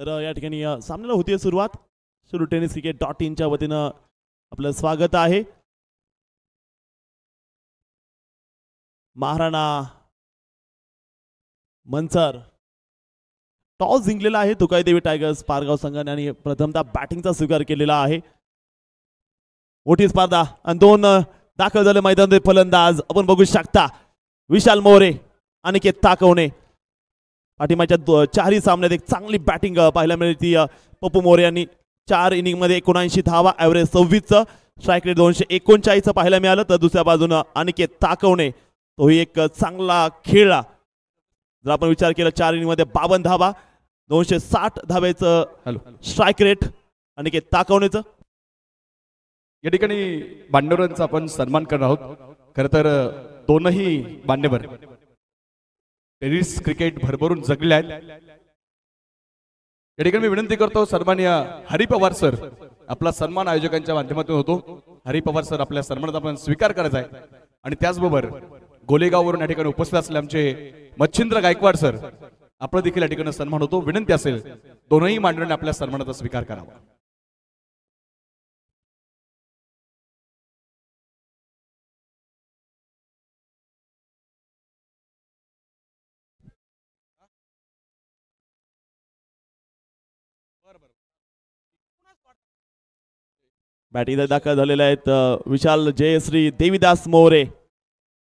तर या ठिकाणी सामन्याला होती सुरुवात. शिरूर टेनिस क्रिकेट.in च्या वतीनं आपलं स्वागत आहे. महाराणा मनसर टॉस जिंकलेला आहे. तुकाई देवी टायगर्स पारगाव संघाने आणि प्रथमतः बॅटिंगचा स्वीकार केलेला आहे. मोठी स्पर्धा आणि दोन दाखल झाले मैदानात फलंदाज आपण बघू शकता. विशाल मोरे आणि के ताकवणे पाठीमागच्या चारही सामन्यात एक चांगली बॅटिंग पाहायला मिळते. पप्पू मोरे यांनी 4 इनिंग मध्ये 79 धावा, ॲव्हरेज 26, स्ट्राईक रेट 239 पाहायला मिळालं. तर दुसऱ्या बाजूनं अनिकेत ताकवणे तोही एक चांगला खेळला. जर आपण विचार केला 4 इनिंग मध्ये 52 धावा, 260 धावेचं स्ट्राईक रेट अनिकेत ताकवणेचं. या ठिकाणी मान्यवरांचा आपण सन्मान करणार आहोत. खरं तर दोनही मान्यवर टेनिस क्रिकेट भरभरून जगले आहेत. या ठिकाणी मी विनंती करतो सन्माननीय हरी पवार सर, आपला सन्मान आयोजकांच्या माध्यमातून होतो. हरी पवार सर आपल्या सन्मानाचा आपण स्वीकार करायचा आहे. आणि त्याचबरोबर गोलेगाववरून या ठिकाणी उपस्थित असलेले आमचे मच्छिंद्र गायकवाड सर, आपला देखील या ठिकाणी सन्मान होतो. विनंती असेल दोनही मान्यवरांनी आपल्या सन्मानाचा स्वीकार करावा. बॅटिंग दाखल झालेले आहेत. विशाल जयश्री देवीदास मोरे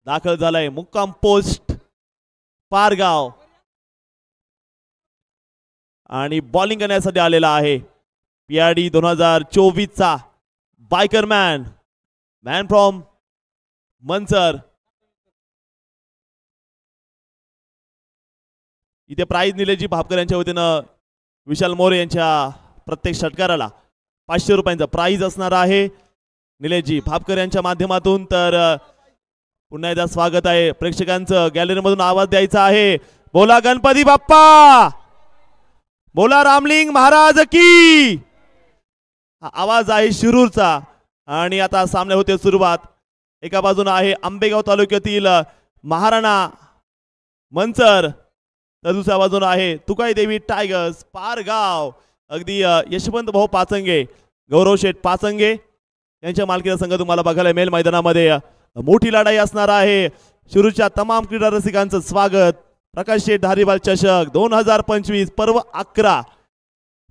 दाखल झालाय. मुक्काम पोस्ट पारगाव आणि बॉलिंग करण्यासाठी आलेला आहे. PRD 2024 चा बायकर मॅन फ्रॉम मनसर. इथे प्राइज निलेजी भापकर यांच्या वतीनं विशाल मोरे यांच्या प्रत्येक षटकाराला 500 रुपयांचा प्राइज असणार आहे निलेशजी भापकर यांच्या माध्यमातून. तर पुन्हा एकदा स्वागत आहे प्रेक्षकांचं. गॅलरीमधून आवाज द्यायचा आहे. बोला गणपती बाप्पा, बोला रामलिंग महाराज की. हा आवाज आहे शिरूरचा. आणि आता सामने होते सुरुवात. एका बाजूने आहे आंबेगाव तालुक्यातील महाराणा मनसर, तर दुसऱ्या बाजूने आहे तुकाई देवी टायगर्स पारगाव. अगदी यशवंत भाऊ पाचंगे, गौरव शेठ पाचंगे यांच्या मालकीचा संघ तुम्हाला बघायला मिळेल. मैदानामध्ये मोठी लढाई असणार आहे. शिरूरच्या तमाम क्रीडा रसिकांचं स्वागत. प्रकाश शेठ धारीवाल चषक 2025 पर्व 11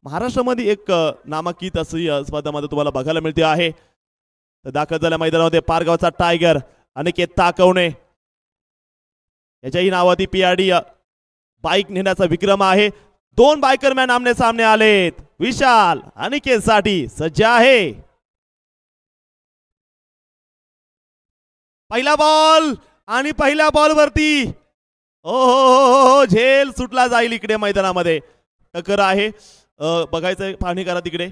महाराष्ट्रामध्ये एक नामांकित अशी स्पर्धेमध्ये तुम्हाला बघायला मिळते आहे. तर दाखल झाल्या मैदानामध्ये पारगावचा टायगर अनिकेत ताकवणे याच्याही नावाती PRD बाईक नेण्याचा विक्रम आहे. 2 बायकर मॅन आमने सामने आलेत. विशाल अनिकेत साठी सज्ज आहे. पहिला बॉल आणि पहिल्या बॉल वरती हो झेल सुटला जाईल. इकडे मैदानामध्ये टक्कर आहे. बघायचं पाहणी करा तिकडे.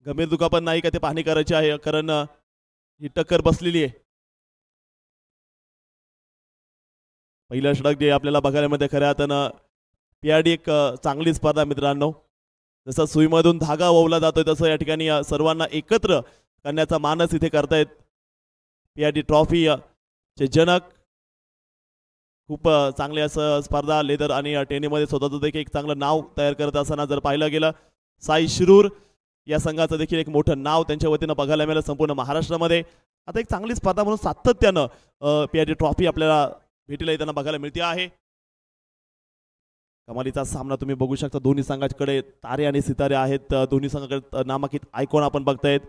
गंभीर दुखापत नाही का ते पाहणी करायची आहे, कारण ही टक्कर बसलेली आहे. पहिलं षटक जे आपल्याला बघायला मिळते खऱ्या अर्थानं PRD एक चांगली स्पर्धा मित्रांनो. जसं सुईमधून धागा ओवला जातोय तसं या ठिकाणी सर्वांना एकत्र करण्याचा मानस इथे करतायत. PRD ट्रॉफी चे जनक खूप चांगले असं स्पर्धा लेदर आणि टेनिसमध्ये स्वतःचं देखील एक चांगलं नाव तयार करत असताना जर पाहिलं गेलं साई शिरूर या संघाचं देखील एक मोठं नाव त्यांच्या वतीनं बघायला मिळालं संपूर्ण महाराष्ट्रामध्ये. आता एक चांगली स्पर्धा म्हणून सातत्यानं PRD ट्रॉफी आपल्याला भेटीला येताना बघायला मिळते आहे. कमालीचा सामना तुम्ही बघू शकता. दोन्ही संघाकडे तारे आणि सितारे आहेत. दोन्ही संघाकडे नामांकित आयकॉन आपण बघतायत.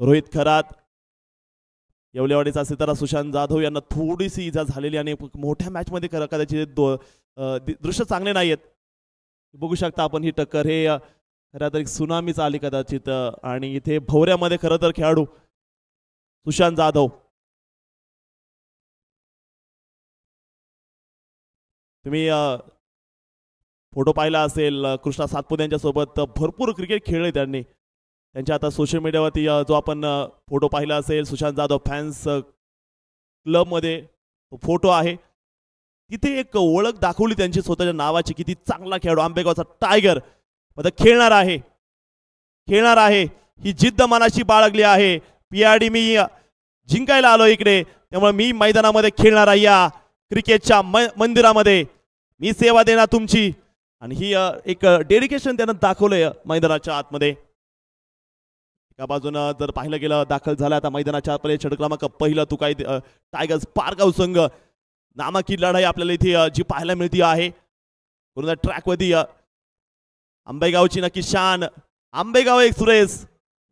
रोहित खरात, येवलेवाडीचा सितारा सुशांत जाधव यांना थोडीशी इजा झालेली आणि मोठ्या मॅच मध्ये कदाचित दृश्य चांगले नाहीत. बघू शकता आपण ही टक्कर हे खरं तर सुनामीच आली कदाचित. आणि इथे भवऱ्यामध्ये खरं तर खेळाडू सुशांत जाधव, तुम्ही फोटो पाहिला असेल कृष्णा सातपुते यांच्या सोबत भरपूर क्रिकेट खेळले त्यांनी. त्यांच्या आता सोशल मीडियावरती जो आपण फोटो पाहिला असेल सुशांत जाधव फॅन्स क्लबमध्ये तो फोटो आहे. तिथे एक ओळख दाखवली त्यांची स्वतःच्या नावाची. किती चांगला खेळाडू आंबेगावचा टायगर मध्ये खेळणार आहे. ही जिद्द मनाशी बाळगली आहे. PRD मी जिंकायला आलो इकडे, त्यामुळे मी मैदानामध्ये खेळणार आहे. या क्रिकेटच्या मंदिरामध्ये मी सेवा देणार तुमची आणि ही एक डेडिकेशन त्यानं दाखवलंय मैदानाच्या आतमध्ये. एका बाजूनं जर पाहिलं गेलं दाखल झाला आता मैदानाच्या आतमध्ये षटक क्रमांक पहिलं तुकाई टायगर्स पारगाव संघ. नामांकित लढाई आपल्याला इथे जी पाहायला मिळते आहे पूर्ण ट्रॅकवरती. आंबेगावची नक्की शान. आंबेगाव एक सुरेश.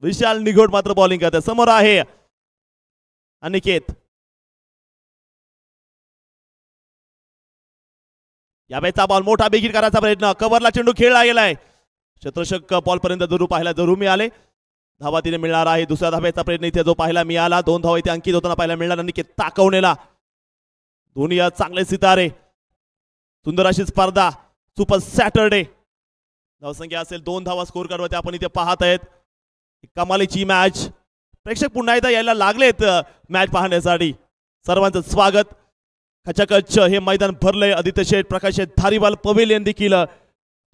विशाल निघोड मात्र बॉलिंग करते. समोर आहे अनिकेत. यावेळेचा बॉल मोठा बेगीर करायचा प्रयत्न. कव्हरला चेंडू खेळला गेलाय. शतशक बॉल पर्यंत जरूर पाहायला जरूर मिळाले. धावा तिने मिळणार आहे. दुसऱ्या धाब्याचा प्रयत्न इथे जो पाहायला मिळाला. 2 धावा इथे अंकित होताना पाहायला मिळणार. अनिकेत ताकवणेला. दोन्ही चांगले सितारे. सुंदर अशी स्पर्धा. Super Saturday. धावसंख्या असेल 2 धावा स्कोर कार्डवरती आपण इथे पाहत आहेत. कमालीची मॅच. प्रेक्षक पुन्हा एकदा यायला लागलेत मॅच पाहण्यासाठी. सर्वांचं स्वागत. खचाखच हे मैदान भरलंय. आदित्य शेठ, प्रकाश शेठ, धारीवाल पवेलियन देखील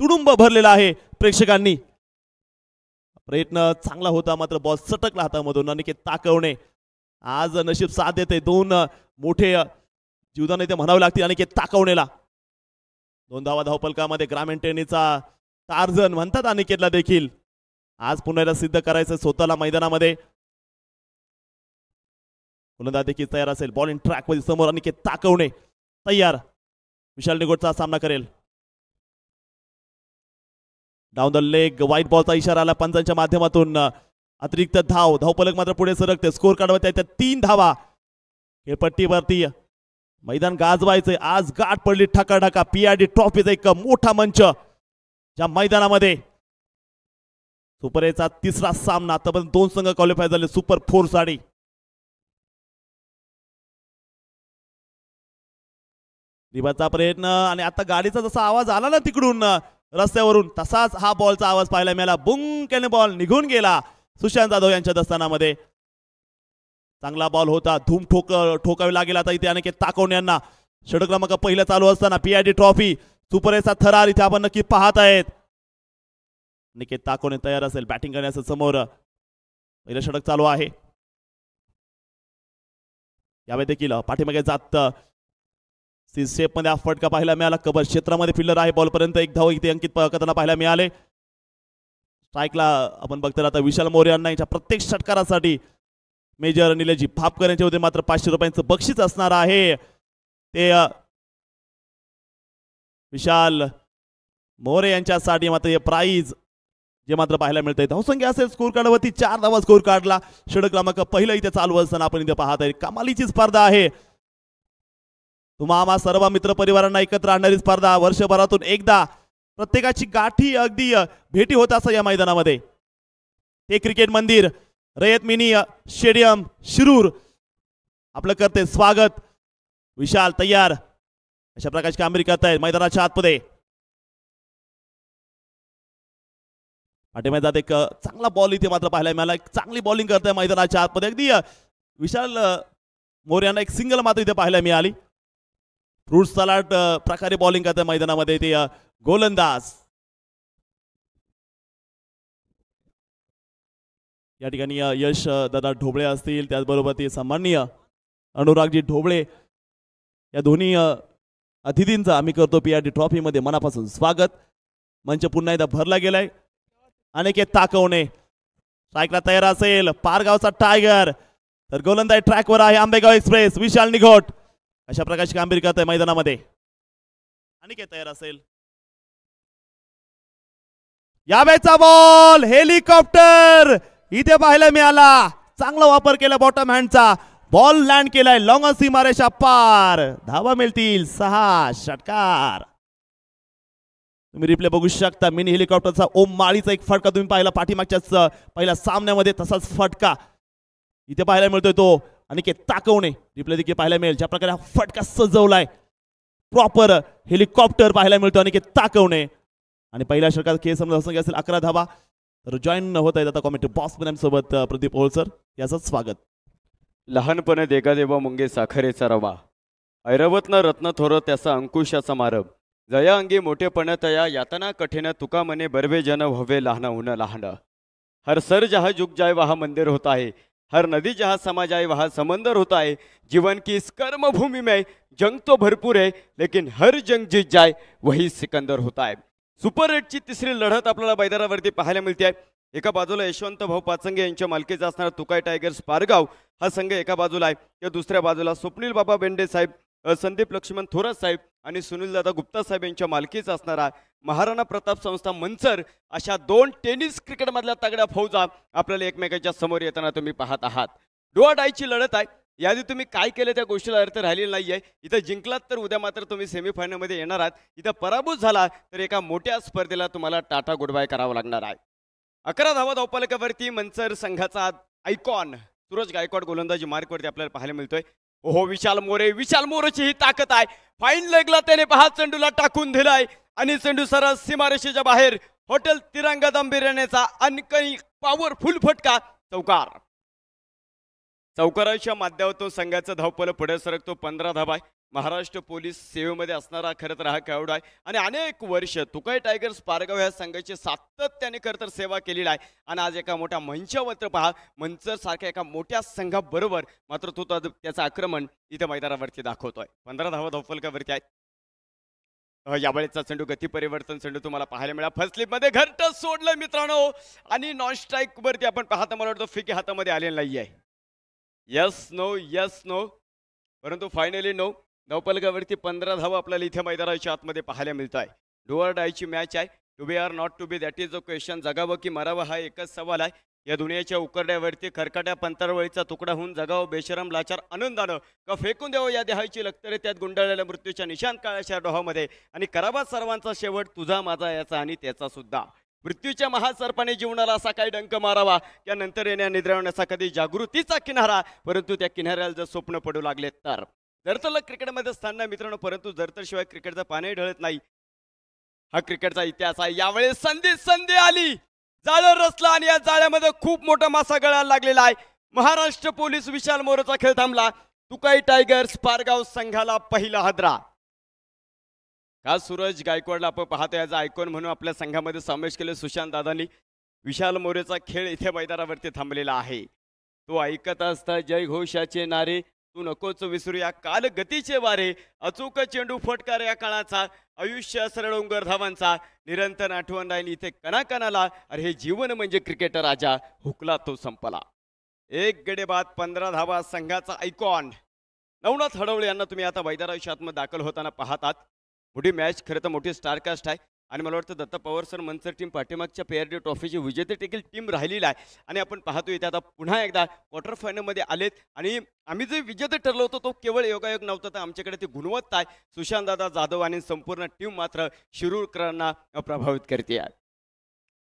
तुडुंब भरलेला आहे प्रेक्षकांनी. प्रयत्न चांगला होता मात्र बॉल सटकला हातामधून. अनिकेत ताकवणे आज नशीब साथ देते. 2 मोठे जीवदान इथे म्हणावे लागतील अनिकेत ताकवणेला. 2 धावा धावपलकामध्ये ग्रामीण टेनिसचा टार्झन म्हणतात अनिकेतला देखील. आज पुन्हा एकदा सिद्ध करायचं स्वतःला मैदानामध्ये. गोलंदाज देखील तयार असेल. बॉलिंग ट्रॅक मध्ये समोर अनिकेत ताकवणे तयार. विशाल निगोडचा सामना करेल. डाऊन द लेग व्हाईट बॉलचा इशारा आला पंचांच्या माध्यमातून. अतिरिक्त धावपलक मात्र पुढे सरकते. स्कोर कार्डवर 3 धावा. खेळपट्टीवरती मैदान गाजवायचंय. आज गाठ पडली ठकाठका. PRD ट्रॉफीचा एक मोठा मंच ज्या मैदानामध्ये. सुपर एचा 3रा सामना. आतापर्यंत 2 संघ क्वालिफाय झाले सुपर 4 साठी. दिवाचा प्रयत्न आणि आता गाडीचा जसा आवाज आला ना तिकडून रस्त्यावरून तसाच हा बॉलचा आवाज पाहायला मिळाला. बुंकेने बॉल निघून गेला सुशांत जाधव यांच्या दस्तानामध्ये. चांगला बॉल होता. धूम ठोकावी लागेल आता इथे अनेक ताकवणे यांना. षटक क्रमांक पहिला चालू असताना PRD ट्रॉफी सुपर एचा थरार इथे आपण नक्की पाहत आहेत. निकेत ताकवणे तयार असेल बॅटिंग करण्याचं. समोर पहिलं षटक चालू आहे. यावेळी देखील पाठीमागे जात शेप मध्ये फटका पाहायला मिळाला. कबर क्षेत्रामध्ये फिल्डर आहे. बॉल पर्यंत 1 धाव इथे अंकित करताना पाहायला मिळाले. स्ट्राईकला आपण बघतो आता विशाल मोरे यांना यांच्या प्रत्येक षटकारासाठी मेजर निलेजी भापकर यांच्या होते मात्र 500 रुपयांचं बक्षीस असणार आहे. ते विशाल मोरे यांच्यासाठी मात्र हे प्राइज जे मात्र पाहायला मिळतंय. धावसंख्या असेल स्कोर कार्डवरती 4 धावा स्कोर कार्डला. षटक क्रमांक पहिलं इथे चालू असताना आपण इथे पाहत आहे. कमालीची स्पर्धा आहे. तुम्हा आम्हा सर्व मित्र परिवारांना एकत्र आणणारी स्पर्धा. वर्षभरातून एकदा प्रत्येकाची गाठी अगदी भेटी होत असं या मैदानामध्ये. ते क्रिकेट मंदिर रयत मिनी स्टेडियम शिरूर आपलं करते स्वागत. विशाल तयार. अशा प्रकारची कामगिरी करतायत मैदानाच्या आतमध्ये. पाठीमागे एक चांगला बॉल इथे मात्र पाहायला मिळाला. एक चांगली बॉलिंग करताय मैदानाच्या आतमध्ये. अगदी विशाल मोरे यांना एक सिंगल मात्र इथे पाहायला मिळाली. फ्रूट सलाड प्रकारे बॉलिंग करताय मैदानामध्ये ते गोलंदाज. या ठिकाणी यश दादा ढोबळे असतील त्याचबरोबर ते सन्माननीय अनुरागजी ढोबळे या दोन्ही अतिथींचं आम्ही करतो PRD ट्रॉफी मध्ये मनापासून स्वागत. मंच पुन्हा एकदा भरला गेलाय. अनेकेत ताकवणे स्ट्राईकला तयार असेल. पारगावचा टायगर तर गोलंदाज ट्रॅकवर आहे. आंबेगाव एक्सप्रेस विशाल निघोट अशा प्रकारची कामगिरी करत आहे मैदानामध्ये. अनेकेत तयार असेल. यावेळेचा बॉल हेलिकॉप्टर इथे पाहायला मिळाला. चांगला वापर केला बॉटम हँडचा. बॉल लँड केलाय लॉंग सीमारेषा पार. धावा मिळतील 6. षटकार तुम्ही रिप्ले बघू शकता. मिनी हेलिकॉप्टरचा ओम माळीचा एक फटका तुम्ही पाहिला पाठीमागच्याच पहिल्या सामन्यामध्ये. तसाच फटका इथे पाहायला मिळतोय तो अनिकेत ताकवणे. रिप्ले देखील पाहायला मिळेल. ज्या प्रकारे हा फटका सजवलाय प्रॉपर हेलिकॉप्टर पाहायला मिळतो अनिकेत ताकवणे. आणि पहिल्या षटकात खेळ समजा असेल 11 धावा. तर जॉईन होत आहेत आता कॉमेंट्री बॉक्स सोबत प्रदीप होळसर याचं स्वागत. लहानपणे देगा देवा मुंगे साखरेचा रवा. ऐरवत न रत्न थोर त्याचा अंकुशाचा मारब. जया अंगी मोठेपण तया यातना कठीण तुका मने बरवे जन व्हवे लहान उन लहान. हर सर जहा जुग जाय वहा मंदिर होता है. हर नदी जहाँ समा जाए वहाँ समंदर होता है. जीवन की इस कर्म भूमि में जंग तो भरपूर है लेकिन हर जंग जीत जाए वही सिकंदर होता है. सुपर 8 ची तिसरी लढत आपल्याला मैदानावरती पाहायला मिळते आहे. एका बाजूला यशवंत भाऊ पाचंगे यांच्या मालकीचा असणारा तुकाई टायगर्स पारगाव हा संघ एका बाजूला आहे, तर दुसऱ्या बाजूला स्वप्नील बाबा बेंडे साहेब, संदीप लक्ष्मण थोरात साहेब आणि सुनीलदादा गुप्ता साहेब यांच्या मालकीचा असणारा महाराणा प्रताप संस्था मंचर, अशा दोन टेनिस क्रिकेटमधल्या तगड्या फौजा आपल्याला एकमेकांच्या समोर येताना तुम्ही पाहत आहात. डोआ डायची लढत आहे. याआधी तुम्ही काय केलं त्या गोष्टीला अर्थ राहिलेला नाहीये. इथं जिंकलात तर उद्या मात्र तुम्ही सेमीफायनलमध्ये येणार आहात. इथं पराभूत झाला तर एका मोठ्या स्पर्धेला तुम्हाला टाटा गुड बाय करावं लागणार आहे. 11 धावा धावफलकावरती मंचर संघाचा आयकॉन सूरज गायकवाड गोलंदाजी मार्कवरती आपल्याला पाहायला मिळतोय. ओहो, विशाल मोरेची ही ताकद आहे. फाईन लेगला त्याने पहा चेंडूला टाकून दिलाय आणि चेंडू सरस सीमारेषेच्या बाहेर हॉटेल तिरंगा दंबिराण्याचा आणखी पॉवरफुल फटका. चौकाराच्या माध्यमातून संघाचं धावपल पुढे सरकतो. 15 धावा आहे. महाराष्ट्र पोलीस सेवेमध्ये असणारा खरं तर हा खेळाडू आहे आणि अनेक वर्ष तुकाई टायगर्स पारगाव या संघाची सातत्याने खरं तर सेवा केलेली आहे आणि आज एका मोठ्या मंचावर पहा मंचर सारख्या एका मोठ्या संघाबरोबर मात्र तो त्याचं आक्रमण इथे मैदानावरती दाखवतोय. 15 धावा धावफलकावरती आहेत. यावेळेचा चेंडू गती परिवर्तन चेंडू तुम्हाला पाहायला मिळाला. फर्स्ट स्लिपमध्ये घरट सोडलं मित्रांनो आणि नॉन स्ट्राईक वरती आपण पाहता मला वाटतं फिके हातामध्ये आलेला नाही आहे. यस नो परंतु फायनली नो. धावफलकावरती 15 धावा आपल्याला इथे मैदानाच्या आतमध्ये पाहायला मिळत आहे. डू ऑर डायची मॅच आहे. To be or not to be, that is a question. जगावं की मरावं हा एकच सवाल आहे. या दुनियाच्या उकरड्यावरती खरकाट्या पंतरवळीचा तुकडा होऊन जगावं बेशरम लाचार आनंदानं का फेकून द्यावं या देहाची लक्तरे त्यात गुंडाळलेल्या मृत्यूच्या निशाण काळाच्या डोहामध्ये आणि करावा सर्वांचा शेवट तुझा माझा याचा आणि त्याचा सुद्धा. मृत्यूच्या महासर्पाने जीवनाला असा काही डंक मारावा त्यानंतर येण्या निद्रावण्याचा कधी जागृतीचा किनारा, परंतु त्या किनाऱ्याला जर स्वप्न पडू लागले तर जरतरला क्रिकेटमध्ये स्थान नाही मित्रांनो, परंतु जरतरशिवाय क्रिकेटचा पाणी ढळत नाही. हा क्रिकेटचा इतिहास आहे. यावेळेस संधी आली, जाळं रचला आणि या जाळ्यामध्ये खूप मोठा मासा गळायला लागलेला आहे. महाराष्ट्र पोलीस विशाल मोरेचा खेळ थांबला. तुकाई टायगर्स पारगाव संघाला पहिला हादरा. का सूरज गायकवाडला आपण पाहतो याचा आयकॉन म्हणून आपल्या संघामध्ये समावेश केले सुशांत दादांनी. विशाल मोरेचा खेळ इथे मैदानावरती थांबलेला आहे. तो ऐकत असता जय घोषाचे नारे, तू नकोच विसरूया काल गतीचे वारे, अचूक चेंडू फटकार या काळाचा, आयुष्य सरळ उंगर धावांचा, निरंतर आठवण राहिली इथे कणाकणाला, अरे हे जीवन म्हणजे क्रिकेट राजा, हुकला तो संपला. एक गडे बाद 15 धावा संघाचा आयकॉन नवनाथ हडवळे यांना तुम्ही आता मैदानाच्या आतमध्ये दाखल होताना पाहतात. मोठी मॅच, खरं तर मोठी स्टारकास्ट आहे आणि मला वाटतं दत्ता पवार सर मंचर टीम पाठीमागच्या पेअर ट्रॉफीची विजेते देखील टीम राहिलेली आहे आणि आपण पाहतोय इथे आता पुन्हा एकदा क्वार्टर फायनलमध्ये आलेत आणि आम्ही जे विजेते ठरलो होतो तो केवळ योगायोग नव्हता, तर आमच्याकडे ती गुणवत्ता आहे. सुशांतदादा जाधव आणि संपूर्ण टीम मात्र शिरूरकरांना प्रभावित करते आहे.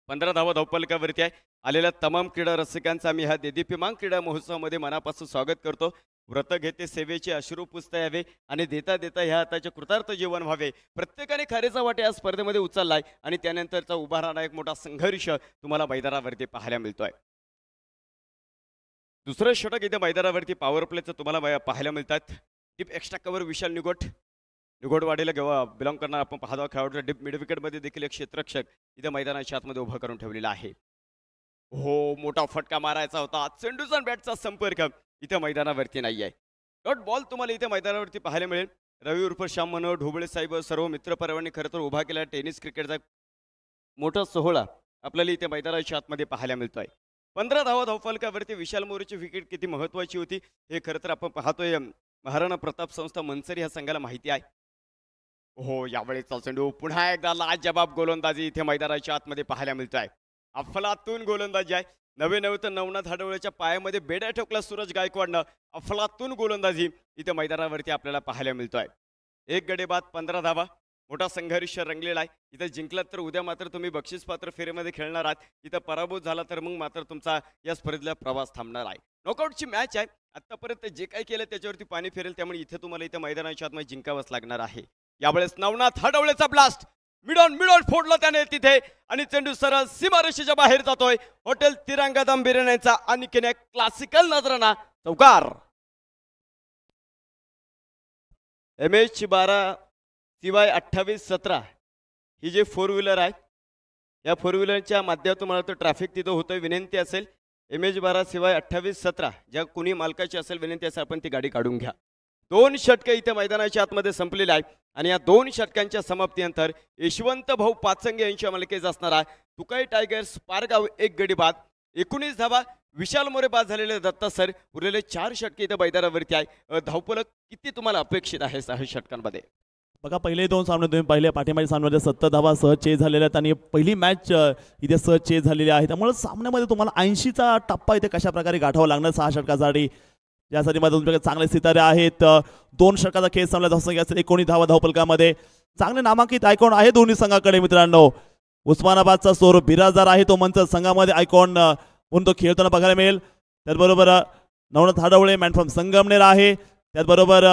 15 धावा धावफलकावरती आहे. आलेल्या तमाम क्रीडा रसिकांचा आम्ही ह्या देदीप्यमान क्रीडा महोत्सवामध्ये मनापासून स्वागत करतो. व्रत घेते सेवेचे अश्रू पुसता यावे आणि देता देता ह्या हाताचे कृतार्थ जीवन व्हावे. प्रत्येकाने खारीचा वाटे या स्पर्धेमध्ये उचललाय आणि त्यानंतरचा उभा राहणारा एक मोठा संघर्ष तुम्हाला मैदानावरती पाहायला मिळतोय. दुसरं षटक इथे मैदानावरती पॉवर प्लेचं तुम्हाला पाहायला मिळतात. डीप एक्स्ट्रा कव्हर विशाल निगोडवाडीला बिलॉंग करणार आपण पाहतो. खेळाडूच्या डीप मिड विकेटमध्ये देखील एक क्षेत्ररक्षक इथे मैदानाच्या आतमध्ये उभा करून ठेवलेला आहे. हो, मोठा फटका मारायचा होता. चेंडूचा बॅटचा संपर्क इथे मैदानावरती नाही आहे. डॉट बॉल तुम्हाला इथे मैदानावरती पाहायला मिळेल. रवी उर्फ श्याम मनोहर ढोबळे साहेब सर्व मित्रपरिवारांनी खरं तर उभा केला टेनिस क्रिकेटचा मोठा सोहळा आपल्याला इथे मैदानाच्या आतमध्ये पाहायला मिळतोय. 15 धावा धावफलकावरती विशाल मोरेची विकेट किती महत्वाची होती हे खरं तर आपण पाहतोय. महाराणा प्रताप संस्था मंचर ह्या संघाला माहिती आहे. हो, यावेळेचा चेंडू पुन्हा एकदा लाजबाब गोलंदाजी इथे मैदानाच्या आतमध्ये पाहायला मिळतोय. अफलातून गोलंदाजी आहे. नवे तर नवनाथ हडवळेच्या पायामध्ये बेड्या ठोकला सूरज गायकवाडनं. अफलातून गोलंदाजी इथे मैदानावरती आपल्याला पाहायला मिळतोय. एक गडे बाद 15 धावा. मोठा संघर्ष रंगलेला आहे. इथं जिंकलात तर उद्या मात्र तुम्ही बक्षीसपात्र फेरीमध्ये खेळणार आहात. इथं पराभूत झाला तर मग मात्र तुमचा या स्पर्धेतला प्रवास थांबणार आहे. नॉकआउटची मॅच आहे. आतापर्यंत जे काही केलं त्याच्यावरती पाणी फिरेल, त्यामुळे इथे तुम्हाला इथे मैदानाच्या आतमध्ये जिंकावंच लागणार आहे. यावेळेस नवनाथ हडवळेचा ब्लास्ट मिड ऑन फोडला त्याने तिथे आणि चेंडू सरळ सीमारेषेच्या बाहेर जातोय. हॉटेल तिरंगा दंबिराण्याचा आणखीन एक क्लासिकल नजराना चौकार. MH12 CY 2817 ही जी 4 व्हीलर आहे, या 4 व्हीलरच्या माध्यमातून मला तर ट्रॅफिक तिथं होतोय. विनंती असेल MH12 CY 2817 ज्या कोणी मालकाची असेल विनंती असेल आपण ती गाडी काढून घ्या. 2 षटके इथे मैदानाच्या आतमध्ये संपलेले आहे आणि या 2 षटकांच्या समाप्तीनंतर यशवंत भाऊ पाचंगे यांच्या मालिकेत असणारा तुकाई टायगर्स पारगाव 1 गडी बाद 19 धावा, विशाल मोरे बाद झालेले दत्ता सर, उरलेले 4 षटके इथे मैदानावरती आहे. धावफलक किती तुम्हाला अपेक्षित आहे 6 षटकांमध्ये? बघा पहिले 2 सामने तुम्ही पहिले पाठीमागच्या सामन्यामध्ये 70 धावा सहज चेज झालेल्या आहेत आणि पहिली मॅच इथे सहज चेज झालेली आहे. त्यामुळे सामन्यामध्ये तुम्हाला 80चा टप्पा इथे कशा प्रकारे गाठावा लागणार 6 षटकासाठी, ज्यासाठी मध्ये तुमच्याकडे चांगले सितारे आहेत. 2 षटकाचा खेळ संपला, धावसंख्या असेल 19 धावा धावफलकामध्ये. चांगले नामांकित आयकॉन आहे दोन्ही संघाकडे मित्रांनो. उस्मानाबादचा सौरभ बिराजदार आहे, तो मंच संघामध्ये आयकॉन म्हणून तो खेळताना बघायला मिळेल. त्याचबरोबर नवनाथ हाडवळे मॅन फ्रॉम संगमनेर आहे. त्याचबरोबर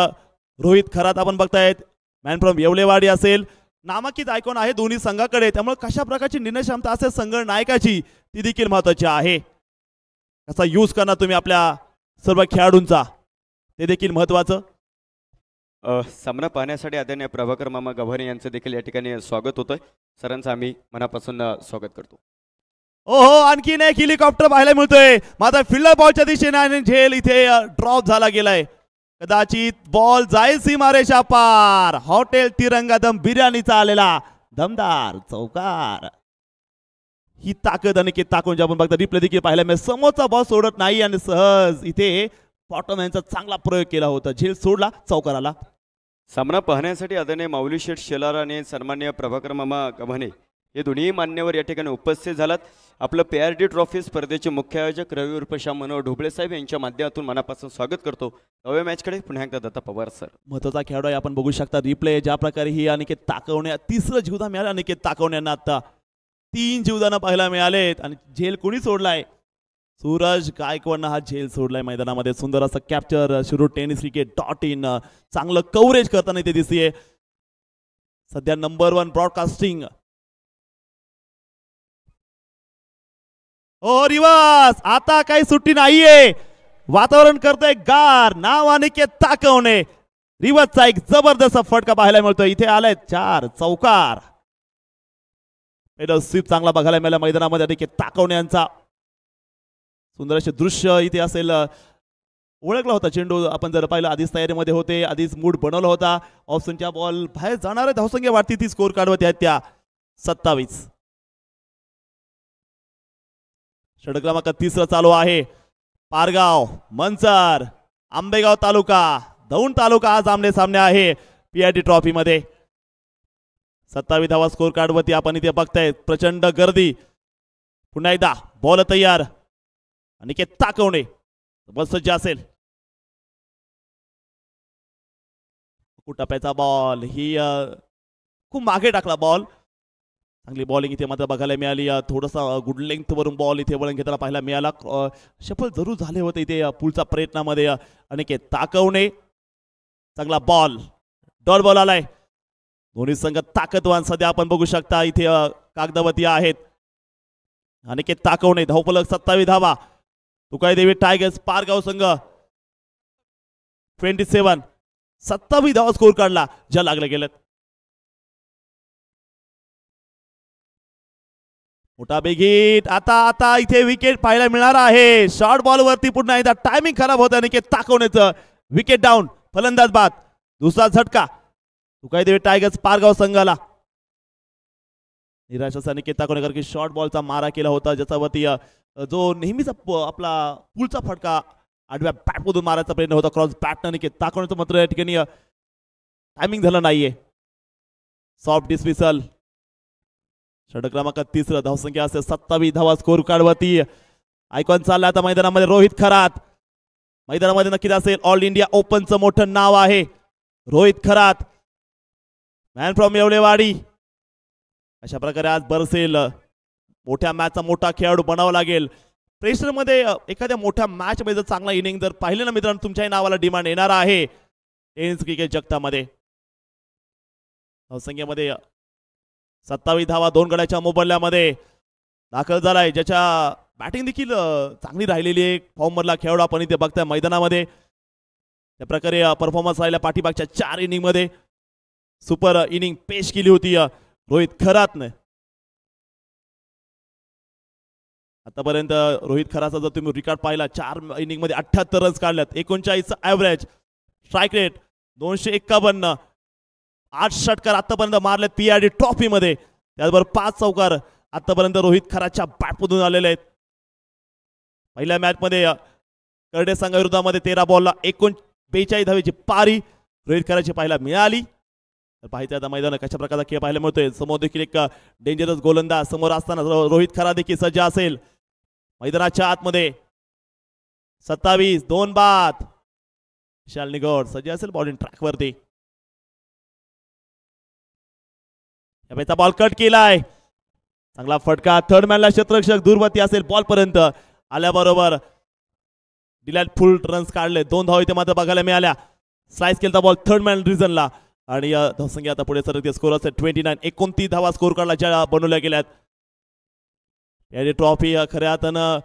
रोहित खरात आपण बघतायत मॅन फ्रॉम येवलेवाडी असेल. नामांकित आयकॉन आहे दोन्ही संघाकडे, त्यामुळे कशा प्रकारची निर्णय क्षमता असेल संघ नायकाची ती देखील महत्वाची आहे. कसा यूज करणार तुम्ही आपल्या सर्व खेळाडूंचा ते देखील महत्वाचं. सामना पाहण्यासाठी आदरणीय प्रभाकर मामा गव्हाणे यांचं देखील या ठिकाणी स्वागत होतंय. सरांचं आम्ही मनापासून स्वागत करतो. ओहो, आणखीन एक हेलिकॉप्टर पाहायला मिळतोय मात्र फिल्डर बॉलच्या दिशेने आणि झेल इथे ड्रॉप झाला गेलाय. कदाचित बॉल जाईल सीमारेषा पार. हॉटेल तिरंगा दम बिर्याणीचा आलेला दमदार चौकार. ही ताकद आणि ताकद आपण बघता रिप्ले देखील पाहायला मिळेल. समोरचा बॉल सोडत नाही आणि सहज इथे बॉटम यांचा चांगला प्रयोग केला होता, झेल सोडला, चौकार आला. सामना पाहण्यासाठी आदरणीय माऊली शेठ शेलार आणि सन्माननीय प्रभाकर मामा गव्हाणे हे दोन्ही मान्यवर या ठिकाणी उपस्थित झालात. आपलं PRD ट्रॉफी स्पर्धेचे मुख्य आयोजक रवी उर्फ श्याम मनोहर ढोबळे साहेब यांच्या माध्यमातून मनापासून स्वागत करतो. नव्या मॅचकडे पुन्हा एकदा दत्ता पवार सर. महत्वाचा खेळाडू आहे, आपण बघू शकता रिप्ले ज्या प्रकारे ही अनिकेत ताकवणे तिसरं जीवदान मिळालं अनिकेत ताकवण्यांना. आता 3 जीवदानं पाहायला मिळालेत आणि झेल कोणी सोडलाय? सूरज गायकवाडनं हा झेल सोडलाय मैदानामध्ये. सुंदर असं capture Shirur tennis cricket .in चांगलं कव्हरेज करताना इथे दिसतीये. सध्या नंबर 1 ब्रॉडकास्टिंग. ओ रिवर्स, आता काही सुट्टी नाहीये, वातावरण करतोय गार. नाव अनिकेत ताकवणे. रिवर्सचा एक जबरदस्त फटका पाहायला मिळतोय. इथे आलाय 4 चौकार. स्वीप चांगला बघायला मिळाला मैदानामध्ये अनिकेत ताकवणे यांचा. सुंदर असे दृश्य इथे असेल. ओळखला होता चेंडू, आपण जर पाहिलं आधीच तयारीमध्ये होते, आधीच मूड बनवला होता. ऑप्शनच्या बॉल बाहेर जाणार आहे, धावसंख्या वाढती ती स्कोर कार्डवरती आहेत त्या 27. षटक क्रमांक 3 चालू आहे. पारगाव, मंचर, आंबेगाव तालुका, दौंड तालुका आज आमने सामने आहे PRD ट्रॉफी मध्ये. 27 धावा स्कोर कार्ड वरती आपण इथे बघताय. प्रचंड गर्दी. पुन्हा एकदा बॉल तयार. अनिकेत ताकवणे बस सज्ज असेल. टप्प्याचा बॉल ही खूप मागे टाकला बॉल. चांगली बॉलिंग इथे मात्र बघायला मिळाली. थोडासा गुड लेंथ वरून बॉल इथे वळण घेताना पाहायला मिळाला. सफल जरूर झाले होते इथे पुढचा प्रयत्नामध्ये अनिकेत ताकवणे. चांगला बॉल, डॉट बॉल आलाय. दोन्ही संघ ताकदवान सध्या आपण बघू शकता इथे कागदावती आहेत. अनिकेत ताकवणे धावफलक 27 धावा. तुकाई देवी टायगर्स पारगाव संघ 27 27 धावा स्कोर काढला ज्या लागल्या गेल्यात. मोठा बेगीत. आता इथे विकेट पाहायला मिळणार आहे. शॉर्ट बॉल वरती पुन्हा एकदा टायमिंग खराब होतं अनिकेत ताकवण्याचं. विकेट डाऊन, फलंदाज बाद. दुसरा झटका तुकाई देवी टायगर्स पारगाव संघाला. निराश असा अनिकेत ताकवणेकर की शॉर्ट बॉलचा मारा केला होता, ज्याच्यावरती जो नेहमीचा आपला पुलचा फटका आडव्या बॅटमधून मारायचा प्रयत्न होता क्रॉस बॅट अनिकेत ताकवण्याचं मात्र या ठिकाणी टायमिंग झालं नाहीये. Soft dismissal. षटक क्रमांक 3 धावसंख्या असेल 27 धावा स्कोर कार्डवरती. आयकॉन चालला आता मैदानामध्ये. रोहित खरात मैदानामध्ये नक्कीच असेल. ऑल इंडिया ओपनचं मोठं नाव आहे रोहित खरात, मॅन फ्रॉम येवलेवाडी. अशा प्रकारे आज बरसेल. मोठ्या मॅचचा मोठा खेळाडू बनावा लागेल. प्रेशरमध्ये एखाद्या मोठ्या मॅच मध्ये जर चांगला इनिंग जर पाहिलं ना मित्रांनो, तुमच्याही नावाला डिमांड येणार आहे टेनिस क्रिकेट जगतामध्ये. धावसंख्येमध्ये 27 धावा 2 गड्याच्या मोबदल्यामध्ये दाखल झालाय, ज्याच्या बॅटिंग देखील चांगली राहिलेली आहे. फॉर्म मधला खेळाडू आपण इथे बघताय मैदानामध्ये. त्या प्रकारे परफॉर्मन्स राहिला पाठीमागच्या 4 इनिंग मध्ये. सुपर इनिंग पेश केली होती रोहित खरातने. आतापर्यंत रोहित खराचा जर तुम्ही रेकॉर्ड पाहिला 4 इनिंग मध्ये 78 रन्स काढल्यात, 39 ॲव्हरेज, स्ट्राईक रेट 251. 8 षटकार आतापर्यंत मारलेत PRD ट्रॉफी मध्ये, त्याचबरोबर 5 चौकार आतापर्यंत रोहित खराच्या बॅटमधून आलेले आहेत. पहिल्या मॅच मध्ये करडे संघाविरोधामध्ये 13 बॉलला 42 धावेची पारी रोहित खराची पाहायला मिळाली. तर पाहिजे आता मैदान कशा प्रकारचा खेळ पाहायला मिळतोय. समोर देखील एक डेंजरस गोलंदाज समोर असताना रोहित खरा देखील सज्ज असेल. मैदानाच्या आतमध्ये 27 2 बाद. विशाल निगोड सज्ज असेल बॉलिंग ट्रॅक वरती. याचा बॉल कट केलाय, चांगला फटका. थर्ड मॅनला क्षेत्ररक्षक दूरवरती असेल बॉल पर्यंत आल्याबरोबर डिलाइट फुल रन्स काढले. 2 धावा इथे मात्र बघायला मिळाल्या. स्लाइस केलता बॉल थर्ड मॅन रिझनला आणि धावसंख्या आता पुढे सरकते. स्कोर असेल 29. 29 धावा स्कोर काढला ज्या बनवल्या गेल्यात. याची ट्रॉफी खऱ्या अर्थानं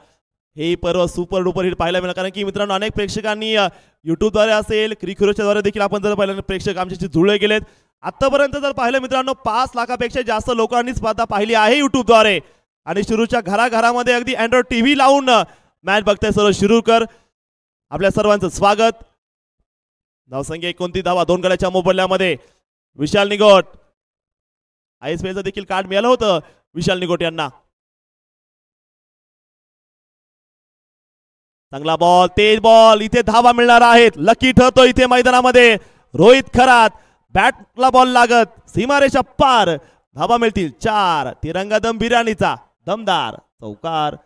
हे पर्व सुपर डुपर हिट पाहायला मिळालं, कारण की मित्रांनो अनेक प्रेक्षकांनी युट्यूबद्वारे असेल क्रिक्युरोच्याद्वारे देखील आपण जर पाहिलं प्रेक्षक आमच्याशी जुळले गेलेत. आतापर्यंत जर पाहिलं मित्रांनो 5 लाखापेक्षा जास्त लोकांनी स्पर्धा पाहिली आहे युट्यूबद्वारे आणि शिरूरच्या घराघरामध्ये अगदी अँड्रॉइड टीव्ही लावून मॅच बघताय सर्व शिरूरकर. आपल्या सर्वांचं स्वागत. धावसंख्या 29 धावा 2 गड्याच्या मोबदल्यामध्ये विशाल निगोट. ISPLचं देखील कार्ड मिळालं होतं विशाल निगोट यांना. चांगला बॉल, तेज बॉल, इथे धावा मिळणार आहेत. लकी ठरतो इथे मैदानामध्ये रोहित खरात. बॅटला बॉल लागत सीमारेषा पार, धावा मिळतील 4. तिरंगा दम बिर्याणीचा दमदार चौकार.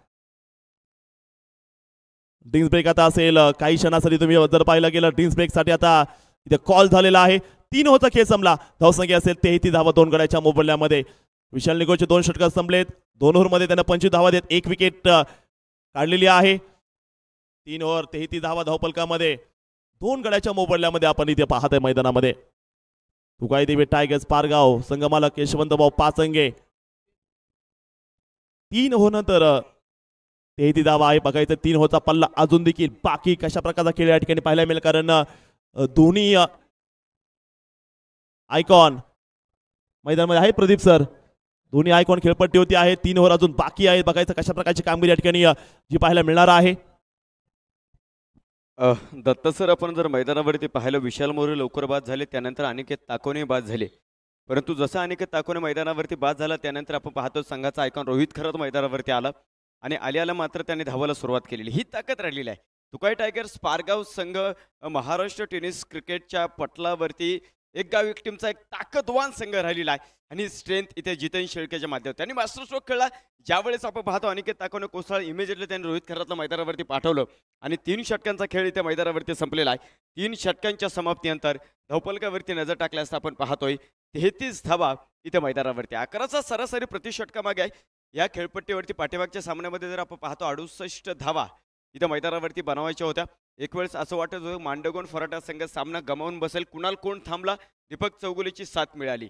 ड्रिंक्स ब्रेक आता असेल काही क्षणासाठी. तुम्ही जर पाहिलं गेलं ड्रिंक्स ब्रेक साठी आता इथे कॉल झालेला आहे. 3 ओव्हरचा खेळ संपला. धावसंख्या असेल 33 धावा 2 गड्याच्या मोबदल्यामध्ये. विशाल निगोटचे 2 षटकार संपलेत. 2 ओव्हरमध्ये त्यानं 25 धावा देत 1 विकेट काढलेली आहे. 3 ओव्हर 33 धावा धावपलकामध्ये 2 गड्याच्या मोबदल्यामध्ये आपण इथे पाहत आहे मैदानामध्ये. तुकाई देवी टायगर्स पारगाव संगमालक यशवंतभाऊ पाचंगे. 3 ओव्हर नंतर 33 धावा आहे. बघायचं 3 ओव्हरचा पल्ला अजून देखील बाकी कशा प्रकारचा खेळ या ठिकाणी पाहायला मिळेल, कारण दोन्ही आयकॉन मैदानामध्ये आहे. प्रदीप सर, दोन्ही आयकॉन खेळपट्टीवरती आहे. 3 ओव्हर अजून बाकी आहेत. बघायचं कशा प्रकारची कामगिरी या ठिकाणी जी पाहायला मिळणार आहे. दत्त सर, आपण जर मैदानावरती पाहिलं विशाल मोरे लवकर बाद झाले, त्यानंतर अनिकेत ताकोने बाद झाले. परंतु जसं अनिकेत ताकोने मैदानावरती बाद झाला त्यानंतर आपण पाहतो संघाचा आयकॉन रोहित खरात मैदानावरती आला आणि आल्याला मात्र त्याने धावायला सुरुवात केलेली. ही ताकद राहिलेली आहे. तुकाई टायगर्स पारगाव संघ महाराष्ट्र टेनिस क्रिकेटच्या पटलावरती एक गाव एक टीमचा एक ताकदवान संघ राहिलेला आहे आणि स्ट्रेंथ इथे जितेन शेळकेच्या माध्यमातून त्यांनी मास्टर स्ट्रोक खेळला. ज्यावेळेस आपण पाहतो अनिकेत ताकोने कोसळ इमिजिएटली त्यांनी रोहित खरातला मैदानावरती पाठवलं आणि 3 षटकांचा खेळ इथे मैदानावरती संपलेला आहे. 3 षटकांच्या समाप्तीनंतर धावपलकावरती नजर टाकल्यास आपण पाहतोय 33 धावा इथे मैदानावरती. 11चा सरासरी प्रतिषटकामागे आहे. या खेळपट्टीवरती पाठीमागच्या सामन्यामध्ये जर आपण पाहतो 68 धावा इथे मैदानावरती बनवायच्या होत्या. एक वेळेस असं वाटत होतं मांडगोन फराटा संघ सामना गमावून बसेल. कुणाल कोण थांबला, दीपक चौगुलेची साथ मिळाली.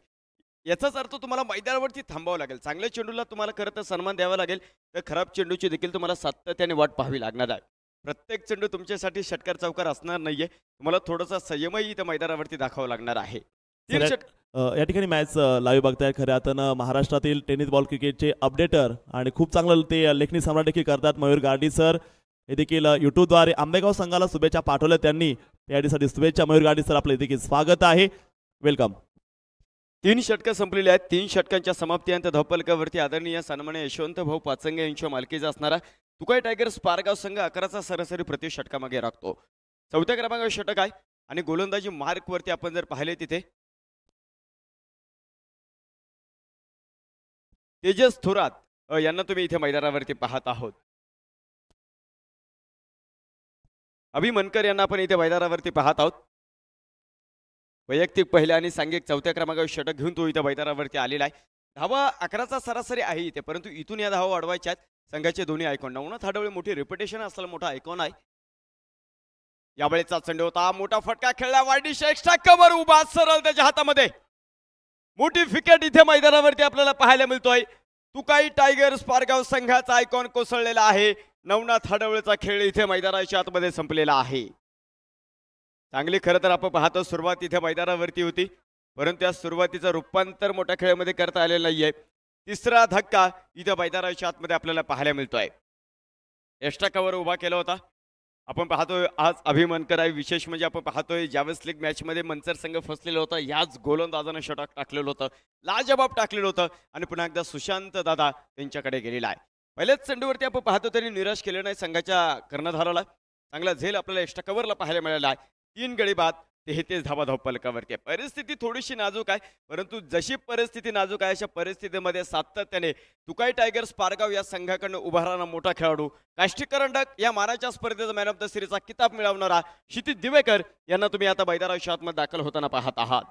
याचाच अर्थ तुम्हाला मैदानावरती थांबावं लागेल. चांगल्या चेंडूला तुम्हाला खरं तर सन्मान द्यावा लागेल, तर खराब चेंडूची देखील तुम्हाला सातत्याने वाट पाहावी लागणार आहे. प्रत्येक चेंडू तुमच्यासाठी षटकार चौकार असणार नाहीये. तुम्हाला थोडासा संयमही इथं मैदानावरती दाखवावा लागणार आहे. या ठिकाणी मॅच लाईव्ह बघताय. खऱ्या अर्थानं महाराष्ट्रातील टेनिस बॉल क्रिकेटचे अपडेटर आणि खूप चांगलं ते लेखणी सम्राट देखील करतात मयूर गार्डी सर. हे देखील युट्यूबद्वारे आंबेगाव संघाला शुभेच्छा पाठवल्या त्यांनी, त्यासाठी शुभेच्छा मयूर गार्डी सर. आपले देखील स्वागत आहे, वेलकम. 3 षटकं संपलेली आहेत. 3 षटकांच्या समाप्तीनंतर धावपलकावरती आदरणीय सन्माननीय यशवंत भाऊ पाचंगे यांच्या मालकीचा असणारा तुकाई टायगर्स पारगाव संघ 11चा सरासरी प्रति षटकामागे राखतो. 4थ्या क्रमांकावर षटक आहे आणि गोलंदाजी मार्कवरती आपण जर पाहिले तिथे तेजस थोरात यांना तुम्ही इथे मैदानावरती पाहत आहोत. अभि मनकर यांना आपण इथे मैदानावरती पाहत आहोत. वैयक्तिक पहिल्या आणि सांघिक 4थ्या क्रमांकावर षटक घेऊन तो इथे मैदानावरती आलेला आहे. धावा 11चा सरासरी आहे इथे, परंतु इथून या धावा वाढवायच्या आहेत. संघाचे दोन्ही आयकॉन नवनाथ हडवळे मोठी रेप्युटेशन असलेला मोठा आयकॉन आहे. यावेळेचा चेंडू होता, मोठा फटका खेळला, वाईडिश एक्स्ट्रा कव्हर उभा सरळ त्याच्या हातामध्ये. मोठी विकेट इथे मैदानावरती आपल्याला पाहायला मिळतोय. तुकाई टायगर्स पारगाव संघाचा आयकॉन कोसळलेला आहे. नवनाथ हडवळेचा खेळ इथे मैदानाच्या आतमध्ये संपलेला आहे. चांगली खरं तर आपण पाहतो सुरुवात इथे मैदानावरती होती, परंतु या सुरुवातीचं रूपांतर मोठ्या खेळामध्ये करता आलेलं नाहीये. 3रा धक्का इथे मैदानाच्या आतमध्ये आपल्याला पाहायला मिळतोय. एक्स्ट्रा कव्हर उभा केला होता आपण पाहतोय आज अभिमानकर आहे. विशेष म्हणजे आपण पाहतोय जावेस लीग मॅचमध्ये मंचर संघ फसलेला होता. याच गोलंदाजानं षटक टाकलेलं होतं, लाजबाब टाकलेलं होतं आणि पुन्हा एकदा सुशांत दादा त्यांच्याकडे गेलेला आहे. पहिल्याच चेंडूवरती आपण पाहतो तरी निराश केलं नाही संघाच्या कर्णधाराला. चांगला झेल आपल्याला एक्स्ट्रा कव्हरला पाहायला मिळाला आहे. 3 गडी बाद 33 धावा धावपलकावरती आहे. परिस्थिती थोडीशी नाजूक आहे, परंतु जशी परिस्थिती नाजूक आहे अशा परिस्थितीमध्ये सातत्याने तुकाई टायगर्स पारगाव या संघाकडून उभारणारा मोठा खेळाडू, काष्टी करंडक या मानाच्या स्पर्धेचा मॅन ऑफ द सिरीजचा किताब मिळवणारा क्षितिज दिवेकर यांना तुम्ही आता बैदाराव शॉटमध्ये दाखल होताना पाहत आहात.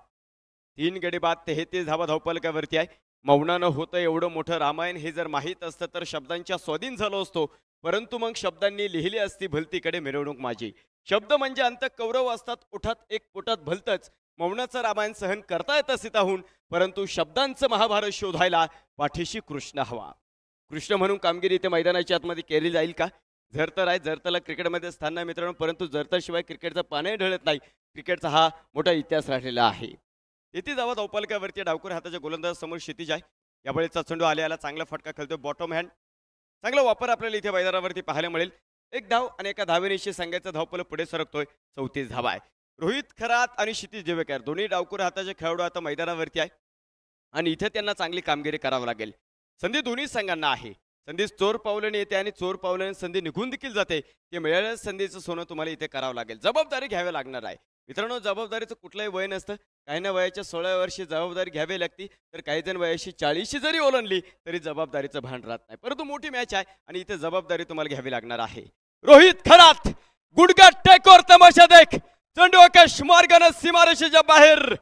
3 गडी बाद 33 धावा धावपलकावरती आहे. मौनानं होतं एवढं मोठं रामायण हे जर माहीत असतं तर शब्दांच्या स्वाधीन झालो असतो, परंतु मग शब्दांनी लिहिली असती भलतीकडे मिरवणूक माझी. शब्द म्हणजे अंत कौरव असतात, ओठात एक पोटात भलतच. मौनाचं रामायण सहन करता येतं सीताहून, परंतु शब्दांचं महाभारत शोधायला पाठीशी कृष्ण हवा. कृष्ण म्हणून कामगिरी इथे मैदानाच्या आतमध्ये केली जाईल का? झरतर आहे, झरतरला क्रिकेटमध्ये स्थान नाही मित्रांनो, परंतु झरतरशिवाय क्रिकेटचं पानही ढळत नाही. क्रिकेटचा हा मोठा इतिहास राहिलेला आहे. येथे जावा धावपलकावरती डावकर हाताच्या गोलंदाजासमोर क्षितिज आहे. यावेळेचा चेंडू आलेला चांगला फटका खेळतोय बॉटम हँड. चांगला वापर आपल्याला इथे मैदानावरती पाहायला मिळेल. 1 धाव आणि एका धावेनिशी संघाचा धावपल पुढे सरकतोय. 34 धावा आहे. रोहित खरात आणि क्षितिज दिवेकर दोन्ही डावकर हाताचे खेळाडू आता मैदानावरती आहे आणि इथे त्यांना चांगली कामगिरी करावी लागेल. संधी दोन्ही संघांना आहे. संधी चोर पावलाने येते आणि चोर पावलाने संधी निघून देखील जाते. ते मिळालेल्या संधीचं सोनं तुम्हाला इथे करावं लागेल. जबाबदारी घ्यावी लागणार आहे मित्रांनो. जबाबदारीचं कुठलंही वय नसतं. काही ना वयाच्या 16 वर्षी जबाबदारी घ्यावी लागते, तर काही जण वयाशी 40 जरी ओलांडली तरी जबाबदारीचं भान राहत नाही. परंतु मोठी मॅच आहे आणि इथे जबाबदारी तुम्हाला घ्यावी लागणार आहे. रोहित खरात गुडगा टेकवर तमाशा देख. चेंडू आकाश मार्गाने सीमारेषेच्या बाहेर.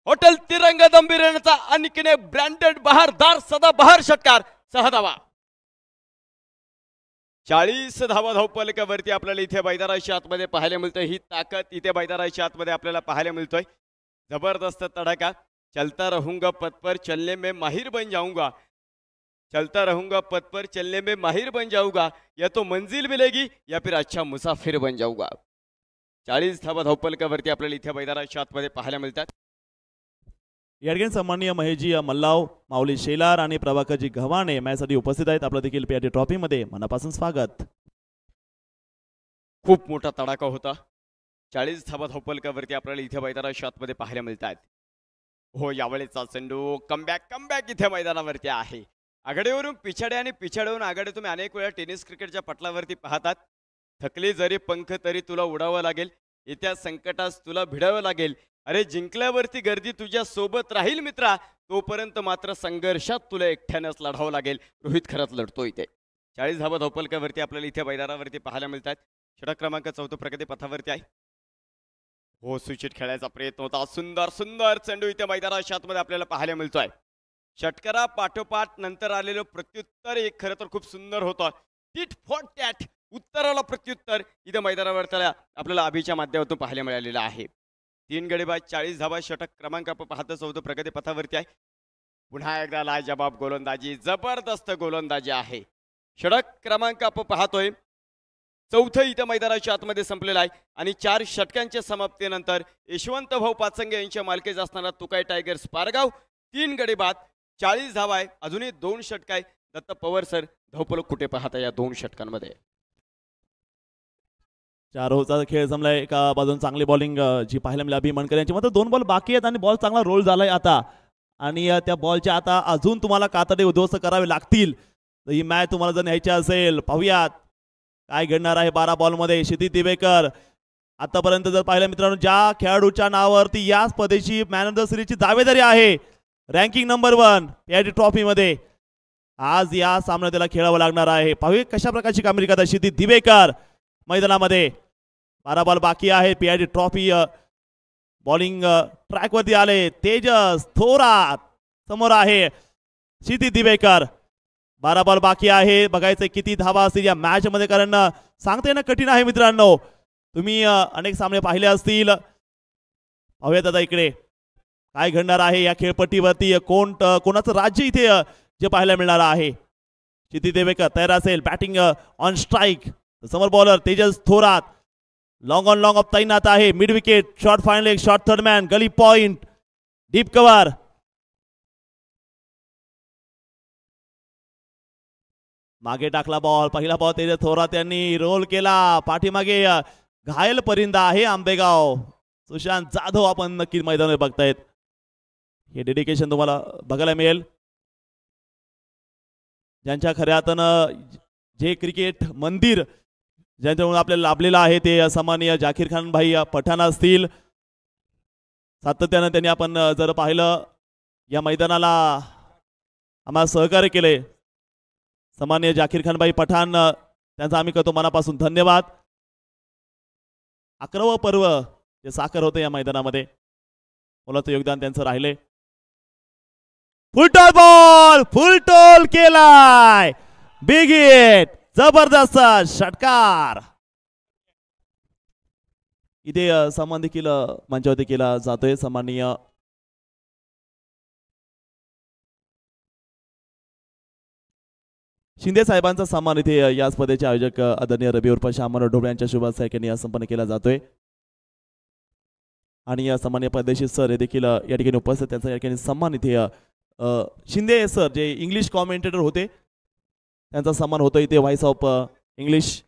हॉटेल तिरंगा दंबिरेचा आणखीने ब्रँडेड बहारदार सदा बहार षटकार. 6 धावा. 40 धावा धावपलकावरती आपल्याला इथे बैदाराच्या आतमध्ये पाहायला मिळतोय. ही ताकद इथे बैदाराच्या आतमध्ये आपल्याला पाहायला मिळतोय. जबरदस्त तडाखा. चलता रहूंगा पद पर चलने में माहिर बन जाऊंगा. चलता रहूंगा पद पर चलने में माहिर बन जाऊंगा. या तो मंजिल मिलेगी या फिर अच्छा मुसाफिर बन जाऊंगा. 40 धावा धावपलकावरती आपल्याला इथे बैदाराच्या आतमध्ये पाहायला मिळतात. या ठिकाणी सन्माननीय महेशजी मल्लाव, माऊली शेलार आणि प्रभाकरजी गव्हाणे मॅचसाठी उपस्थित आहेत. आपलं देखील पीआरटी ट्रॉफीमध्ये मनापासून स्वागत. खूप मोठा तडाखा होता. 40 धावा धावपलकावरती आपल्याला इथे मैदानाच्या आतमध्ये पाहायला मिळतात. हो, यावेळेचा चेंडू कमबॅक इथे मैदानावरती आहे. आघाडीवरून पिछाडे आणि पिछाडीवरून आघाडी तुम्ही अनेक वेळा टेनिस क्रिकेटच्या पटलावरती पाहतात. थकली जरी पंख तरी तुला उडावं लागेल. येत्या संकटास तुला भिडावं लागेल. अरे जिंकल्यावरती गर्दी तुझ्या सोबत राहील मित्रा, तोपर्यंत मात्र संघर्षात तुला एकट्यानंच लढावं लागेल. रोहित खरात लढतो इथे. 40 धावा धावपलकावरती आपल्याला इथे मैदानावरती पाहायला मिळतात. षटक क्रमांक 4 प्रगती पथावरती आहे. हो, स्विचिट खेळायचा प्रयत्न होता. सुंदर चेंडू इथे मैदानाच्या आतमध्ये आपल्याला पाहायला मिळतोय. षटकारा पाठोपाठ नंतर आलेलं प्रत्युत्तर एक खरं तर खूप सुंदर होतं. टिट फॉर टॅट उत्तराला प्रत्युत्तर इथे मैदानावरती आपल्याला अभिच्या माध्यमातून पाहायला मिळालेलं आहे. 3 गडी बाद 40 धावा. षटक क्रमांक आपण पाहतो 4 प्रगती पथावरती आहे. पुन्हा एकदा लाजबाब गोलंदाजी, जबरदस्त गोलंदाजी आहे. षटक क्रमांक आपण पाहतोय 4 इथं मैदानाच्या आतमध्ये संपलेला आहे आणि 4 षटकांच्या समाप्तीनंतर यशवंत भाऊ पाचंगे यांच्या मालकीचा असणारा तुकाई टायगर्स पारगाव 3 गडी बाद 40 धावा आहे. अजूनही 2 षटक आहे. दत्त पवार सर, धावपल कुठे पाहता या 2 षटकांमध्ये? 4 ओव्हरचा खेळ जमलाय. एका बाजून चांगली बॉलिंग जी पाहायला मिळाली अभिमानकर यांची, मात्र 2 बॉल बाकी आहेत आणि बॉल चांगला रोल झालाय आता आणि त्या बॉलच्या आता अजून तुम्हाला कातडे उद्ध्वस्त करावे लागतील. तर ही मॅच तुम्हाला जर न्यायची असेल, पाहूयात काय घडणार आहे 12 बॉलमध्ये. क्षितिज दिवेकर आतापर्यंत जर पाहिलं मित्रांनो, ज्या खेळाडूच्या नावावरती या स्पर्धेची मॅन ऑफ द सिरीजची दावेदारी आहे, रँकिंग नंबर 1 पीआरटी ट्रॉफीमध्ये, आज या सामन्यात त्याला खेळावं लागणार आहे. पाहूया कशा प्रकारची कामगिरी करतात क्षितिज दिवेकर मैदानामध्ये. 12 बॉल बाकी आहे. पीआरटी ट्रॉफी बॉलिंग ट्रॅक वरती आले. तेजस थोरात समोर आहे. क्षितिज दिवेकर 12 बॉल बाकी आहे. बघायचं किती धावा असतील या मॅच मध्ये, कारण सांगता येणं कठीण आहे मित्रांनो. तुम्ही अनेक सामने पाहिले असतील. पाहूयात आता इकडे काय घडणार आहे या खेळपट्टीवरती. कोणाचं राज्य इथे जे पाहायला मिळणार आहे. क्षितिज दिवेकर तयार असेल. Batting on strike. समोर bowler Tejas Thorat long on long off तैनात आहे. मिड विकेट, शॉर्ट फायनल एक, short third man, gully point, deep cover. मागे टाकला बॉल, पहिला बॉल तेज थोरात यांनी रोल केला, पाठीमागे घायल परिंदा आहे आंबेगाव, सुशांत जाधव आपण नक्की मैदानावर बघतायत. हे डेडिकेशन तुम्हाला बघायला मिळेल. ज्यांच्या खऱ्या अर्थानं जे क्रिकेट मंदिर ज्यांच्यामुळे आपल्याला लाभलेलं आहे ते सन्माननीय जाकीर खान भाई पठाण असतील. सातत्यानं त्यांनी आपण जर पाहिलं या मैदानाला आम्हाला सहकार्य केले. सन्माननीय जाकीर खान भाई पठाण त्यांचा आम्ही करतो मनापासून धन्यवाद. 11वं पर्व जे साखर होतं या मैदानामध्ये मोलाचं योगदान त्यांचं राहिले. फुलटॉल बॉल, फुलटॉल केलाय, बिग हिट, जबरदस्त षटकार. इथे सन्मान देखील मंचावरती केला जातोय. सन्माननीय शिंदे साहेबांचा सन्मान इथे या स्पर्धेचे आयोजक आदरणीय रवी उर्फ श्यामराव ढोबळे यांच्या शुभ हस्ते संपन्न केला जातोय. आणि या सन्मान्य परदेशी सर हे देखील या ठिकाणी उपस्थित, त्यांचा या ठिकाणी सन्मान इथे शिंदे सर जे इंग्लिश कॉमेंटेटर होते त्यांचा सन्मान होतो इथे. Voice of English.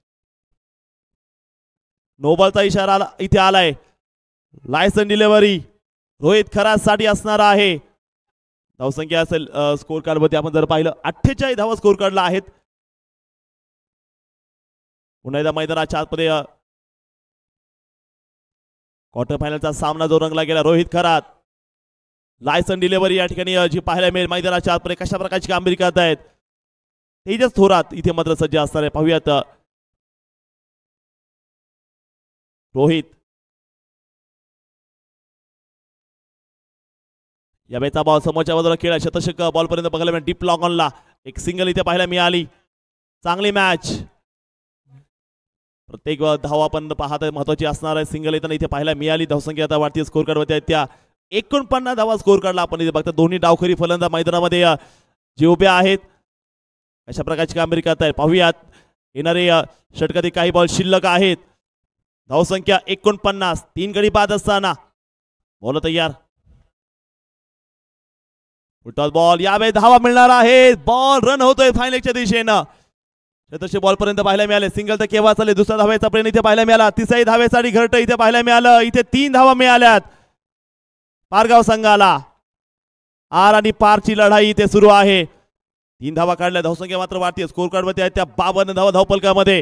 नोबलचा इशारा इथे आलाय. लायसन डिलिव्हरी रोहित खरासाठी असणार आहे. धावसंख्या असेल स्कोर कार्ड वरती आपण जर पाहिलं 48 धावा स्कोर कार्डला आहेत. पुन्हा एकदा मैदानाच्या आतमध्ये क्वार्टर फायनलचा सामना जो रंगला गेला. रोहित खरात लायसन डिलिव्हरी या ठिकाणी जी पाहायला मिळेल. मैदानाच्या आतमध्ये कशा प्रकारची कामगिरी करत आहेत तेजस थोरात इथे मात्र सज्ज असणार आहे. पाहूयात रोहित या बेचा बॉल समोरच्या बाजूला खेळ शतशक बॉल पर्यंत बघायला मिळेल. डीप लॉंग ऑनला एक सिंगल इथे पाहायला मिळाली. चांगली मॅच. प्रत्येक धावा आपण पाहत महत्वाची असणार आहे. सिंगल येताना इथे पाहायला मिळाली. धावसंख्या आता वाढती स्कोर कार्ड वरती आहेत त्या 49 धावा स्कोर कार्डला आपण इथे बघता. दोन्ही डावखरी फलंदाज मैदानामध्ये जे उभे आहेत अशा प्रकारची कामगिरी करतायत. पाहूयात येणारे षटकातील काही बॉल शिल्लक आहेत. धावसंख्या 49, 3 गडी बाद असताना बॉल तयार. फुटबॉल बॉल यावेळी धावा मिळणार आहे. बॉल रन होतोय फायनलच्या दिशेनं. तसे बॉल पर्यंत पाहायला मिळाले. सिंगल तर केव्हा चालले. दुसऱ्या धावेचा प्रयत्न इथे पाहायला मिळाला. तिसऱ्या धावेसाठी घरट इथे पाहायला मिळालं. इथे 3 धावा मिळाल्यात पारगाव संघाला. आर आणि पारची लढाई इथे सुरू आहे. 3 धावा काढल्या. धावसंख्या मात्र वाढते. स्कोर कार्ड मध्ये आहेत त्या 52 धावा धावपलकामध्ये.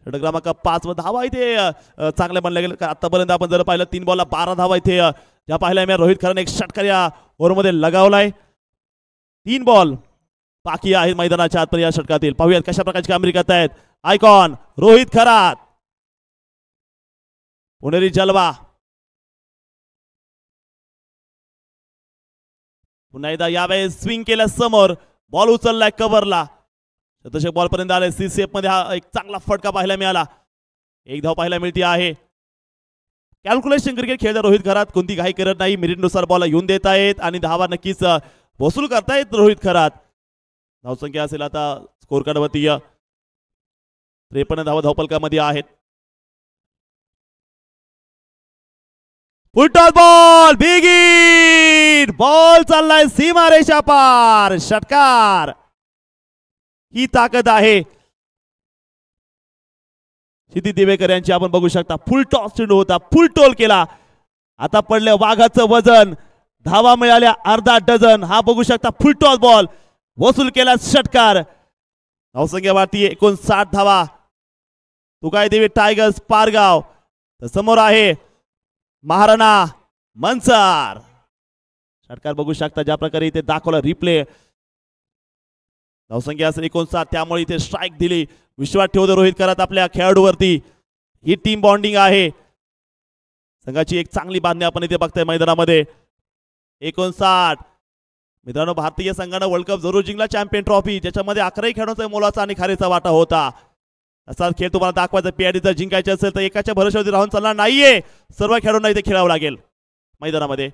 षटक क्रमांक 5 व धावा इथे चांगल्या बनल्या गेल्या. आतापर्यंत आपण जर पाहिलं 3 बॉलला 12 धावा इथे ज्या पाहायला मिळाल्या. रोहित खराने एक षटकार या ओव्हरमध्ये लगावलाय. 3 बॉल बाकी आहेत मैदानाच्या आतमध्ये या षटकातील. पाहूयात कशा प्रकारची कामगिरी करतायत आयकॉन रोहित खरात. पुणेरी जलवा पुन्हा एकदा यावेळेस स्विंग केल्या समोर. बॉल उचललाय कव्हरला. तसे बॉल पर्यंत आले. सीसीएफ मध्ये हा एक चांगला फटका पाहायला मिळाला. 1 धाव पाहायला मिळते आहे. कॅल्क्युलेशन क्रिकेट खेळता रोहित खरात कोणती घाई करत नाही. मिनिटनुसार बॉल येऊन देत आहेत आणि धावा नक्कीच वसूल करतायत रोहित खरात. धावसंख्या असेल आता स्कोर कार्ड वरती 53 धावा धावपलकामध्ये आहेत. Football ball big hit. Ball चाललाय सीमारेषा पार. षटकार. ही ताकद आहे क्षिती दिवेकर यांची. आपण बघू शकता फुल टॉस चेंडू होता. फुल टोल केला. आता पडले वाघाचं वजन. धावा मिळाल्या अर्धा डझन. हा बघू शकता फुल टॉस बॉल वसूल केला. षटकार. धावसंख्या वाढती 59 धावा. तुकाई देवी टायगर्स पारगाव. तर समोर आहे महाराणा मनसर. षटकार बघू शकता ज्या प्रकारे इथे दाखवला रिप्ले. धावसंख्या असेल 59. त्यामुळे इथे स्ट्राईक दिली. विश्वास ठेवतो रोहित खरात आपल्या खेळाडूवरती. ही टीम बॉन्डिंग आहे. संघाची एक चांगली बांधणी आपण इथे बघताय मैदानामध्ये. 59. मित्रांनो भारतीय संघानं वर्ल्ड कप जरूर जिंकला. चॅम्पियन ट्रॉफी ज्याच्यामध्ये 11 खेळाडूंचा मोलाचा आणि खारीचा वाटा होता. असा खेळ तुम्हाला दाखवायचा. पीआयडी जर जिंकायचे असेल तर एकाच्या भरोश्यावरती राहून चालणार नाहीये. सर्व खेळाडूंना इथे खेळावं लागेल मैदानामध्ये.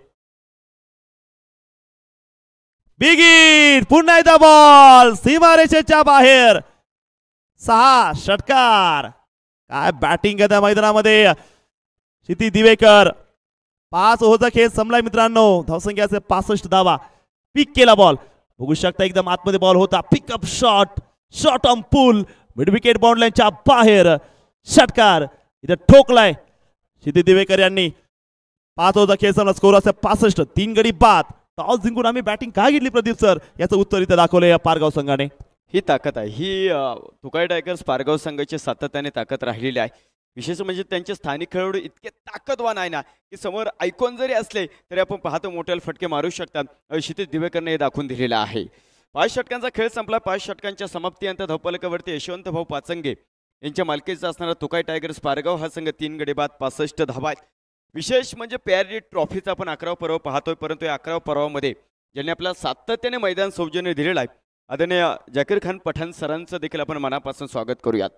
Big hit. पुन्हा एकदा बॉल सीमारेषेच्या बाहेर. 6 षटकार. काय बॅटिंग करता मैदानामध्ये क्षिती दिवेकर. 5 ओव्हरचा खेळ संपलाय मित्रांनो. धावसंख्या असेल 65 धावा. पिक केला बॉल. बघू शकता एकदम आतमध्ये बॉल होता, pickup shot, shot on pull, mid wicket बाउंड्रीच्या बाहेर, षटकार इथे ठोकलाय क्षितिज दिवेकर यांनी. 5 ओव्हरचा खेळ संपला, स्कोर असेल 65. 3 गडी बाद. टॉस जिंकून आम्ही बॅटिंग का घेतली प्रदीप सर, याचं उत्तर इथे दाखवलंय या पारगाव संघाने. ही ताकद आहे, ही तुकाई टायगर्स पारगाव संघाची सातत्याने ताकद राहिलेली आहे. विशेष म्हणजे त्यांचे स्थानिक खेळाडू इतके ताकदवान आहे ना की समोर आयकॉन जरी असले तरी आपण पाहतो मोठ्याला फटके मारू शकतात. क्षितिज दिवेकरने हे दाखवून दिलेलं आहे. 5 षटकांचा खेळ संपला. 5 षटकांच्या समाप्तीनंतर धावफलकावरती यशवंत भाऊ पाचंगे यांच्या मालकीचा असणारा तुकाई टायगर्स पारगाव हा संघ 3 गडी बाद 65 धावा आहेत. विशेष म्हणजे पीआरडी ट्रॉफीचा आपण 11वा पर्व पाहतोय, परंतु या 11व्या पर्वामध्ये ज्यांनी आपल्याला सातत्याने मैदान सौजन्य दिलेलं आहे आदरणीय जाकीर खान पठाण सरांचं देखील आपण मनापासून स्वागत करूयात.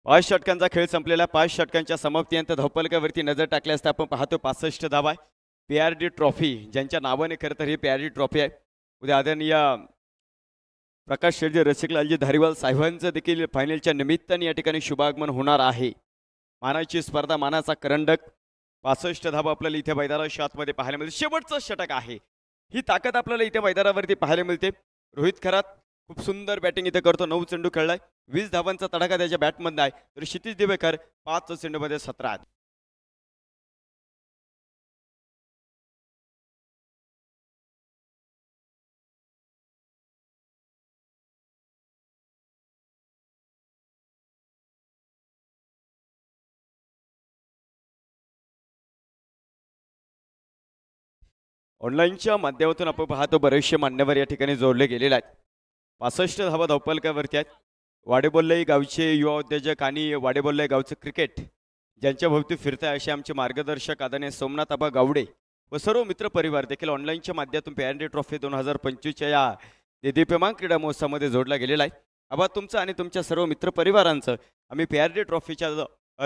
पाच षटकांचा खेळ संपलेला. 5 षटकांच्या समाप्तीनंतर धावफलकावरती नजर टाकली असता आपण पाहतो 65 धावा आहे. पीआरडी ट्रॉफी ज्यांच्या नावाने खरं तर ही पीआरडी ट्रॉफी आहे. उद्या आदरणीय प्रकाश शेडजी रसिकलालजी धारीवाल साहेबांचं देखील फायनलच्या निमित्ताने या ठिकाणी शुभागमन होणार आहे. मानाची स्पर्धा, मानाचा करंडक. 65 धावा आपल्याला इथे मैदानाच्या आतमध्ये पाहायला मिळते. शेवटचं षटक आहे. ही ताकद आपल्याला इथे मैदानावरती पाहायला मिळते. रोहित खरात खूप सुंदर बॅटिंग इथे करतो. 9 चेंडू खेळलाय, 20 धावांचा तडाखा त्याच्या बॅटमधून आहे. तर क्षितिज दिवेकर 5 चेंडूमध्ये 17. ऑनलाईनच्या माध्यमातून आपण पाहतो बरेचसे मान्यवर या ठिकाणी जोडले गेलेले आहेत. 65 धावा धावफलकावरती आहेत. वाडेबोल्लई गावचे युवा उद्योजक आणि वाडेबोल्लई गावचं क्रिकेट ज्यांच्या भोवती फिरत आहे असे आमचे मार्गदर्शक आदरणीय सोमनाथ आबा गावडे व सर्व मित्र परिवार देखील ऑनलाईनच्या माध्यमातून पीआरडी ट्रॉफी 2025च्या या देदीप्यमान क्रीडा महोत्सवामध्ये जोडला गेलेला आहे. आबा तुमचं आणि तुमच्या सर्व मित्र परिवारांचं आम्ही पीआरडी ट्रॉफीच्या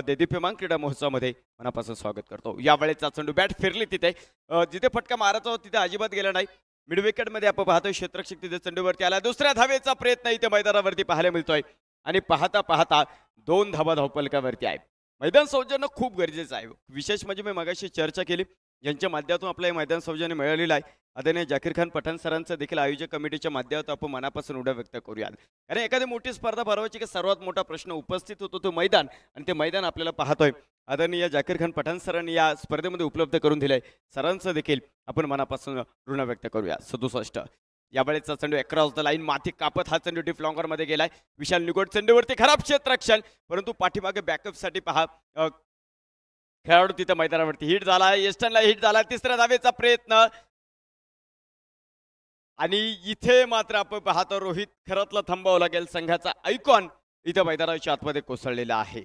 देदीप्यमान क्रीडा महोत्सवामध्ये मनापासून स्वागत करतो. यावेळेचा चेंडू बॅट फिरली तिथे, जिथे फटका मारायचा होता तिथे अजिबात गेला नाही. मिड विकेटमध्ये आपण पाहतोय क्षेत्ररक्षक तिथे चेंडूवरती आला. दुसऱ्या धावेचा प्रयत्न इथे मैदानावरती पाहायला मिळतोय आणि पाहता पाहता 2 धावा धावफलकावरती आहे. मैदान सौजन्य खूप गरजेचं आहे. विशेष म्हणजे मी मगाशी चर्चा केली ज्यांच्या माध्यमातून आपलं हे मैदान सौजन्य मिळालेलं आहे आदरणीय जाकीर खान पठाण सरांचं देखील आयोजक कमिटीच्या माध्यमातून आपण मनापासून उड्या व्यक्त करूयात. कारण एखादी मोठी स्पर्धा भरवायची की सर्वात मोठा प्रश्न उपस्थित होतो तो मैदान, आणि ते मैदान आपल्याला पाहतोय आदरणीय जाकीर खान पठाण सरांनी या स्पर्धेमध्ये उपलब्ध करून दिलंय. सरांचं देखील आपण मनापासून ऋण व्यक्त करूया. 67 यावेळेचा चेंडू अक्रॉस द लाईन माती कापत हा चेंडू डीप लॉंगर मध्ये गेलाय. विशाल निकोट चेंडूवरती खराब क्षेत्ररक्षण, परंतु पाठीमागे बॅकअपसाठी पहा खेळाडू तिथे मैदानावरती हिट झाला. एस्टनला हिट झाला. तिसऱ्या धावेचा प्रयत्न आणि इथे मात्र आपण पाहतो रोहित खरातला थांबावं लागेल. संघाचा आयकॉन इथे मैदानाच्या आतमध्ये कोसळलेला आहे.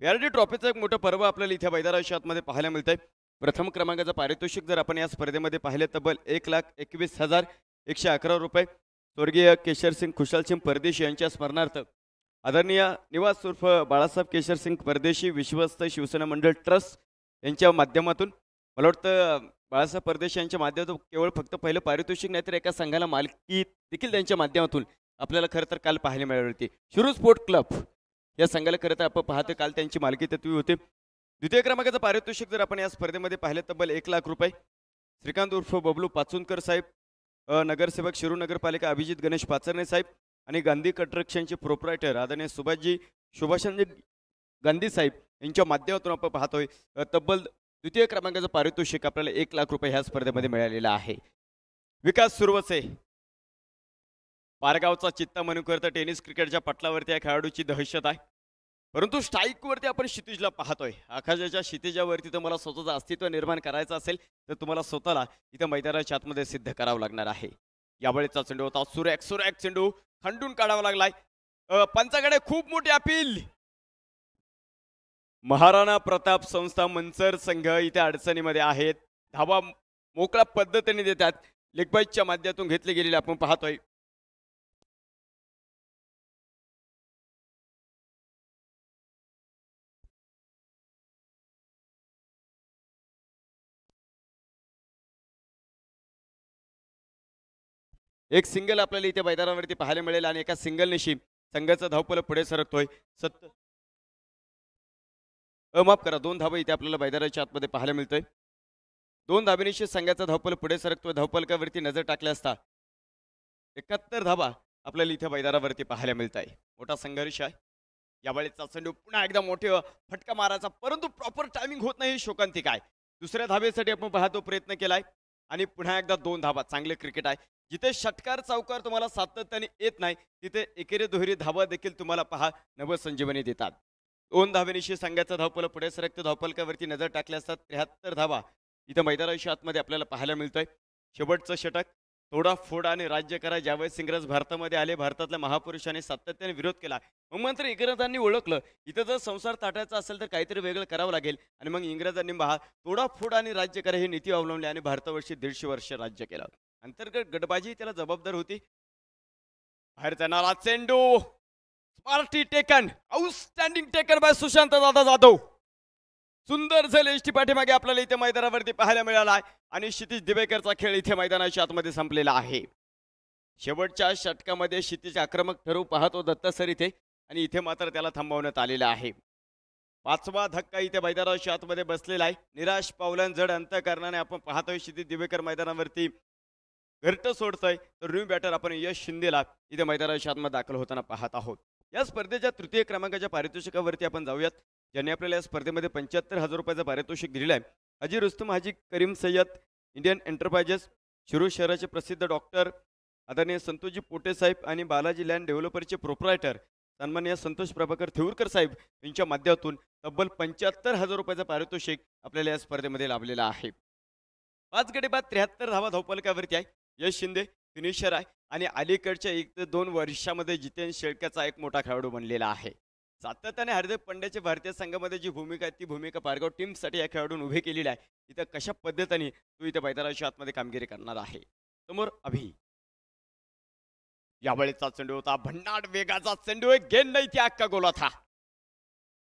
पीआरडी ट्रॉफीचं एक मोठं पर्व आपल्याला इथे मैदानाच्या आतमध्ये पाहायला मिळतंय. प्रथम क्रमांकाचं पारितोषिक जर आपण या स्पर्धेमध्ये पाहिले तब्बल 1,21,111 रुपये स्वर्गीय केशरसिंग खुशालसिंग परदेशी यांच्या स्मरणार्थ आदरणीय निवास उर्फ बाळासाहेब केशरसिंग परदेशी विश्वस्त शिवसेना मंडळ ट्रस्ट यांच्या माध्यमातून मला वाटतं बाळासाहेब परदेशी यांच्या माध्यमातून केवळ फक्त पहिलं पारितोषिक नाही तर एका संघाला मालकी देखील त्यांच्या माध्यमातून आपल्याला खरं तर काल पाहायला मिळाली होती. शिरू स्पोर्ट क्लब या संघाला खरं तर आपण पाहतो काल त्यांची मालकी तत्वी होते. द्वितीय क्रमांकाचं पारितोषिक जर आपण या स्पर्धेमध्ये पाहिलं तब्बल 1,00,000 रुपये श्रीकांत उर्फ बबलू पाचुनकर साहेब नगरसेवक शिरू नगरपालिका अभिजित गणेश पाचरणे साहेब आणि गांधी कंस्ट्रक्शनचे प्रोप्रायटर आदरणीय सुभाषजी गांधी साहेब यांच्या माध्यमातून आपण पाहतोय तब्बल द्वितीय क्रमांकाचं पारितोषिक आपल्याला 1,00,000 रुपये ह्या स्पर्धेमध्ये मिळालेला आहे. विकास सुरवसे पारगावचा चित्ता म्हणून करता टेनिस क्रिकेटच्या पटलावरती या खेळाडूची दहशत आहे, परंतु स्ट्राईकवरती आपण क्षितिजला पाहतोय. आकाशाच्या क्षितिजावरती तुम्हाला स्वतःचं अस्तित्व निर्माण करायचं असेल तर तुम्हाला स्वतःला इथं मैदानाच्या आतमध्ये सिद्ध करावं लागणार आहे. यावेळेचा चेंडू होता सुरेख चेंडू खंडून काढावा लागलाय. पंचाकडे खूप मोठी अपील. महाराणा प्रताप संस्था मंचर संघ इथे अडचणीमध्ये आहेत. धावा मोकळ्या पद्धतीने देतात. लेगबाईच्या माध्यमातून घेतली गेलेली आपण पाहतोय. एक सिंगल आपल्याला इथे मैदानावरती पाहायला मिळेल आणि एका सिंगल निशी संघाचा धावपल पुढे सरकतोय. माफ करा 2 धाबा इथे आपल्याला मैदानाच्या आतमध्ये पाहायला मिळतोय. 2 धाबेनिशी संघाचा धावपल पुढे सरकतोय. धावपलकावरती नजर टाकल्या असता 71 धाबा आपल्याला इथे मैदानावरती पाहायला मिळत आहे. मोठा संघर्ष आहे. यावेळेचा चेंडू पुन्हा एकदा मोठे फटका मारायचा, परंतु प्रॉपर टायमिंग होत नाही. शोकांतिक आहे. दुसऱ्या धाबेसाठी आपण पाहतो प्रयत्न केलाय आणि पुन्हा एकदा 2 धाबा. चांगले क्रिकेट आहे. जिथे षटकार चौकार तुम्हाला सातत्याने येत नाही तिथे एकेरी दुहेरी धाबा देखील तुम्हाला पहा नवसंजीवनी देतात. 2 धाबेनिशी संघाचा धावपल पुढे सरकतो. धावपलकावरती नजर टाकल्या असतात 73 धाबा इथं मैदानाच्या आतमध्ये आपल्याला पाहायला मिळतंय. शेवटचं षटक थोडा फोडा आणि राज्य करा. ज्यावेळेस इंग्रज भारतामध्ये आले, भारतातल्या महापुरुषांनी सातत्याने विरोध केला. मग मात्र इंग्रजांनी ओळखलं इथं जर संसार ताटायचा असेल तर काहीतरी वेगळं करावं लागेल आणि मग इंग्रजांनी थोडा फोडा आणि राज्य करा ही नीती अवलंबली आणि भारतावर्षी 150 वर्ष राज्य केलं. अंतर्गत गटबाजी त्याला जबाबदार होती. बाहेर जाणारा चेंडू smarty taken, outstanding taken by Sushant दादा जाधव. सुंदर झेल एसटी पाठीमागे आपल्याला इथे मैदानावरती पाहायला मिळाला आहे आणि क्षितिज दिवेकरचा खेळ इथे मैदानाच्या आतमध्ये संपलेला आहे. शेवटच्या षटकामध्ये क्षितिज आक्रमक ठरवू पाहतो दत्त सर इथे आणि इथे मात्र त्याला थांबवण्यात आलेला आहे. 5वा धक्का इथे मैदानाच्या आतमध्ये बसलेला आहे. निराश पावलां जड अंतःकरणाने आपण पाहतोय क्षितिज दिवेकर मैदानावरती घरट सोडतोय तर न्यू बॅटर आपण यश शिंदेला इथे मैदानाच्या आतमध्ये दाखल होताना पाहत आहोत. या स्पर्धेच्या तृतीय क्रमांकाच्या पारितोषिकावरती आपण जाऊयात. ज्यांनी आपल्याला या स्पर्धेमध्ये 75,000 रुपयाचं पारितोषिक दिलेलं आहे. हाजी रुस्तम हाजी करीम सय्यद, इंडियन एंटरप्राइजेस, शिरूर शहराचे प्रसिद्ध डॉक्टर आदरणीय संतोषजी पोटे साहेब आणि बालाजी लँड डेव्हलपरचे प्रोप्रायटर सन्माननीय संतोष प्रभाकर थेऊरकर साहेब यांच्या माध्यमातून तब्बल 75,000 रुपयाचं पारितोषिक आपल्याला या स्पर्धेमध्ये लाभलेलं आहे. 5 गडी बाद 73 धावा धावपलकावरती आहे. यश शिंदे फिनिशर आहे आणि अलीकडच्या 1 ते 2 वर्षामध्ये जितेन शेळकेचा एक मोठा खेळाडू बनलेला आहे. सातत्याने हार्दिक पंड्याच्या भारतीय संघामध्ये जी भूमिका आहे ती भूमिका पारगाव टीमसाठी या खेळाडून उभी केलेली आहे. इथं कशा पद्धतीने तो इथे मैदानाच्या आतमध्ये कामगिरी करणार आहे. समोर अभि. यावेळेचा चेंडू होता भन्नाट वेगाचा चेंडू. एक गेंद नाही ती अक्का गोला था.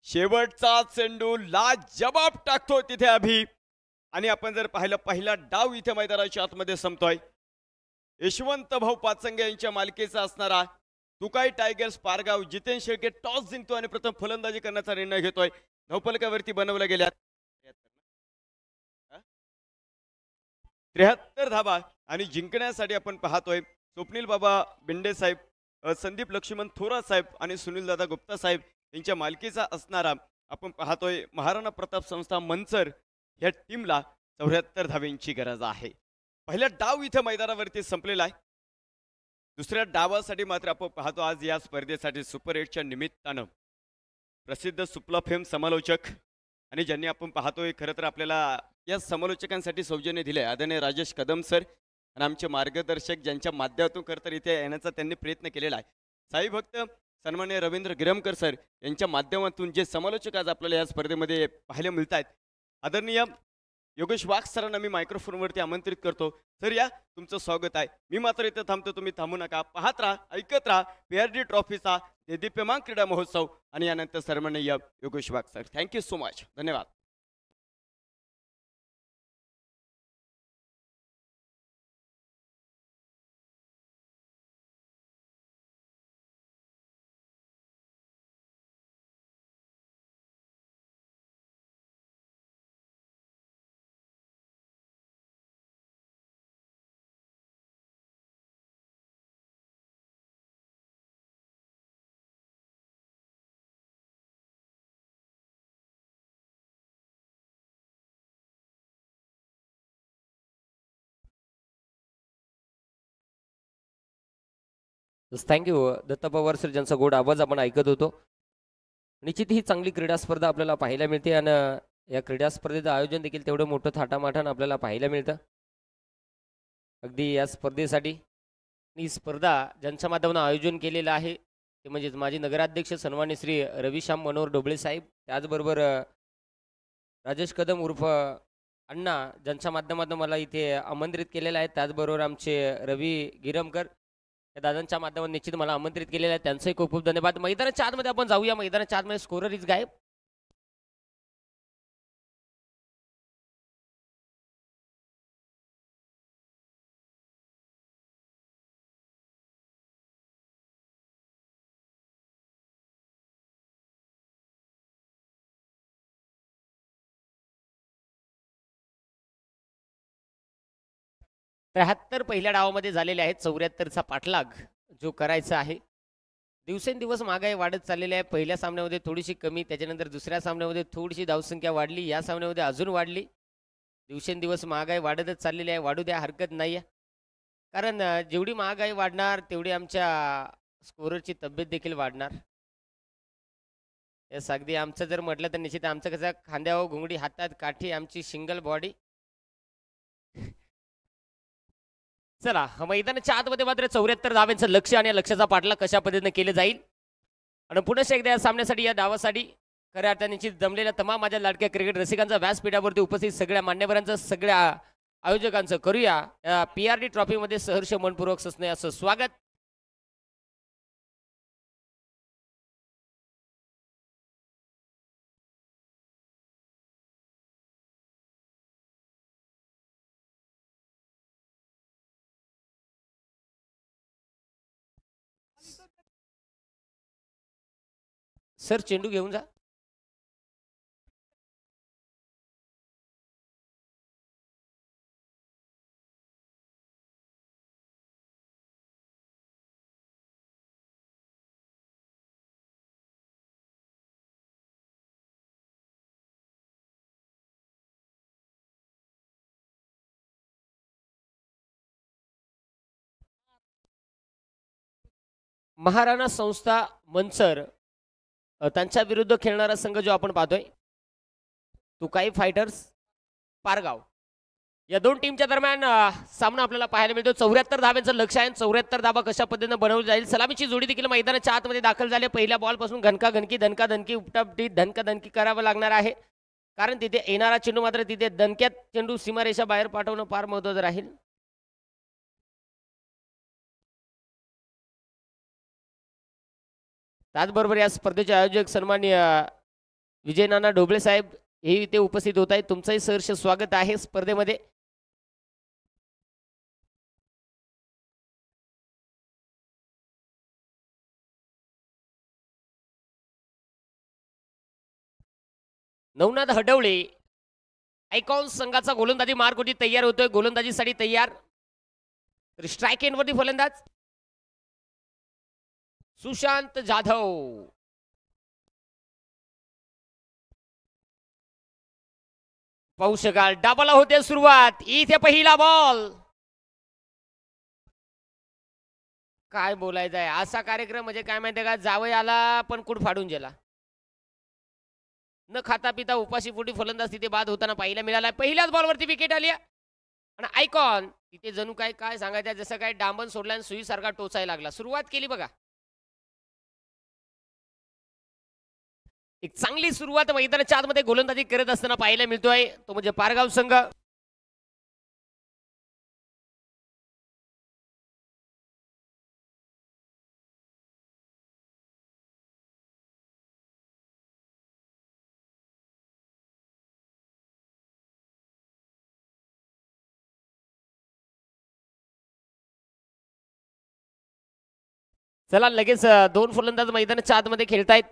शेवटचा चेंडू ला जबाब टाकतो तिथे अभि आणि आपण जर पाहिलं पहिला डाव इथे मैदानाच्या आतमध्ये संपतोय. यशवंत भाऊ पाचंगे यांच्या मालकीचा असणारा तुकाई टायगर्स पारगाव जितेन शेळके टॉस जिंकतो आणि प्रथम फलंदाजी करण्याचा निर्णय घेतोय. धावपलकावरती बनवल्या गेल्या 73 धाबा आणि जिंकण्यासाठी आपण पाहतोय स्वप्नील बाबा बिंडे साहेब, संदीप लक्ष्मण थोरात साहेब आणि सुनील दादा गुप्ता साहेब यांच्या मालकीचा असणारा आपण पाहतोय महाराणा प्रताप संस्था मंचर या टीमला 74 धाव्यांची गरज आहे. पहिला डाव इथे मैदानावरती संपलेला आहे. दुसऱ्या डावासाठी मात्र आपण पाहतो आज या स्पर्धेसाठी सुपर 8च्या निमित्तानं प्रसिद्ध सुपला फेम समालोचक आणि ज्यांनी आपण पाहतोय खरं तर आपल्याला या समालोचकांसाठी सौजन्य दिले आदरणीय राजेश कदम सर आणि आमचे मार्गदर्शक ज्यांच्या माध्यमातून खरं तर इथे येण्याचा त्यांनी प्रयत्न केलेला आहे. साई भक्त सन्माननीय रवींद्र गिरमकर सर यांच्या माध्यमातून जे समालोचक आज आपल्याला या स्पर्धेमध्ये पाहायला मिळत आहेत. आदरणीय योगेश वाघ सरांना मी मायक्रोफोनवरती आमंत्रित करतो. सर या तुमचं स्वागत आहे. मी मात्र इथं थांबतो, तुम्ही थांबू नका. पाहत राहा, ऐकत राहा PRD ट्रॉफीचा देदीप्यमान क्रीडा महोत्सव आणि यानंतर सन्माननीय योगेश वाघ सर. Thank you so much. धन्यवाद. थँक्यू दत्ता पवार सर, ज्यांचा गोड आवाज आपण ऐकत होतो. निश्चित ही चांगली क्रीडा स्पर्धा आपल्याला पाहायला मिळते आणि या क्रीडा स्पर्धेचं आयोजन देखील तेवढं मोठं थाटामाटानं आपल्याला पाहायला मिळतं. अगदी या स्पर्धेसाठी ही स्पर्धा ज्यांच्या माध्यमातून आयोजन केलेलं आहे ते म्हणजेच माजी नगराध्यक्ष सन्मान्य श्री रविश्याम मनोहर डोबळे साहेब, त्याचबरोबर राजेश कदम उर्फ अण्णा ज्यांच्या माध्यमातून मला इथे आमंत्रित केलेलं आहे, त्याचबरोबर आमचे रवी गिरमकर या दादांच्या माध्यमातून निश्चित मला आमंत्रित केलेलं आहे, त्यांचंही खूप खूप धन्यवाद. मैदानाच्या आतमध्ये आपण जाऊया. मैदानाच्या आतमध्ये स्कोरर इज गायब. 73 पहिल्या डावामध्ये झालेले आहेत. 74चा पाठलाग जो करायचा आहे. दिवसेंदिवस महागाई वाढत चाललेली आहे. पहिल्या सामन्यामध्ये थोडीशी कमी, त्याच्यानंतर दुसऱ्या सामन्यामध्ये थोडीशी धावसंख्या वाढली, या सामन्यामध्ये अजून वाढली. दिवसेंदिवस महागाई वाढतच चाललेली आहे. वाढू द्या, हरकत नाही आहे. कारण जेवढी महागाई वाढणार तेवढी आमच्या स्कोररची तब्येत देखील वाढणार. येस, अगदी आमचं जर म्हटलं तर निश्चित आमचं कसं खांद्यावर घुंगडी, हातात काठी, आमची सिंगल बॉडी. चला, मैदानाच्या आतमध्ये मात्र 74 धावांचं लक्ष आणि या लक्ष्याचा पाठलाग कशा पद्धतीने केलं जाईल आणि पुन्हा एकदा या सामन्यासाठी, या डावासाठी खऱ्या अर्थाने जमलेल्या तमाम माझ्या लाडक्या क्रिकेट रसिकांचा व्यासपीठावरती उपस्थित सगळ्या मान्यवरांचं, सगळ्या आयोजकांचं करूया या PRD ट्रॉफीमध्ये सहर्ष मनपूर्वक सस्ने असं स्वागत. सर चेंडू घेऊन जा. महाराणा संस्था मनसर त्यांच्या विरुद्ध खेळणारा संघ जो आपण पाहतोय तुकाई फायटर्स पारगाव, या दोन टीमच्या दरम्यान सामना आपल्याला पाहायला मिळतो. 74 धावांचं लक्ष आहे. 74 धावा कशा पद्धतीने बनवली जाईल. सलामीची जोडी देखील मैदानाच्या आतमध्ये दाखल झाली. पहिल्या बॉलपासून घनकाघनकी, धनकाधनकी, उपटापटी, धनकाधनकी करावं लागणार आहे. कारण तिथे येणारा चेंडू मात्र तिथे दणक्यात चेंडू सीमारेषा बाहेर पाठवणं फार महत्त्वाचं राहील. त्याचबरोबर या स्पर्धेचे आयोजक सन्माननीय विजय नाना ढोबळे साहेब हे इथे उपस्थित होत आहेत. तुमचंही सहर्ष स्वागत आहे स्पर्धेमध्ये. नवनाथ हडवळे आयकॉन संघाचा गोलंदाजी मार्गोटी तयार होतोय. गोलंदाजीसाठी तयार. तर स्ट्राईक एंडवरती फलंदाज सुशांत जाधव. पाहू शकाल डाबाला होते सुरुवात. इथे पहिला बॉल. काय बोलायचं आहे, असा कार्यक्रम म्हणजे काय माहितीये का, जावई आला पण कुठ फाडून गेला. न खाता पिता उपाशी पोटी फलंदाज तिथे बाद होताना पाहायला मिळाला. पहिल्याच बॉलवरती विकेट आली आणि आयकॉन तिथे जणू काय काय सांगायचं, जसं काय डांबन सोडला आणि सुई सारखा टोचायला लागला. सुरुवात केली बघा. एक चांगली सुरुवात मैदानाच्या आतमध्ये गोलंदाजी करत असताना पाहायला मिळतोय, तो म्हणजे पारगाव संघ. चला लगेच दोन फलंदाज मैदानाच्या आतमध्ये खेळतायत.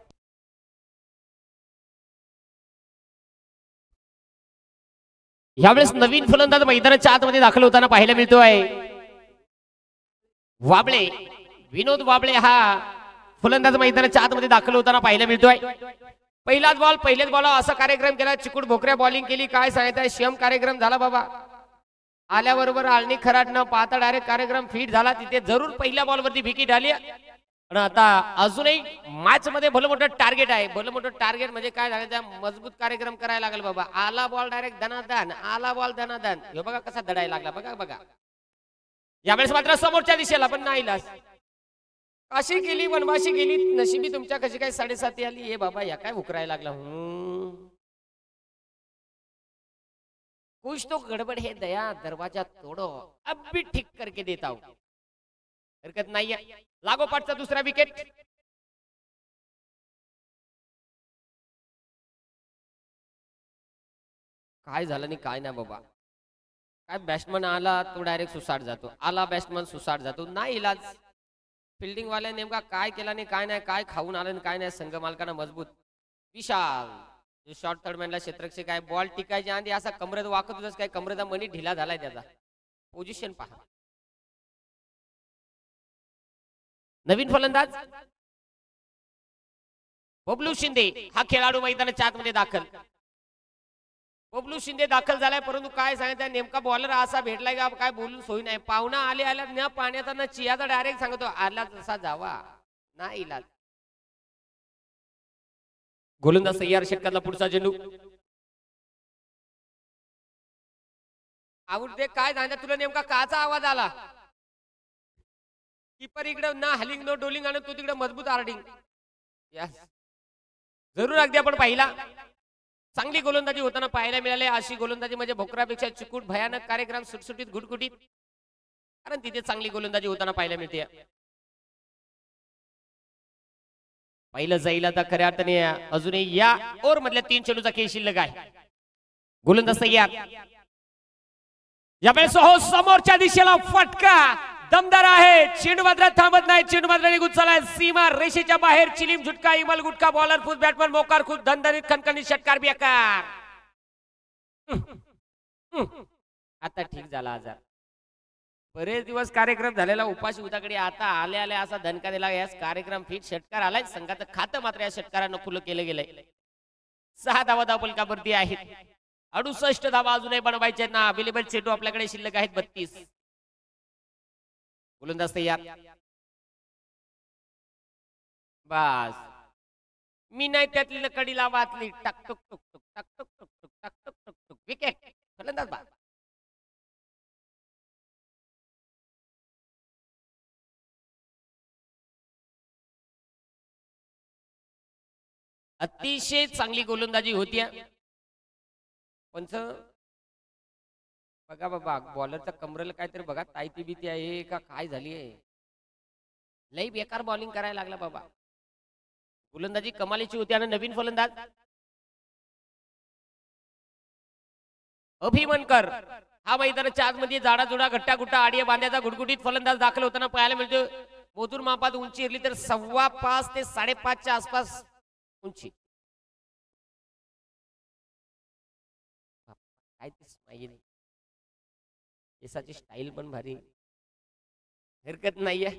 यावेळेस नवीन फलंदाज मैदानाच्या आतमध्ये दाखल होताना पाहायला मिळतोय. वाबळे, विनोद वाबळे हा फलंदाज मैदानाच्या आतमध्ये दाखल होताना पाहायला मिळतोय. पहिलाच बॉल, पहिलेच बॉल असा कार्यक्रम केला. चिकूट भोकऱ्या बॉलिंग केली. काय सांगायचं, शेम कार्यक्रम झाला बाबा. आल्याबरोबर आळणी खराट न पाहता डायरेक्ट कार्यक्रम फिट झाला. तिथे जरूर पहिल्या बॉलवरती विकेट आली. आणि आता अजूनही मॅच मध्ये भलं मोठं टार्गेट आहे. भलं मोठं टार्गेट म्हणजे काय झालं, मजबूत कार्यक्रम करायला लागेल बाबा. आला बॉल डायरेक्ट धनाधन, आला बॉल धनाधन. हे बघा कसा दडायला लागला, बघा बघा. यावेळेस मात्र समोरच्या दिशेला पण नाही लास. काशी गेली, वनवाशी गेली, नशिबी तुमच्या कशी काय 7.5 आली. हे बाबा या काय उकरायला लागला. कुछ तो गडबड है दया, दरवाजा तोडो, अब भी ठीक करके देता हूं. हरकत नाही. लागोपाठचा दुसरा विकेट. काय झालं नाही काय नाही बाबा. काय बॅट्समन आला तो डायरेक्ट सुसाट जातो, आला बॅट्समन सुसाट जातो. नाही इलाज. फिल्डिंग वाल्या नेमका काय केला नाही काय नाही, काय खाऊन आलं काय नाही. संघ मालकांना मजबूत. विशाल शॉर्ट थर्डमॅनला क्षेत्ररक्षक काय बॉल टिकायच्या आधी असा कमरेत वाकत होताच, काय कमरेचा मनी ढिला झालाय त्याचा. पोझिशन पहा. नवीन फलंदाज बबलू शिंदे हा खेळाडू मैदानाच्या आतमध्ये दाखल. बबलू शिंदे दाखल झालाय, परंतु काय सांगितलं नेमका बॉलर असा भेटलाय का काय बोलून सोयी नाही. पाहुणा आले आल्या न पाण्याचा न चियाचा डायरेक्ट सांगतो आला तसा जावा नाही इलाज. गोलंदाज तयार, षटकातला पुढचा चेंडू. आऊट दे. काय सांगितलं तुला नेमका काचा आवाज आला? कीपर इकडे ना हलिंग नो डोलिंग आणि तू तिकडे मजबूत आर्डिंग. जरूर अगदी आपण पाहिला चांगली गोलंदाजी होताना पाहायला मिळाले. अशी गोलंदाजी म्हणजे भोकरापेक्षा चिकूट भयानक कार्यक्रम सुटसुटीत गुटगुटीत, कारण तिथे चांगली गोलंदाजी होताना पाहायला मिळते. पहिलं जाईल आता खऱ्या अर्थाने. अजूनही या ओव्हर मधल्या 3 चेंडूचा खेळ शिल्लक आहे. गोलंदाज तयार. यावेळेस हो समोरच्या दिशेला फटका दमदार आहे. चेंडू मात्र थांबत नाही. चेंडू मात्र निघून चालाय सीमा रेषेच्या बाहेर. चिलीम झुटका इमल गुटका बॉलर फुल बॅटमन मोकार खूप दणदणीत खणखणीत षटकार बेकार. आता ठीक झाला आजार. बरेच दिवस कार्यक्रम झालेला उपाशी उताकडे आता आल्या आल्या असा धनका दिला. यास कार्यक्रम फिट षटकार आलाय. संघाचं खातं मात्र या षटकारानं खुलं केलं गेलंय. 6 धावा धावपलकावरती आहेत. 68 धावा अजूनही बनवायचे ना. अवेलेबल चेंडू आपल्याकडे शिल्लक आहेत 32. गोलंदाज तयार. बस मी नाही त्यातली कडीला वाचली. टक टुक टुक टुक टक टुक टुक टुक टक टुक टुक टुक. विकेट. फलंदाज बाद. अतिशय चांगली गोलंदाजी होती. पंच बघा बाबा बॉलरच्या कमरेला काहीतरी बघा तायती भीती आहे का काय झाली आहे. लई बेकार बॉलिंग करायला लागला बाबा. गोलंदाजी कमालीची होती. आणि नवीन फलंदाज अभिमनकर हा मैदानाच्या आतमध्ये जाडा जुडा घट्टा गुट्टा आडिया बांध्याचा गुडगुडीत फलंदाज दाखल होताना पाहायला मिळतो. मोजून मापात उंची इरली तर 5.25 ते 5.5च्या आसपास उंची. काय ती स्माईल, केसाची स्टाईल पण भारी, हरकत नाहीये.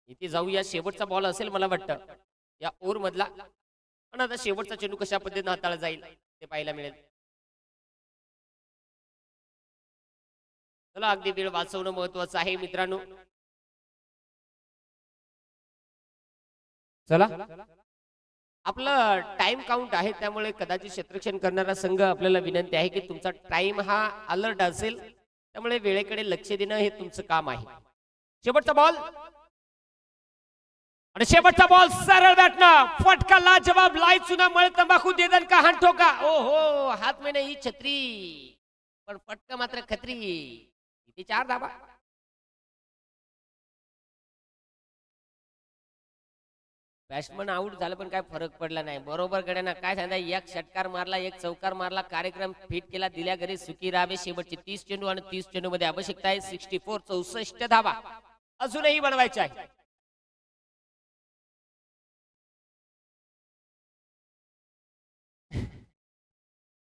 इथे जाऊया. शेवटचा बॉल असेल मला वाटतं या ओव्हर मधला. पण आता शेवटचा चेंडू कशा पद्धतीने हाताळला जाईल ते पाहायला मिळेल. चला अगदी वेळ वाचवणं महत्वाचं आहे मित्रांनो. चला आपलं टाइम काउंट आहे त्यामुळे कदाचित क्षेत्ररक्षण करणारा संघ आपल्याला विनंती आहे की तुमचा टाइम हा अलर्ट असेल, त्यामुळे वेळेकडे लक्ष देणं हे तुमचं काम आहे. शेवटचा बॉल आणि शेवटचा बॉल सरळ बॅटनं फटका लाजवाब लाई चुना मळ तंबाखू देदन का हान ठोका. ओहो हात में नाही छत्री पण फटका मात्र खत्री. इथे 4 धावा. बॅट्समन आउट झालं पण काय फरक पडला नाही. बरोबर गड्यानं काय सांगता. एक षटकार मारला, एक चौकार मारला, कार्यक्रम फिट केला, दिल्या घरी सुखी राहावे. शेवटची 30 चेंडू आणि 30 चेंडू मध्ये आवश्यकता आहे 64 धावा अजूनही बनवायच्या आहे.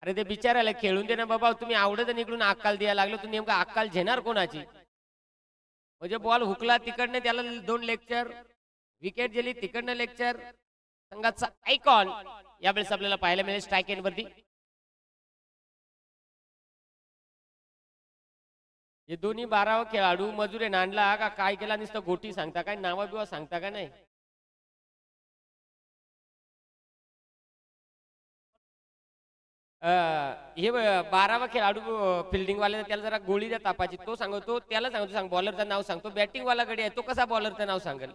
अरे ते बिचारायला खेळून दे ना बाबा. तुम्ही आवडत निकडून अक्काल द्यायला लागलो. तुम्ही नेमका अक्काल घेणार कोणाची? म्हणजे बॉल हुकला तिकडनं त्याला 2 लेक्चर, विकेट गेली तिकडनं लेक्चर. संघाचा आयकॉन यावेळेस आपल्याला पाहायला मिळेल स्ट्राईक एंड वरती. हे दोन्ही 12 खेळाडू मजुरे नांदला का काय केला नुसतं गोटी सांगता काय, नावा बिवा सांगता का नाही? हे 12वा खेळाडू फिल्डिंग वाले त्याला जरा गोळी द्या तापाची. तो सांगतो त्याला सांगतो सांग बॉलरचं नाव सांगतो. बॅटिंग वाला गडी आहे तो कसा बॉलरचं नाव सांगेल?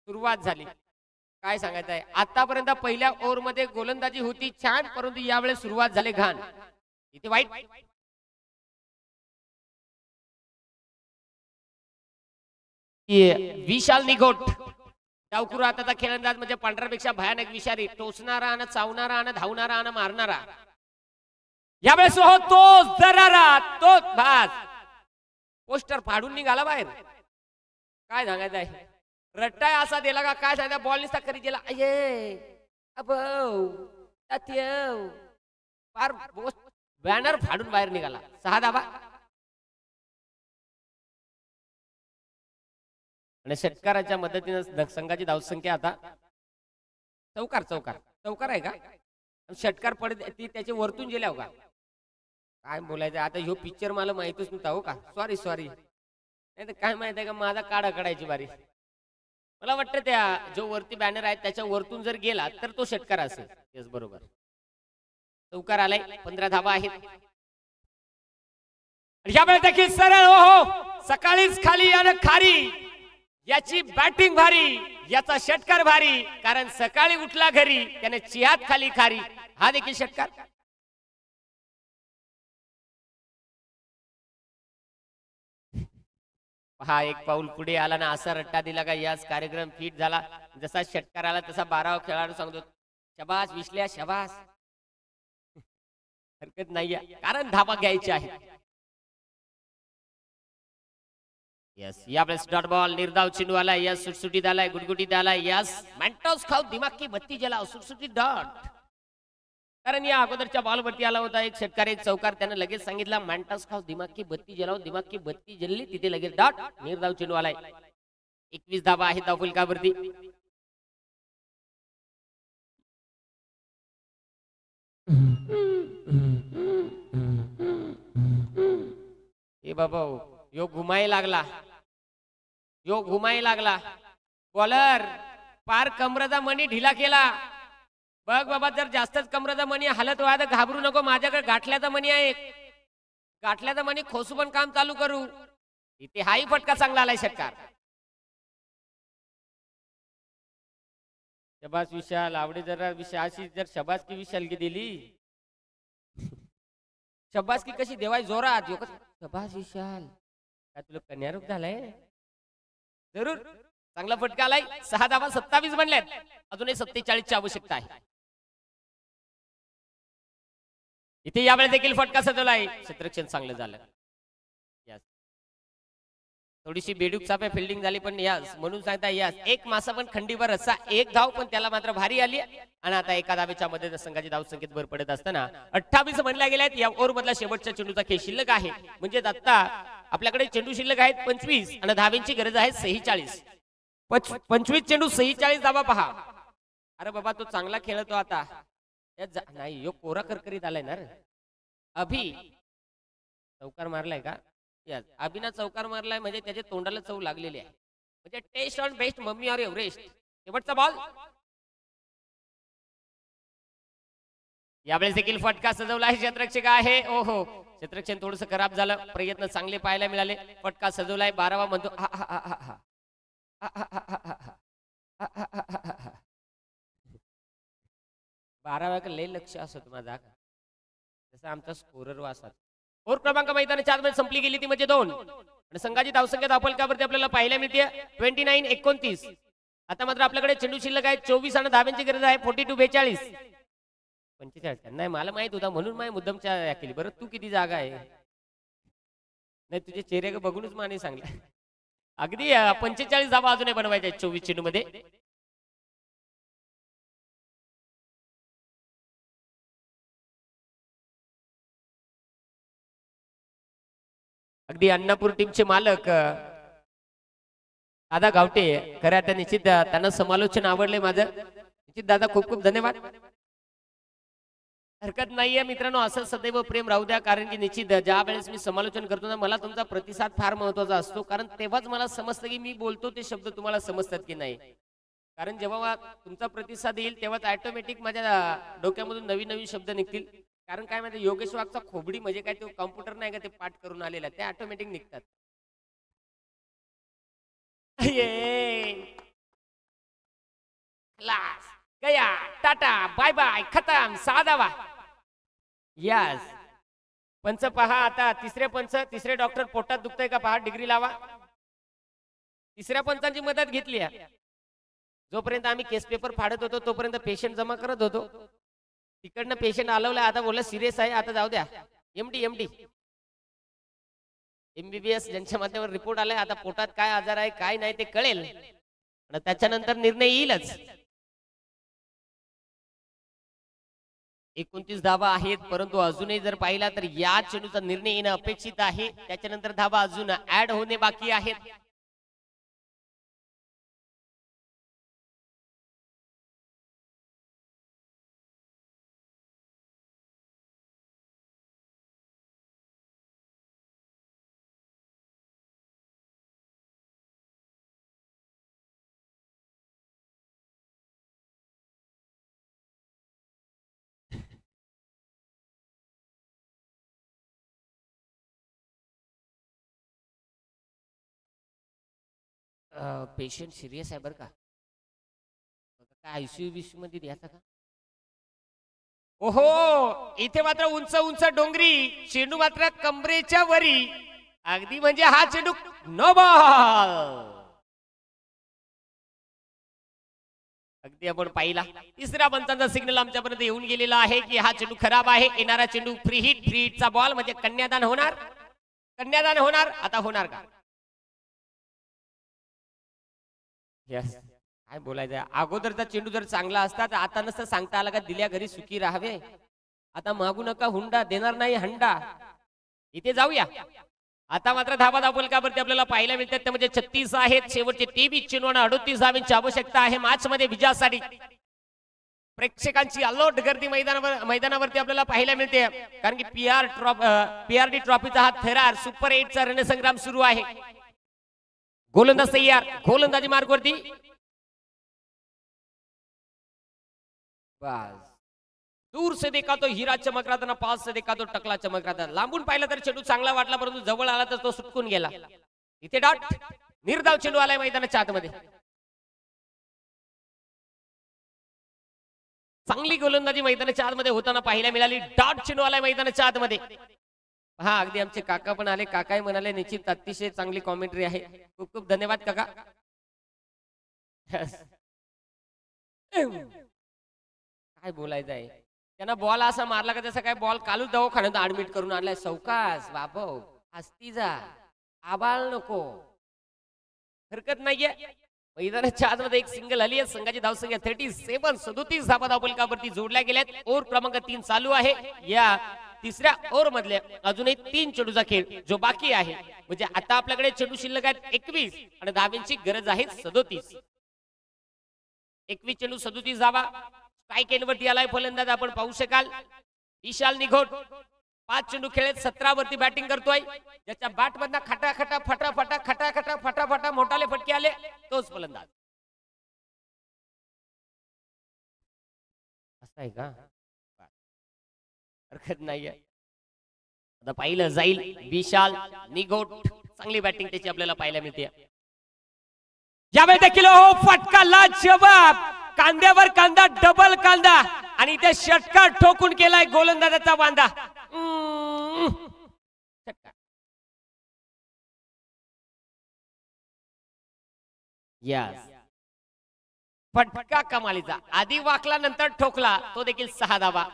सुरुवात झाली. काय सांगायचं आहे आतापर्यंत पहिल्या ओव्हर मध्ये गोलंदाजी होती छान, परंतु यावेळेस सुरुवात झाली घाण. इथे वाईट. विशाल निघोट डावकुरा आताचा खेळंदाज म्हणजे पांढऱ्यापेक्षा भयानक विषारी, टोचणारा आणि चावणारा आणि धावणारा आणि मारणारा. यावेळेस हो तो दरारा तो भास पोस्टर फाडून निघाला बाहेर. काय सांगायचं आहे रट्टाय असा दिला का काय सांगायचं. बॉल निसता करी दिला. अये अबो तात्यो फार बॅनर फाडून बाहेर निघाला. 6 धाबा आणि षटकाराच्या मदतीने संघाची धावसंख्या आता चौकार चौकार चौकार आहे का षटकार पडत ती त्याचे वरतून गेल्या हो का काय बोलायचं आता ह्यो पिक्चर मला माहितच नव्हता हो का सॉरी नाही तर काय माहित आहे का माझा काढा काढायची बारी मला वाटतं त्या जो वरती बॅनर आहे त्याच्या वरतून जर गेला तर तो षटकार असेल. येस बरोबर चौकार आलाय 15 धाबा आहेत. यावेळेस देखील सरळ हो सकाळीच खाली आणि खारी याची बॅटिंग भारी याचा षटकार भारी कारण सकाळी उठला घरी त्याने चिहात खाली खारी हा देखील षटकार. हा एक पाऊल पुढे आला ना असा रट्टा दिला का याच कार्यक्रम फिट झाला. जसा षटकार आला तसा 12वा खेळाडू सांगतो शबास विश्ल्या शबास हरकत नाहीये कारण धाबा घ्यायची आहे. यस यावेळेस डॉट बॉल निर्धाव चेंडू आलाय. यस सुटसुटीत आलाय गुटगुटीत आलाय. यस मॅन्टोस खाऊ दिमाग की बत्ती जलाव सुटसुटीत डॉट कारण या अगोदरच्या बॉलवरती आला होता एक षटकार एक चौकार त्याने लगेच सांगितला मॅन्टोस खाऊ दिमाग की बत्ती जलाव दिमाग की बत्ती जलली तिथे लगेच डॉट निर्धाव चेंडू आलाय. 21 धाबा आहे धाव फलकावरती. ए बाबा यो घुमाई लागला बॉलर पार कमराचा मणी ढिला केला. बघ बाबा जर जास्तच कमराचा मणी हालत व्हायला तर घाबरू नको माझ्याकडे गाठल्याचा मणी आहे गाठल्याचा मणी खोसू पण काम चालू करू. इथे हाही फटका चांगला आलाय षटकार. शबास विशाल आवडे जरा अशी जर शबास की विशाल की दिली शबास की कशी देवाय जोरात शबास विशाल काय तुला कन्यारूप झालाय जरूर चांगला फटका आलाय. 6 धावा 27 बनल्यात अजूनही 47 ची आवश्यकता आहे. इथे यावेळेस देखील फटका सजवलाय. क्षेत्ररक्षण चांगलं झालं. यस थोडीशी बेडूक चाप्या फिल्डिंग झाली पण यास म्हणून सांगता यास एक मासा पण खंडीवर असा एक धाव पण त्याला मात्र भारी आली आणि आता एका धावेच्या मध्ये संघाची धाव संख्येत भर पडत असताना 28 म्हणल्या गेल्यात. या ओव्हर मधला शेवटच्या चेंडूचा खेळ शिल्लक आहे म्हणजे आता आपल्याकडे चेंडू शिल्लक आहेत 25 आणि धावेंची गरज आहे 46. 25 चेंडू 46 धावा पहा. अरे बाबा तो चांगला खेळतो आता नाही यो कोरा करकरीत आलाय ना अभि चौकार मारलाय का अभिना चौकार मारलाय म्हणजे त्याच्या तोंडाला चव लागलेली आहे म्हणजे टेस्ट ऑन बेस्ट मम्मी और एव्हरेस्ट. शेवटचा बॉल यावेळेस देखील फटका सजवला आहे. क्षेत्ररक्षक आहे ओहो क्षेत्ररक्षण थोडस खराब झालं प्रयत्न चांगले पाहायला मिळाले. फटका सजवलाय 12वा म्हणतो 12व्या लय लक्ष असत माझा जसं आमचा स्कोरर वासात. ओव्हर क्रमांक मैदानाच्या 4 मध्ये संपली गेली ती म्हणजे 2 आणि संघाची धावसंख्या धावफलकावरती आपल्याला पाहायला मिळते 29-29. आता मात्र आपल्याकडे चेंडू शिल्लक आहे 24 आणि धाव्यांची गरज आहे 42-42. 45 नाही मला माहित होता म्हणून माझ्या मुद्दामच्या केली. बरं तू किती जागा आहे नाही तुझे चेहरे बघूनच माने सांगला अगदी 45 धावा अजूनही बनवायच्या 24 चेंडू मध्ये. अगदी अन्नापूर टीमचे मालक दादा गावटे खऱ्या त्या निश्चित त्यांना समालोचन आवडले माझं निश्चित दादा खूप खूप धन्यवाद. हरकत नाहीये मित्रांनो असं सदैव प्रेम राहू द्या कारण की निश्चित ज्या वेळेस मी समालोचन करतो ना मला तुमचा प्रतिसाद फार महत्वाचा असतो कारण तेव्हाच मला समजतं की मी बोलतो ते शब्द तुम्हाला समजतात की नाही. कारण जेव्हा तुमचा प्रतिसाद येईल तेव्हाच ऑटोमॅटिक माझ्या डोक्यामधून नवीन नवीन शब्द निघतील. कारण काय माहिती योगेश वाघचा खोबडी म्हणजे काय तो कॉम्प्युटर नाही का ते पाठ करून आलेला ते ऑटोमॅटिक निघतात. क्लास गया टाटा बाय बाय खतम 6 धावा. यस पंच पहा आता तिसरे डॉक्टर पोटात दुखतंय का पहा डिग्री लावा. तिसऱ्या पंचांची मदत घेतली आहे. जोपर्यंत आम्ही केस पेपर फाडत होतो तोपर्यंत पेशंट जमा करत होतो. तिकडनं पेशंट आलवला आता बोलला सिरियस आहे आता जाऊ द्या. एमडी MBBS ज्यांच्या माध्यमावर रिपोर्ट आलाय आता पोटात काय आजार आहे काय नाही ते कळेल आणि त्याच्यानंतर निर्णय येईलच. 29 धावा आहेत, परंतु अजूनही जर पाहिला तर या चेंडूचा निर्णय येणं अपेक्षित आहे. त्याच्यानंतर धावा अजून ऍड होणे बाकी आहेत. पेशंट सिरियस आहे बरं का. काय आयसीयू बिसीयू मध्ये द्यायचा का? ओहो, इथे मात्र उंच उंच डोंगरी, चेंडू मात्र कमरेच्या वरी. अगदी म्हणजे हा चेंडू नो बॉल. अगदी आपण पाहिला तिसऱ्या पंचांचा सिग्नल आमच्यापर्यंत येऊन गेलेला आहे की हा चेंडू खराब आहे. येणारा चेंडू फ्री हिटचा बॉल म्हणजे कन्यादान होणार. कन्यादान होणार. आता होणार का? यस. काय बोलायचं, अगोदरचा चेंडू जर चांगला असता तर आता नसतं सांगता आला का दिल्या घरी सुखी राहावे. आता मागू नका हुंडा, देणार नाही हंडा. इथे जाऊया. आता मात्र धाबा दाबोलकावरती आपल्याला पाहायला मिळतात ते म्हणजे 36 आहेत. शेवटचे 23 चेंडू आणि 38 धावांची आवश्यकता आहे मॅच मध्ये विजयासाठी. प्रेक्षकांची अलोट गर्दी मैदानावरती आपल्याला पाहायला मिळते, कारण की पीआरडी ट्रॉफीचा हा थरार सुपर 8चा रणसंग्राम सुरू आहे. गोलंदाज तयार, गोलंदाजी मार्गवरती. बस, दूर से देखा तो हिरा चमक रहा था ना, पास से देखा तो टकला चमक रहा था. लांबून पाहिला तर चेंडू चांगला वाटला, परंतु जवळ आला तर तो सुटकून गेला. इथे डॉट, निर्धाव चेंडू आलाय मैदानाच्या आतमध्ये. चांगली गोलंदाजी मैदानाच्या आतमध्ये होताना पाहायला मिळाली. डॉट चेंडू आलाय मैदानाच्या आतमध्ये. हा, अगदी आमचे काका पण आले. काकाही म्हणाले निश्चित अतिशय चांगली कॉमेंट्री आहे. खूप खूप धन्यवाद काका. काय बोलायचं आहे, त्यांना बॉल असा मारला का जसं काय बॉल कालू दवाखान्यात ऍडमिट करून आणलाय. सौकास बाबो, हस्ती जा, आबाळ नको, हरकत नाहीये. मैदानाच्या आतमध्ये एक सिंगल आली आहे. संघाची धावसंख्या 37. 37 धावा धावफलकावरती जोडल्या गेल्यात. ओव्हर क्रमांक 3 चालू आहे. या तिसऱ्या ओव्हर मधले अजूनही 3 चेंडूचा खेळ जो बाकी आहे. म्हणजे आता आपल्याकडे चेंडू शिल्लक आहेत 21 आणि धावांची गरज आहे 37. 21 चेंडू 37 धावा. स्ट्राईक एंडवरती आलाय फलंदाज, आपण पाहू शकाल. विशाल निघोट 5 चेंडू खेळत 17 वरती बॅटिंग करतोय. ज्याच्या बॅट मधनं खटा खटा फटाफटा खटा खटा फटाफटा मोठाले फटके आले तोच फलंदाज. असं आहे का? हरकत नाहीये. आता पाहिलं जाईल. विशाल निघोट चांगली बॅटिंग त्याची आपल्याला पाहायला मिळते. यावेळी देखील हो फटका लाजवाब, कांद्यावर कांदा, डबल कांदा आणि इथे षटकार ठोकून केलाय गोलंदाजाचा बांधा. यस, फटका कमालीचा. आधी वाकला नंतर ठोकला, तो देखील 6 धावा.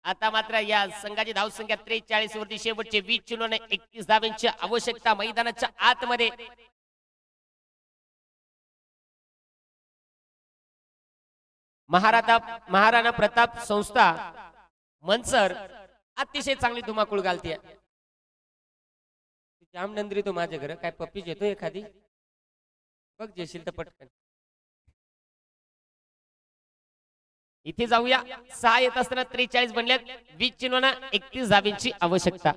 आता मात्र या संघाची धावसंख्या 43 वरती. शेवटचे 20 चेंडू आणि 31 धावांची आवश्यकता मैदानाच्या आतमध्ये. महाराणा प्रताप संस्था मनसर अतिशय चांगली धुमाकूळ घालते. जाम नंद्री तो माझ्या घर काय पप्पीच येतो एखादी बघ जेशील तर पटकन. इथे जाऊया. 6 येत असताना 43 बनल्यात. 20 चेंडूंना 31 धावांची आवश्यकता.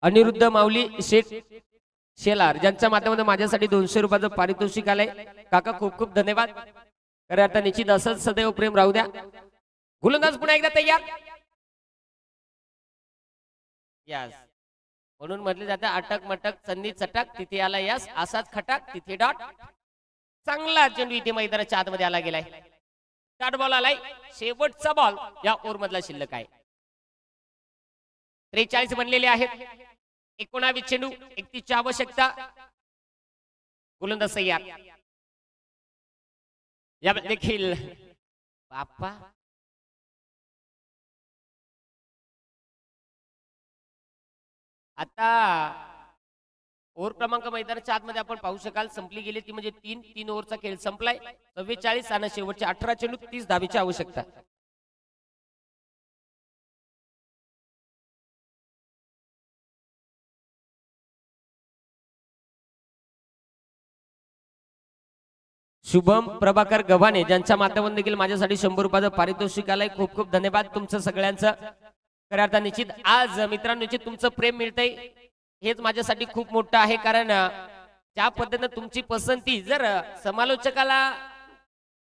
अनिरुद्ध माऊली शेख शेलार ज्यांच्या माध्यमातून माझ्यासाठी 200 रुपयाचं पारितोषिक आलंय. काका खूप खूप धन्यवाद. खरं आता निश्चित असंच सदैव प्रेम राहू द्या. गोलंदाज पुन्हा एकदा तयार. यस, म्हणून म्हटले जाते अटक मटक संधी चटक. तिथे आला यस, असाच खटक, तिथे डॉट. चांगला चेंडू इथे मैदानाच्या आतमध्ये आला गेलाय. स्टार्ट बॉल आलाय. शेवटचा बॉल या ओव्हर मधला शिल्लक आहे. 43 बनलेले आहेत. 19 चेंडू 31 ची आवश्यकता. गोलंदाज तयार. या देखील बाप्पा आता ओव्हर क्रमांक मैदानाच्या आतमध्ये आपण पाहू शकाल संपली गेली ती म्हणजे 3 ओव्हरचा खेळ संपलाय 44 आणि शेवटचे 18 चेंडू 30 धावेची आवश्यकता. शुभम प्रभाकर गव्हाणे ज्यांच्या माध्यमातून देखील माझ्यासाठी 100 रुपयाचं पारितोषिक आलंय. खूप खूप धन्यवाद तुमचं सगळ्यांचं. खऱ्या अर्थाने निश्चित आज मित्रांनो निश्चित तुमचं प्रेम मिळतंय हेच माझ्यासाठी खूप मोठं आहे. कारण ज्या पद्धतीनं तुमची पसंती जर समालोचकाला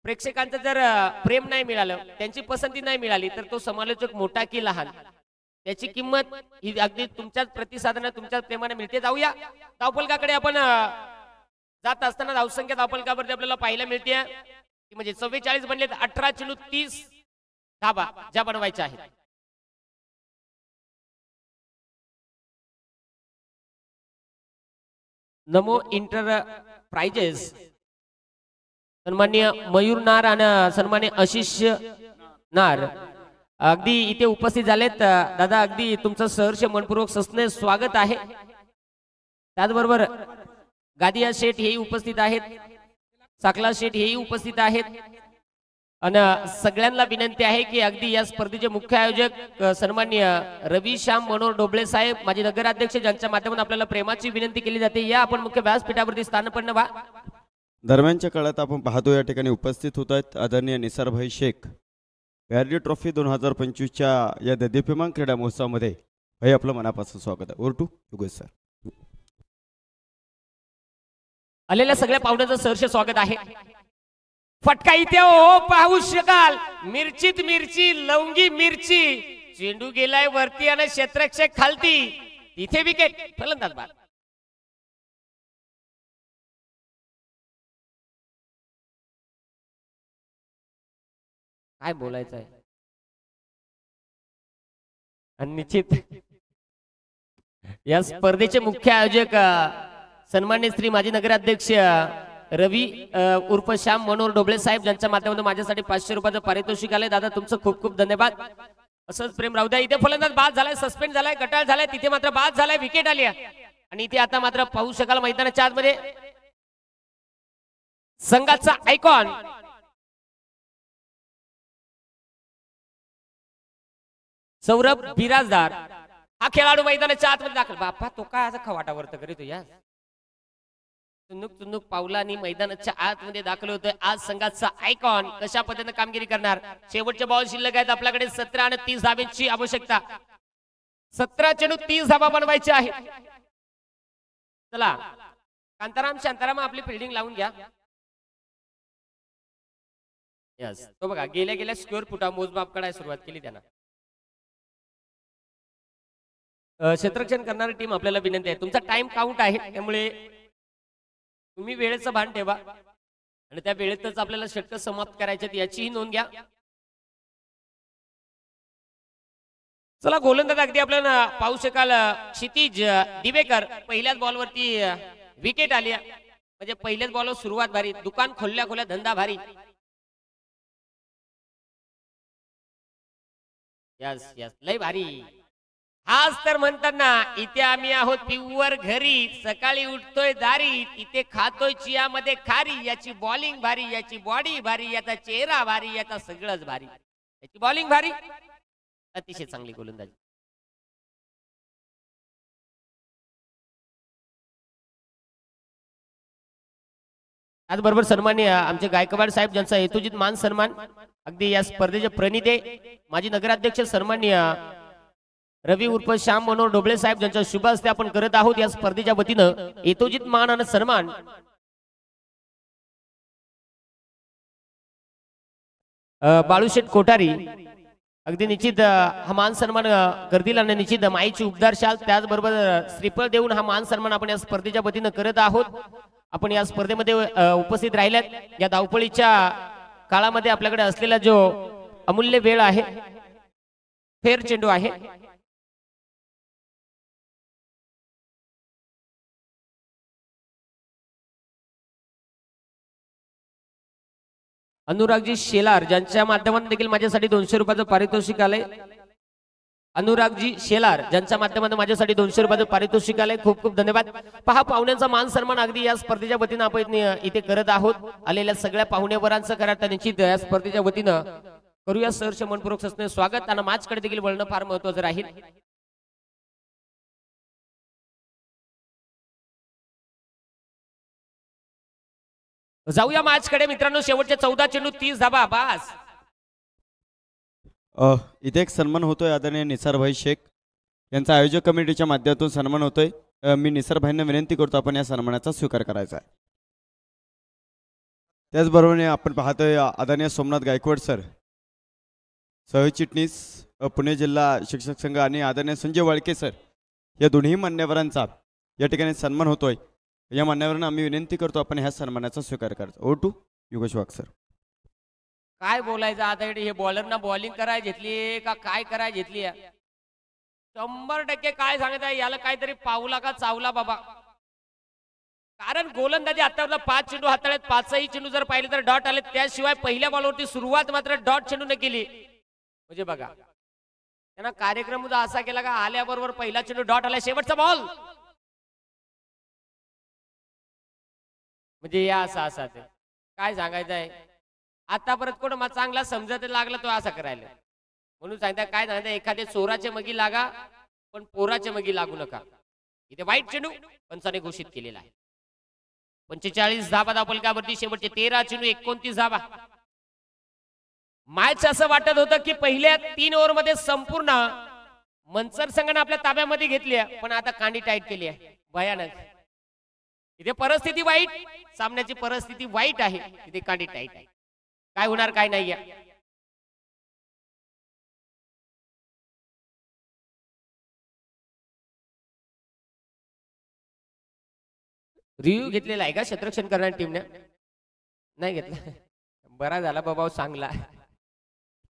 प्रेक्षकांचं जर प्रेम नाही मिळालं त्यांची पसंती नाही मिळाली तर तो समालोचक मोठा की लहान त्याची किंमत ही अगदी तुमच्याच प्रतिसादाने तुमच्याच प्रेमाने मिळते. जाऊया धावफलकाकडे आपण जात असताना धावसंख्या धावफलकावरती आपल्याला पाहायला मिळते म्हणजे 44 बनले 18 चेंडू 30 धाबा ज्या बनवायच्या आहेत. नमो इंटरप्राइजेस सन्माननीय मयूर नार आणि सन्माननीय आशिष नार अगदी इथे उपस्थित झालेत. दादा अगदी तुमचं सहर्ष मनपूर्वक सस्ने स्वागत आहे. त्याचबरोबर गादिया शेठ हेही उपस्थित आहेत. साकला शेठ हेही उपस्थित आहेत. आणि सगळ्यांना विनंती आहे की अगदी या स्पर्धेचे मुख्य आयोजक सन्माननीय रवी श्याम मनोहर डोबळे साहेब माजी नगराध्यक्ष ज्यांच्या माध्यमातून आपल्याला प्रेमाची विनंती केली जाते या आपण मुख्य व्यासपीठावरती स्थानपन्न व्हा. दरम्यानच्या काळात आपण पाहतो या ठिकाणी उपस्थित होत आहेत आदरणीय निसारभाई शेख. व्यारडी ट्रॉफी 2025च्या या देदीप्यमान क्रीडा महोत्सवामध्ये भाई आपलं मनापासून स्वागत आहे. Over to Yogesh sir. आलेल्या सगळ्या पाहुण्यांचं सहर्ष स्वागत आहे. फटका इथे हो पाहू शकाल मिरचीत मिरची लवंगी मिरची चेंडू गेलाय वरती आणि क्षेत्ररक्षक खालती तिथे विकेट. फलंदाज बाद. काय बोलायचं आहे आणि निश्चित या स्पर्धेचे मुख्य आयोजक सन्मान्य श्री माजी नगराध्यक्ष रवी उर्फ श्याम मनोहर डोबळे साहेब ज्यांच्या माध्यमातून माझ्यासाठी 500 रुपयाचं पारितोषिक आलंय. दादा तुमचं खूप खूप धन्यवाद. असंच प्रेम राहू द्या. इथे फलंदाज बाद झालाय सस्पेंड झालाय गटाळ झालाय तिथे मात्र बाद झालाय विकेट आली आणि इथे आता मात्र पाहू शकाल मैदानाच्या आतमध्ये संघाचा आयकॉन सौरभ बिराजदार हा खेळाडू मैदानाच्या आतमध्ये दाखल. बापा तो काय असा खवाटावर करीतो या चुनुक चुनुक पावलांनी मैदानाच्या आतमध्ये दाखल होतोय. आज संघाचा आयकॉन कशा पद्धतीने कामगिरी करणार. शेवटचे बॉल शिल्लक आहेत आपल्याकडे 17 आणि 30 धाब्यांची आवश्यकता. 17 चेंडू 30 धाबा बनवायचे आहे. चला कांताराम शांताराम आपली फिल्डिंग लावून घ्या. यस तो बघा गेल्या गेल्या स्क्वेअर फुटा मोजमाप करायला सुरुवात केली त्यांना. क्षेत्ररक्षण करणारी टीम आपल्याला विनंती आहे तुमचा टाइम काउंट आहे त्यामुळे तुम्ही वेळेचं भान ठेवा आणि त्या वेळेतच आपल्याला षटक समाप्त करायचे याचीही नोंद घ्या. चला गोलंदाज अगदी आपल्याला पाहू शकाल क्षितिज दिवेकर पहिल्याच बॉलवरती विकेट आली म्हणजे पहिल्याच बॉलवर सुरुवात भारी. दुकान खोलल्या खोल्या धंदा भारी. यस यस लय भारी. आज तर म्हणतात ना इथे आम्ही आहोत प्युअर घरी सकाळी उठतोय दारी इथे खातोय चियामध्ये खारी. याची बॉलिंग भारी याची बॉडी भारी याचा चेहरा भारी याचा सगळंच भारी. याची बॉलिंग भारी अतिशय चांगली गोलंदाजी. त्याचबरोबर सन्माननीय आमचे गायकवाड साहेब ज्यांचा हेतुजित मान सन्मान अगदी या स्पर्धेचे प्रणिते माजी नगराध्यक्ष सन्माननीय रवी उर्फ श्याम मनोहर डोबळे साहेब ज्यांच्या शुभ हस्ते आपण करत आहोत या स्पर्धेच्या वतीनं हेतुजित मान आणि सन्मान. बाळूशेठ कोठारी अगदी निश्चित हा मान सन्मान करतील आणि निश्चित माईची उबदार शाल त्याचबरोबर श्रीफळ देऊन हा मान सन्मान आपण या स्पर्धेच्या वतीनं करत आहोत. आपण या स्पर्धेमध्ये उपस्थित राहिल्यात या धावपळीच्या काळामध्ये आपल्याकडे असलेला जो अमूल्य वेळ आहे फेर चेंडू आहे. अनुरागजी शेलार ज्यांच्या माध्यमातून देखील माझ्यासाठी 200 रुपयाचं पारितोषिक आलंय. अनुरागजी शेलार ज्यांच्या माध्यमातून माझ्यासाठी 200 रुपयाचं पारितोषिक आलंय. खूप खूप धन्यवाद. पहा पाहुण्यांचा मान सन्मान अगदी या स्पर्धेच्या वतीनं आपण इथे करत आहोत. आलेल्या सगळ्या पाहुणेवरांचं खरं तर निश्चित या स्पर्धेच्या वतीनं करूया सहर्ष मनपूर्वक सस्ने स्वागत. आणि मॅचकडे देखील वळणं फार महत्वाचं राहील. जाऊया मॅचकडे मित्रांनो. शेवटचे 14 चेंडू 30 धाबा बास. इथे एक सन्मान होतोय आदरणीय निसारभाई शेख यांचा आयोजक कमिटीच्या माध्यमातून सन्मान होतोय. मी निसारभाईंना विनंती करतो आपण या सन्मानाचा स्वीकार करायचा आहे. त्याचबरोबर आपण पाहतोय आदरणीय सोमनाथ गायकवाड सर सहचिटणीस पुणे जिल्हा शिक्षक संघ आणि आदरणीय संजय वाळके सर या दोन्ही मान्यवरांचा या ठिकाणी सन्मान होतोय. या मान्यवरांना आम्ही विनंती करतो आपण ह्या सन्मानाचा स्वीकार करायचा. ओ टू योगेश वाघ सर. काय बोलायचं आता हे बॉलरना बॉलिंग करायला घेतली का काय करायला घेतली? 100% काय सांगत आहे याला काहीतरी पावला का चावला बाबा. कारण गोलंदाजी आता 5 चेंडू हाताळत 5ही चेंडू जर पाहिले तर डॉट आले. त्याशिवाय पहिल्या बॉलवरती सुरुवात मात्र डॉट चेंडूने केली. म्हणजे बघा त्यांना कार्यक्रम असा केला का आल्याबरोबर पहिला चेंडू डॉट आला. शेवटचा बॉल म्हणजे या असं काय सांगायचं आहे. आता परत कोण चांगला समजत लागला तो असा करायला. म्हणून सांगता काय सांगता एखाद्या चोराचे मगी लागा पण पोराचे मगी लागू नका. इथे वाईट चेंडू पंचाने घोषित केलेला आहे. 45 धाबा धापलकावरती शेवटचे 13 चेंडू 29 धाबा. मॅच असं वाटत होतं की पहिल्या 3 ओव्हरमध्ये संपूर्ण मनसर संघाने आपल्या ताब्यामध्ये घेतली आहे. पण आता कांडी टाईट केली आहे भयानक. इथे परिस्थिती वाईट. सामन्याची परिस्थिती वाईट आहे. इथे कांडी टाईट आहे. काय होणार काय नाही आहे. रिव्ह्यू घेतलेला आहे का क्षेत्ररक्षण करणाऱ्या टीमने? नाही घेतला. बरा झाला बाबा चांगला.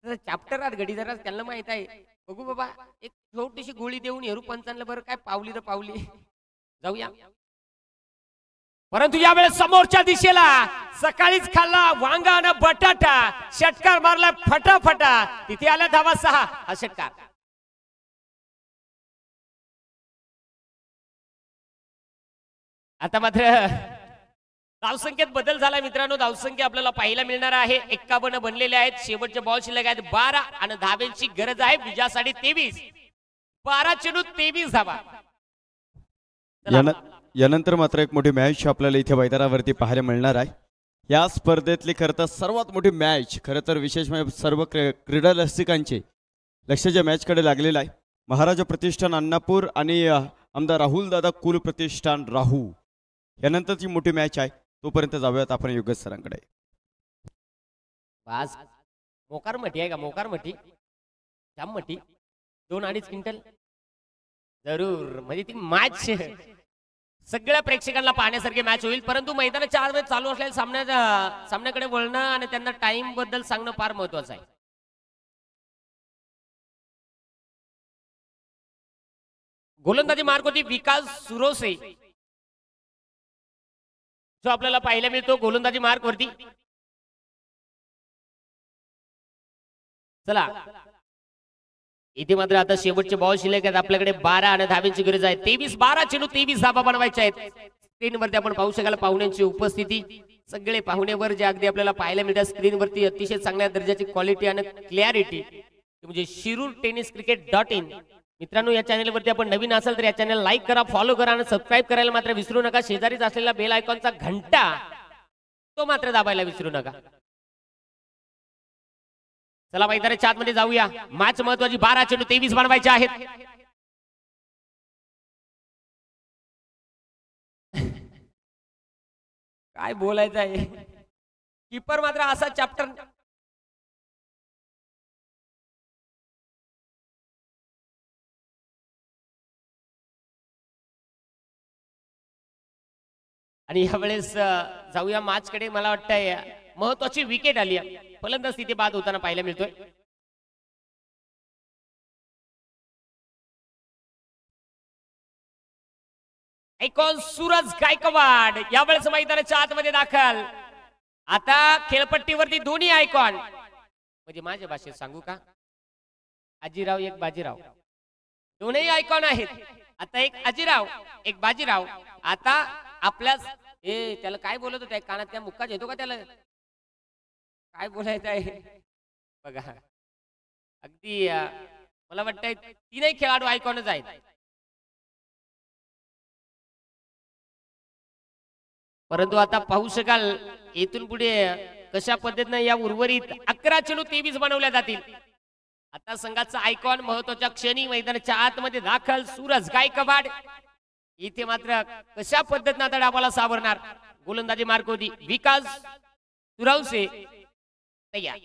चॅप्टर आत घडी जरा त्यांना माहित आहे. बघू बाबा एक छोटीशी गोळी देऊन हेरू पंचांना बरं काय पावली तर पावली. जाऊया. परंतु यावेळेस समोरच्या दिशेला सकाळीच खाल्ला वांगा आणि बटाटा षटकार मारला फटाफटा. तिथे आला धावा 6 हा षटकार. आता मात्र धावसंख्येत बदल झाला मित्रांनो. धावसंख्या आपल्याला पाहायला मिळणार आहे. 51 बनलेले आहेत. शेवटचे बॉल शिल्लक आहेत 12 आणि धाब्यांची गरज आहे विजयासाठी 23. 12 चेंडू 23 धावा. यानंतर मात्र एक मोठी मॅच आपल्याला इथे मैदानावरती पाहायला मिळणार आहे. या स्पर्धेतली खरं तर सर्वात मोठी मॅच खरं तर विशेष म्हणजे सर्व क्रीडा रसिकांचे लक्षाच्या मॅचकडे लागलेला आहे. महाराजा प्रतिष्ठान अन्नापूर आणि आमदार राहुल दादा कुल प्रतिष्ठान राहू यानंतरची मोठी मॅच आहे. तोपर्यंत जाऊयात आपण योगेश सरांकडे. बस मोकार मठी आहे का? मोकार मठी जाम मठी 2-2.5 क्विंटल जरूर. म्हणजे ती मॅच सगळ्या प्रेक्षकांना पाहण्यासारखी मॅच होईल. परंतु मैदानाच्या आत चालू असलेल्या सामन्याकडे वळणं आणि त्यांना टाइम बद्दल सांगणं फार महत्वाचं आहे. गोलंदाजी मार्ग होती विकास सुरोसे जो आपल्याला पाहायला मिळतो गोलंदाजी मार्ग वरती. चला इथे मात्र आता शेवटचे बॉल शिल्लक आहेत आपल्याकडे 12 आणि धाब्यांची गरज आहे. 12 चेंडू 23 धाबा बनवायच्या आहेत. स्क्रीनवरती आपण पाहू शकाल पाहुण्यांची उपस्थिती. सगळे पाहुणेवर जे अगदी आपल्याला पाहायला मिळतात स्क्रीनवरती अतिशय चांगल्या दर्जाची क्वालिटी आणि क्लॅरिटी म्हणजे शिरूर टेनिस क्रिकेट.in. मित्रांनो या चॅनलवरती आपण नवीन असाल तर या चॅनल लाईक करा, फॉलो करा आणि सबस्क्राईब करायला मात्र विसरू नका. शेजारीच असलेला बेल आयकॉनचा घंटा तो मात्र दाबायला विसरू नका. चला मैदानाच्या आतमध्ये जाऊया. मॅच महत्वाची 12 चेंडू 23 बनवायचे आहेत. काय बोलायचं आहे. कीपर मात्र असा चॅप्टर आणि यावेळेस जाऊया मॅचकडे. मला वाटतंय महत्वाची विकेट आली आहे. फलंदाज तिथे बाद होताना पाहायला मिळतोय. आयकॉन सूरज गायकवाड यावेळेस मैदानाच्या आतमध्ये दाखल. आता खेळपट्टीवरती दोन्ही आयकॉन म्हणजे माझ्या भाषेत सांगू का? आजीराव एक बाजीराव. दोनही आयकॉन आहेत. आता एक अजिराव एक बाजीराव. आता आपल्याच त्याला काय बोलत होत्या कानात त्या मुक्का येतो का त्याला काय बोलायचं आहे बघा. अगदी मला वाटतंय तीनही खेळाडू आयकॉनच आहेत. परंतु आता पाहू शकाल येथून पुढे कशा पद्धतीने या उर्वरित 11 चेंडू 23 बनवल्या जातील. आता संघाचा आयकॉन महत्वाच्या क्षणी मैदानाच्या आतमध्ये दाखल सूरज गायकवाड. इथे मात्र कशा पद्धतीने आता डावाला सावरणार. गोलंदाजी मार्कोदी विकास सुरावसे तयार.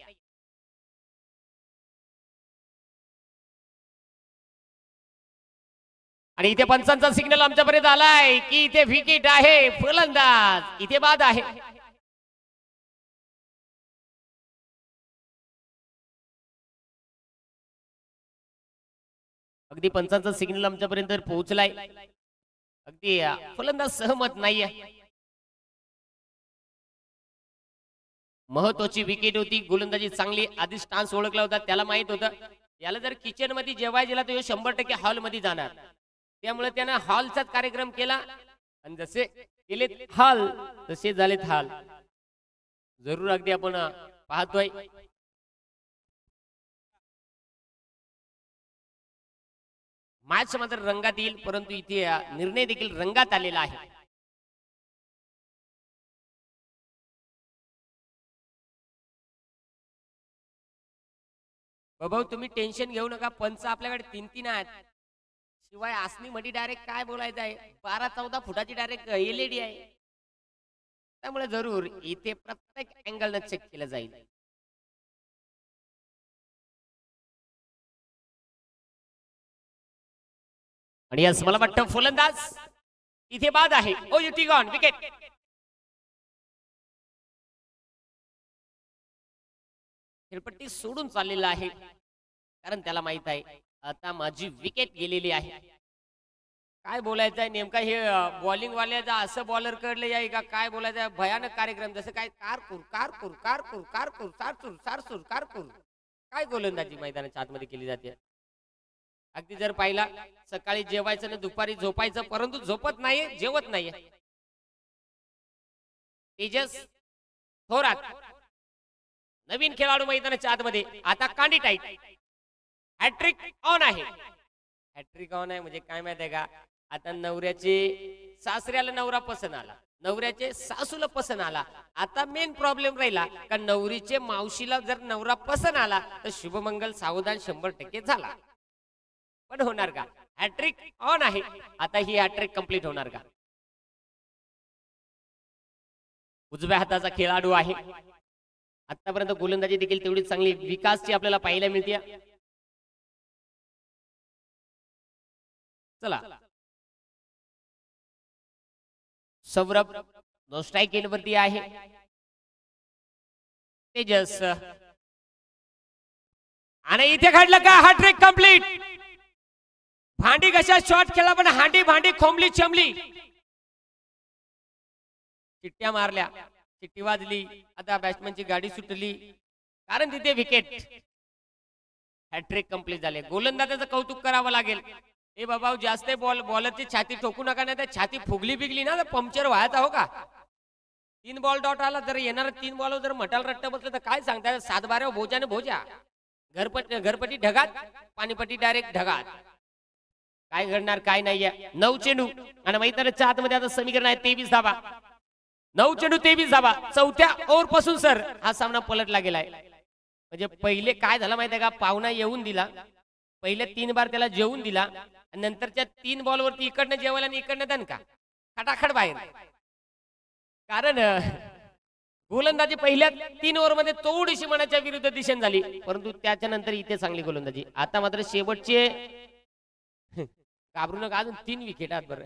आणि इथे पंचांचा सिग्नल आमच्यापर्यंत आलाय की इथे विकेट आहे. फलंदाज इथे बाद आहे. अगदी पंचांचा सिग्नल आमच्यापर्यंत पोहोचलाय. अगदी फलंदाज सहमत नाहीये. महत्वाची विकेट होती. गोलंदाजी चांगली आधी स्टान्स ओळखला होता. त्याला माहित होतं याला जर किचन मध्ये जेवायला गेला तर 100% हॉल मध्ये जाणार. त्यामुळे त्यानं हॉलचाच कार्यक्रम केला आणि जसे केलेत हॉल तसे झालेत हाल. जरूर अगदी आपण पाहतोय मॅच मात्र रंगात येईल. परंतु इथे निर्णय देखील रंगात आलेला आहे. बाबा तुम्ही टेन्शन घेऊ नका. पंच आपल्याकडे 3-3 आहेत. शिवाय आसनी मध्ये डायरेक्ट काय बोलायचं आहे 12-14 फुटाची डायरेक्ट एलईडी आहे. त्यामुळे जरूर इथे प्रत्येक अँगल न चेक केलं जाईल. आणि यस मला वाटतं फलंदाज इथे बाद आहे. ओ युटी गॉन विकेट. खेळपट्टी सोडून चाललेला आहे कारण त्याला माहित आहे आता माझी विकेट गेलेली आहे. काय बोलायचं आहे नेमका हे बॉलिंग वाल्याचा असं बॉलर कडले आहे का काय बोलायचं आहे. भयानक कार्यक्रम जसं काय कारकूर कारकूर कारकूर कारकूर सारसूर सारसूर कारकूर काय गोलंदाजी मैदानाच्या आतमध्ये केली जाते. अगदी जर पाहिला सकाळी जेवायचं ना दुपारी झोपायचं परंतु झोपत नाहीये जेवत नाहीये. तेजस थोरात नवीन खेळाडू मैदानाच्या आतमध्ये. आता कांडी टाईट. हॅट्रिक ऑन आहे. हॅट्रिक ऑन आहे म्हणजे काय माहिती आहे का आता नवऱ्याचे सासऱ्याला नवरा पसंत आला. नवऱ्याचे सासूला पसंत आला. आता मेन प्रॉब्लेम राहिला का नवरीचे मावशीला जर नवरा पसंत आला तर शुभमंगल सावधान 100% झाला. पण होणार का. हॅट्रिक ऑन आहे. आता ही हॅट्रिक कंप्लीट होणार का. उजव्या हाताचा खेळाडू आहे. आतापर्यंत गोलंदाजी देखील तेवढी चांगली विकासची आपल्याला पाहायला मिळते. चला सौरभ नो स्ट्राइक वरती आहे. तेजस आणि इथे घडलं का हॅट्रिक कंप्लीट. भांडी कशा शॉट खेळला पण हांडी भांडी खोंबली चमली. चिट्ट्या मारल्या चिट्टी वाजली. आता बॅट्समॅनची गाडी सुटली कारण तिथे विकेट. हॅट्रिक कंप्लीट झाले. गोलंदाजाचं कौतुक करावं लागेल. ए बाबा जास्त बॉलरची छाती ठोकू नका नाही तर छाती फुगली बिगली ना तर पंक्चर व्हायचा हो का. 3 बॉल डॉट आला जर येणार 3 बॉल जर मटाल रट्ट बसलं तर काय सांगता 7-12 भोजाने भोजा. घरपट्टी ढगात पाणीपट्टी डायरेक्ट ढगात. काय घडणार काय नाहीये. 9 चेंडू आणि मैदानाच्या आतमध्ये आता समीकरण आहे 23 धावा. 9 चेंडू 23 धावा. चौथ्या ओव्हर पासून सर हा सामना पलटला गेलाय. म्हणजे पहिले काय झालं माहितीये का पाहुणा येऊन दिला. पहिले 3 बार त्याला जेवून दिला आणि नंतरच्या 3 बॉल वरती इकडनं जेवायला आणि इकडनं दणका खटाखट बाहेर. कारण गोलंदाजी पहिल्या 3 ओव्हर मध्ये थोडीशी मनाच्या विरुद्ध दिशेने झाली परंतु त्याच्या नंतर इथे चांगली गोलंदाजी. आता मात्र शेवटचे घाबरू नका अजून 3 विकेट आहेत बरं.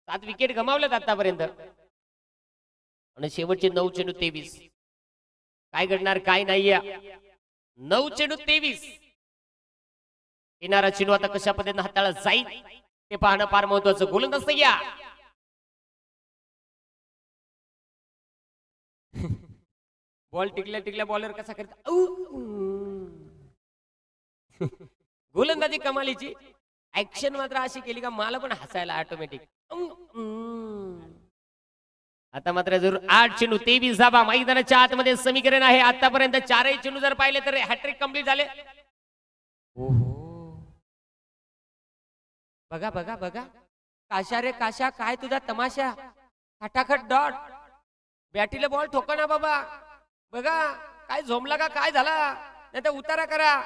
7 विकेट गमावल्यात आतापर्यंत आणि शेवटचे 9 चेंडू 23. काय घडणार काय नाहीये. 9 चेंडू 23. येणारा चेंडू आता कशा पद्धतीने हाताळला जाईल ते पाहणं फार महत्वाचं. गोलंदाज तयार. बॉल टिकल्या बॉलर कसा करत गोलंदाजी कमालीची. ऍक्शन मात्र अशी केली का मला पण हसायला ऑटोमॅटिक. आता मात्र जरूर 8 चेंडू 23 धावा मैदानाच्या आतमध्ये समीकरण आहे. आतापर्यंत 4ही चेंडू जर पाहिले तर हॅट्रिक कंप्लीट झाले. बघा बघा बघा काशा रे काशा, काय तुझा तमाशा, खटाखट डॉट, बॅटीला बॉल ठोका ना बाबा. बघा काय झोमला का काय झाला, नाही तर उतारा करा.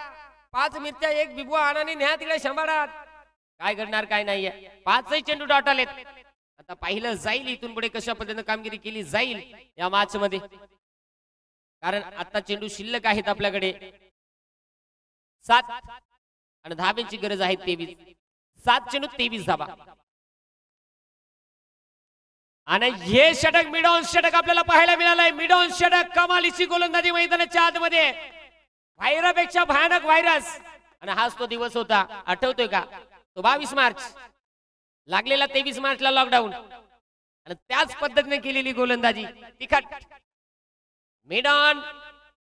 5 मिरच्या 1 बिबवा आणाने न्या तिकडे शंभारात. काय करणार काय नाहीये. 5ही चेंडू डॉट आलेत. आता पाहिलं जाईल इथून पुढे कशा पद्धतीने कामगिरी केली जाईल या मॅच मध्ये, कारण आता चेंडू शिल्लक आहेत आपल्याकडे 7 आणि धाब्यांची गरज आहे 23. 7 चेंडू 23 धाबा. आणि हे षटक मिड ऑन षटक आपल्याला पाहायला मिळालंय. मिड ऑन षटक कमालीची गोलंदाजी मैदानाच्या आतमध्ये. व्हायरापेक्षा भयानक व्हायरस. आणि हाच तो दिवस होता, आठवतोय का, तो 22 मार्च लागलेला 23 मार्चला लॉकडाऊन. आणि त्याच पद्धतीने केलेली गोलंदाजी तिखट मिड ऑन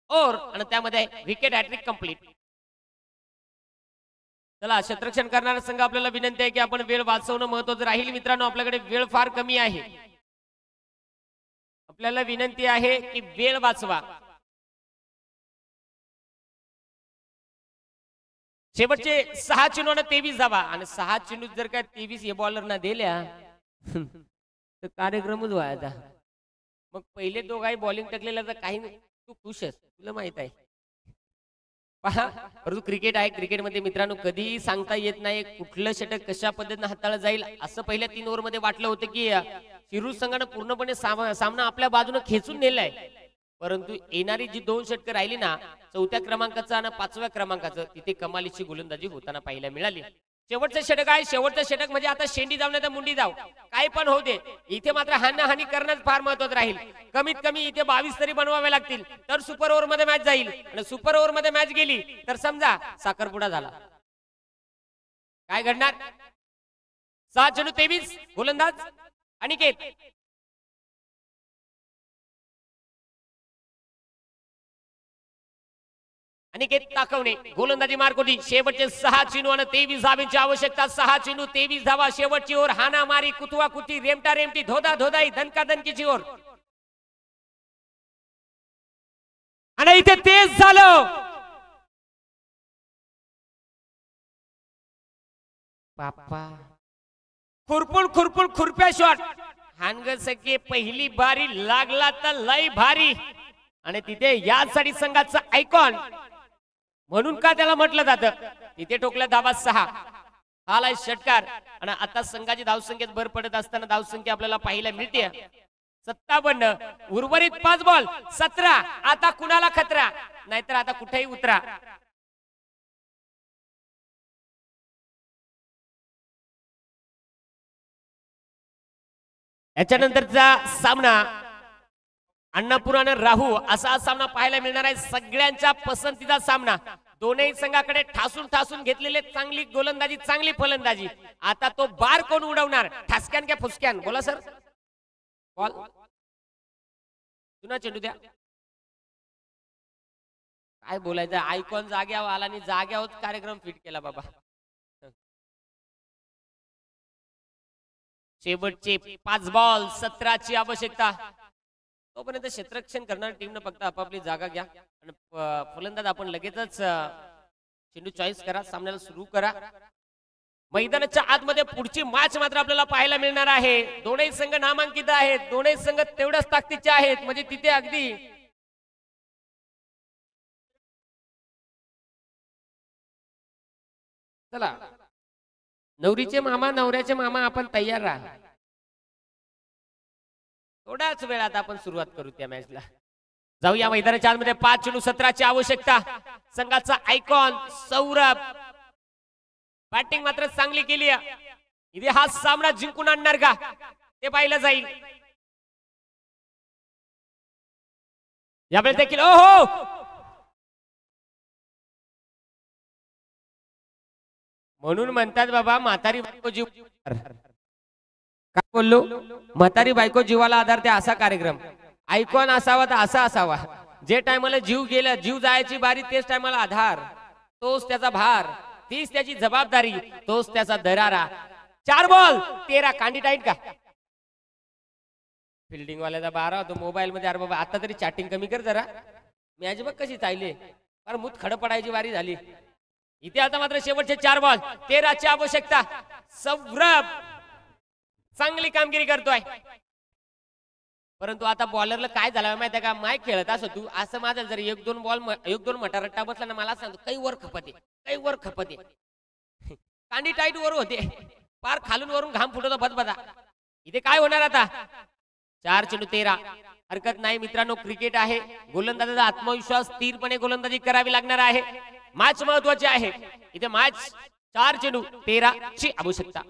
ओव्हर आणि त्यामध्ये विकेट हॅट्रिक कंप्लीट. चला क्षेत्ररक्षण करणारा संघ आपल्याला विनंती आहे की आपण वेळ वाचवणं महत्वाचं राहील. मित्रांनो आपल्याकडे वेळ फार कमी आहे, आपल्याला विनंती आहे की वेळ वाचवा. शेवटचे 6 चेंडू आणि 23 धावा. आणि 6 चेंडू जर काय 23 हे बॉलरना दिल्या तर कार्यक्रमच व्हायचा. मग पहिले दोघाही बॉलिंग टाकलेला तर काही नाही, तू खुश आहेस, तुला माहित आहे. पहा परंतु क्रिकेट आहे, क्रिकेटमध्ये मित्रांनो कधीही सांगता येत नाही कुठलं षटक कशा पद्धतीने हाताळलं जाईल. असं पहिल्या 3 ओव्हरमध्ये वाटलं होतं की शिरूर संघानं पूर्णपणे सामना आपल्या बाजूने खेचून नेलाय. परंतु येणारी जी 2 षटकं राहिली ना, 4थ्या क्रमांकाचं आणि 5व्या क्रमांकाचं, तिथे कमालीची गोलंदाजी होताना पाहायला मिळाली. शेवटचं षटक आहे. शेवटचं षटक म्हणजे आता शेंडी जाऊ नाही तर मुंडी जाऊ, काय पण होऊ दे. इथे मात्र हाणाहाणी करणं फार महत्वाचं राहील. कमीत कमी इथे 22 तरी बनवावे लागतील तर सुपर ओव्हर मध्ये मॅच जाईल. आणि सुपर ओव्हर मध्ये मॅच गेली तर समजा साखरपुडा झाला. काय घडणार. 6 चेंडू 23 गोलंदाज अनिकेत. अनिकेत ताकवणे गोलंदाजी मार्क होती. शेवटचे 6 चेंडू आणि 23 धावांची आवश्यकता. 6 चेंडू 23 धावा. शेवटची ओव्हर हाणामारी, कुतवा कुती, रेमटा रेमटी, धोदा धोदाई, दणका दणकीची ओव्हर. आणि इथे तेच झालं. बाप्पा खुरपून खुरपून खुरप्या शॉट. हानगल सके पहिली बारी लागला तर लय भारी. आणि तिथे यासाठी संघाचा आयकॉन म्हणून का त्याला म्हटलं जातं, तिथे ठोकल्या धावा 6. आलाय षटकार. आणि आता संघाची धावसंख्येत भर पडत असताना धावसंख्या आपल्याला पाहायला मिळते 57. उर्वरित 5 बॉल 17. आता कुणाला खतरा, नाहीतर आता कुठेही उतरा. याच्यानंतरचा सामना अन्नापूर आणि राहू असा सामना पाहायला मिळणार आहे. सगळ्यांच्या पसंतीचा सामना. दोन्ही संघाकडे ठासून ठासून घेतलेले चांगली गोलंदाजी, चांगली फलंदाजी. आता तो बार कोण उडवणार, ठासक्यान का फुसक्यान. बोला सर. बॉल पुन्हा चेंडू द्या. काय बोलायचं, आयकॉन जाग्यावर आला आणि जाग्यावर कार्यक्रम फिट केला बाबा. शेवटचे 5 बॉल 17ची आवश्यकता. तोपर्यंत क्षेत्ररक्षण करणारी टीमनं फक्त आपापली जागा घ्या आणि फलंदाज आपण लगेचच चेंडू चॉईस करा, सामन्याला सुरू करा. मैदानाच्या आतमध्ये पुढची मॅच मात्र आपल्याला पाहायला मिळणार आहे. दोन्ही संघ नामांकित आहेत, दोन्ही संघ तेवढ्याच ताकदीचे आहेत. म्हणजे तिथे अगदी चला नवरीचे मामा नवऱ्याचे मामा आपण तयार राहा. थोड्याच वेळात आपण सुरुवात करू त्या मॅचला. जाऊया मैदानाच्या आतमध्ये. 5 चेंडू 17ची आवश्यकता. संघाचा आयकॉन सौरभ बॅटिंग मात्र चांगली केली. इथे हा सामना जिंकून आणणार का ते पाहिलं जाईल. यावेळी देखील ओहो म्हणून म्हणतात बाबा म्हातारी बायको जीव. काय बोललो, म्हातारी बायको जीवाला आधारते असा कार्यक्रम. आयकॉन असावा तर असा असावा. जे टायमाला जीव गेला, जीव जायची बारी तेच टायमाला आधार, तोच त्याचा भार. तीच त्याची जबाबदारी, तोच त्याचा दरारा. 4 बॉल 13 कॅन्डिडेट का फिल्डिंग वाल्याचा 12 होतो मोबाईल मध्ये. अरे बाबा आता तरी चॅटिंग कमी कर जरा. मॅच बघ कशी चालली, फार मूत खड पडायची वारी झाली इथे. आता मात्र शेवटचे 4 बॉल 13 ची आवश्यकता. सौरभ चांगली कामगिरी करतोय, परंतु आता बॉलरला काय झालं माहिती आहे का, माय खेळत असो तू असं माझं जर 1-2 बॉल 1-2 मटारट्टा बसला ना, मला सांगतो काही वर खपते, काही वर खपते. कांडी टाईट वर होते, पार खालून वरून घाम फुटतो बदबदा. इथे काय होणार आता. 4 चेंडू 13. हरकत नाही मित्रांनो, क्रिकेट आहे. गोलंदाजाचा आत्मविश्वास, स्थिरपणे गोलंदाजी करावी लागणार आहे. मॅच महत्वाची आहे इथे. मॅच 4 चेंडू 13 ची आवश्यकता.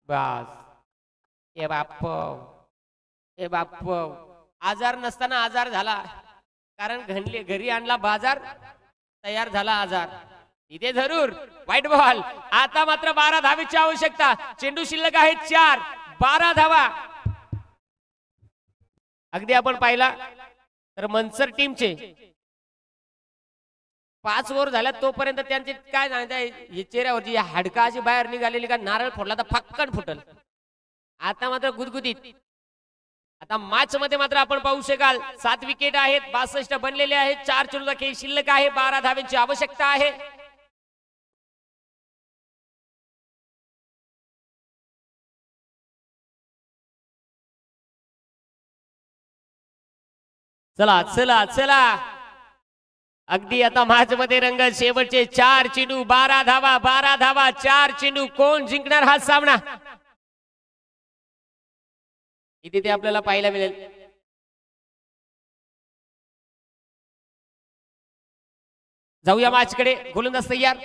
बस ए बाप, ए बाप. आजार नसताना आजार झाला, कारण घरी आणला बाजार, तयार झाला आजार. इथे जरूर वाईट बॉल. आता मात्र 12 धावेची आवश्यकता. चेंडू शिल्लक आहे 4. 12 धावा. अगदी आपण पाहिला तर मनसर टीमचे 5 ओव्हर झाल्या तोपर्यंत त्यांचे काय सांगताय, चेहऱ्यावरची हाडका अशी बाहेर निघालेली का नारळ फोडला तर फक्कन फुटल. आता मात्र गुदगुदीत. आता मॅच मध्ये मात्र आपण पाहू शकाल 7 विकेट आहेत, 62 बनलेले आहेत. 4 चेंडूचा खेळ शिल्लक आहे. 12 धाव्यांची आवश्यकता आहे. चला चला चला, अगदी आता मॅच मध्ये रंगत. शेवटचे 4 चेंडू 12 धावा. 12 धावा 4 चेंडू. कोण जिंकणार हा सामना, इथे ते आपल्याला पाहायला मिळेल. जाऊया मॅच कडे. गोलंदाज तयार.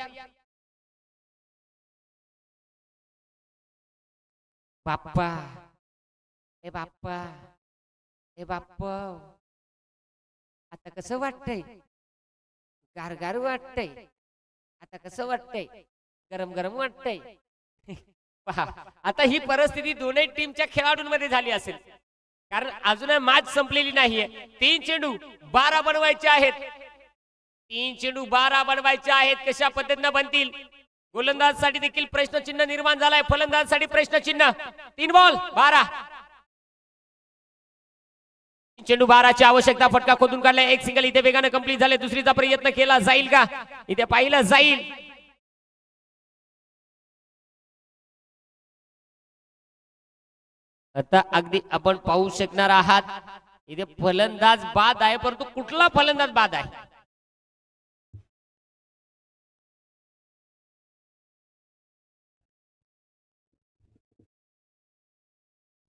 बाप्पा ए बाप्पा, ए बाप्पा. आता कसं वाटतंय, गारगार वाटतंय. आता कसं वाटतंय, गरम गरम वाटतंय. पहा आता ही परिस्थिती दोन्ही टीमच्या खेळाडूंमध्ये झाली असेल, कारण अजूनही मॅच संपलेली नाहीये. 3 चेंडू 12 बनवायचे आहेत. 3 चेंडू 12 बनवायचे आहेत. कशा पद्धतीने बनतील, गोलंदाजासाठी देखील प्रश्नचिन्ह निर्माण झालाय, फलंदाजासाठी प्रश्नचिन्ह. 3 बॉल 12. चेंडू 12 ची आवश्यकता. फटका खोदून काढलाय. एक सिंगल इथे वेगाने कंप्लीट झाले. दुसरीचा प्रयत्न केला जाईल का, इथे पाहिलं जाईल. आता अगदी आपण पाहू शकणार आहात इथे फलंदाज बाद आहे, परंतु कुठला फलंदाज बाद आहे.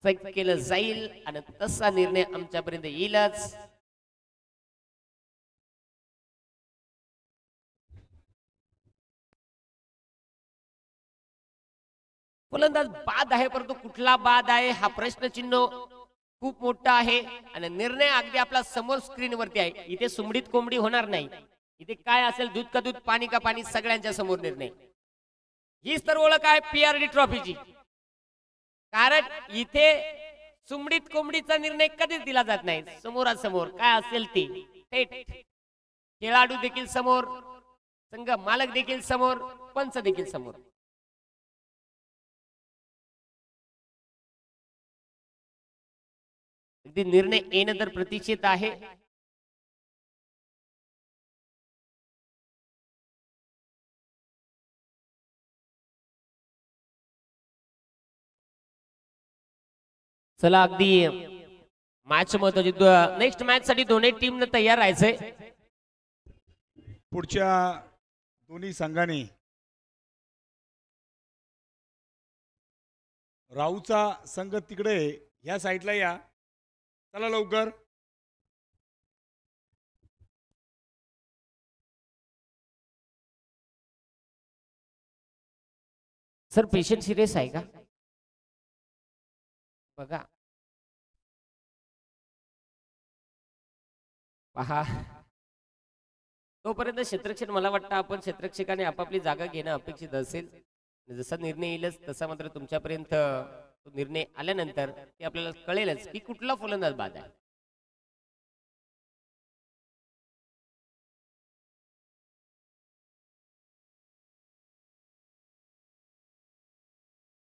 केलं जाईल आणि तसा निर्णय आमच्यापर्यंत येईलच. फलंदाज बाद आहे, परंतु कुठला बाद आहे हा प्रश्नचिन्ह खूप मोठा आहे आणि निर्णय अगदी आपला समोर स्क्रीन वरती आहे. इथे सुमडीत कोंबडी होणार नाही. इथे काय असेल, दूध का दूध, पाणी का पाणी, सगळ्यांच्या समोर निर्णय. हीच तर ओळख आहे PRD ट्रॉफीची, कारण इथे सुमडीत कोंबडीचा निर्णय कधीच दिला जात नाही. समोरासमोर काय असेल ते थेट. खेळाडू देखील समोर, संघ मालक देखील समोर, पंच देखील समोर. अगदी निर्णय येणं तर प्रतीक्षित आहे. चला अगदी मॅच महत्वाची. नेक्स्ट मॅच साठी दोन्ही टीम तयार राहायचंय. पुढच्या दोन्ही संघांनी राऊचा संघ तिकडे ह्या साईडला या. चला लवकर. सर पेशंट सिरियस आहे का बघा. पहा तोपर्यंत क्षेत्ररक्षण, मला वाटतं आपण क्षेत्ररक्षकाने आपापली जागा घेणं अपेक्षित असेल. जसा निर्णय येईलच तसा मात्र तुमच्यापर्यंत तो निर्णय आल्यानंतर ते आपल्याला कळेलच की कुठला फलंदाज बाद आहे.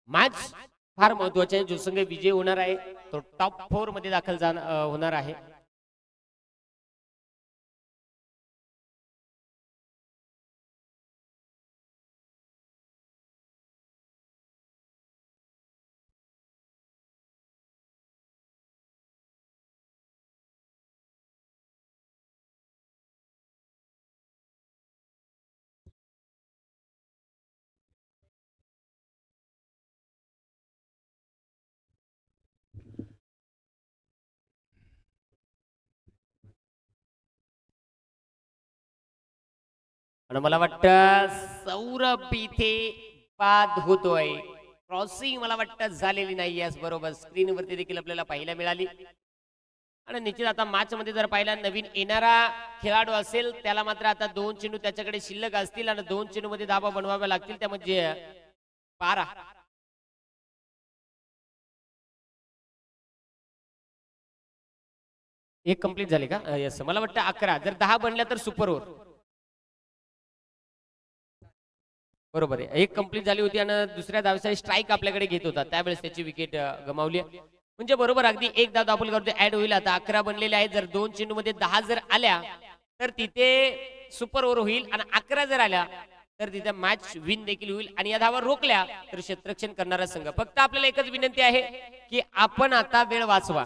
मॅच फार महत्वाची आहे. जो संघ विजय होणार आहे तो टॉप 4 मध्ये दाखल होणार आहे. आणि मला वाटतं सौरभ इथे बाद होतोय. क्रॉसिंग मला वाटतं झालेली नाही. याच बरोबर स्क्रीनवरती देखील आपल्याला पाहायला मिळाली. आणि निश्चित आता मॅच मध्ये जर पाहिला नवीन येणारा खेळाडू असेल त्याला मात्र आता 2 चेंडू त्याच्याकडे शिल्लक असतील आणि 2 चेंडू मध्ये धाबा बनवाव्या लागतील. त्या म्हणजे 12 एक कंप्लीट झाले का? यस मला वाटतं 11. जर 10 बनल्या तर सुपर ओव्हर. बरोबर आहे. एक कंप्लीट झाली होती आणि दुसऱ्या धावेचा स्ट्राईक आपल्याकडे घेत होता त्यावेळेस त्याची विकेट गमावली. म्हणजे बरोबर अगदी एक धाव दाखल करतो ऍड होईल. आता 11 बनलेले आहेत. जर 2 चेंडू मध्ये 10 जर आल्या तर तिथे सुपर ओव्हर होईल आणि 11 जर आल्या तर तिथे मॅच विन देखील होईल. आणि या धावा रोखल्या तर क्षेत्ररक्षण करणारा संघ. फक्त आपल्याला एकच विनंती आहे की आपण आता वेळ वाचवा.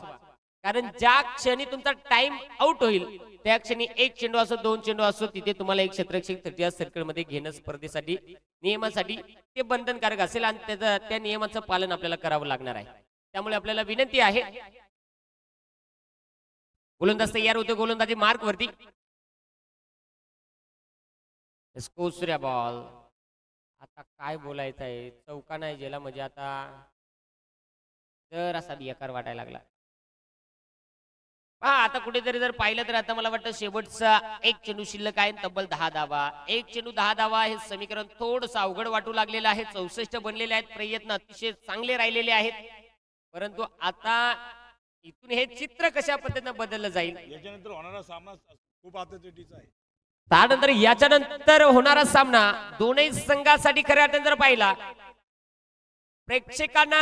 कारण ज्या क्षणी तुमचा टाइम आउट होईल त्या क्षणी 1 चेंडू असो 2 चेंडू असो तिथे तुम्हाला एक क्षेत्ररक्षक 30 सर्कल मध्ये घेणं स्पर्धेसाठी नियमासाठी ते बंधनकारक असेल आणि त्या नियमाचं पालन आपल्याला करावं लागणार आहे. त्यामुळे आपल्याला विनंती आहे. गोलंदाज तयार होते. गोलंदाजी मार्क वरती. दुसऱ्या बॉल. आता काय बोलायचं आहे. चौका नाही गेला म्हणजे आता जर असा बियाकार वाटायला लागला. आता कुठेतरी जर पाहिलं तर आता मला वाटतं शेवटचा 1 चेंडू शिल्लक आहे. तब्बल 10 धावा. 1 चेंडू 10 धावा हे समीकरण थोडंसं अवघड वाटू लागलेलं आहे. 64 बनलेले आहेत. प्रयत्न अतिशय चांगले राहिलेले आहेत. परंतु आता इथून हे चित्र कशा पद्धतीने बदललं जाईल. याच्यानंतर होणारा सामना खूप आतषबाजीचा आहे. त्यानंतर याच्यानंतर होणारा सामना दोन्ही संघासाठी खऱ्या अर्थाने जर पाहिला प्रेक्षकांना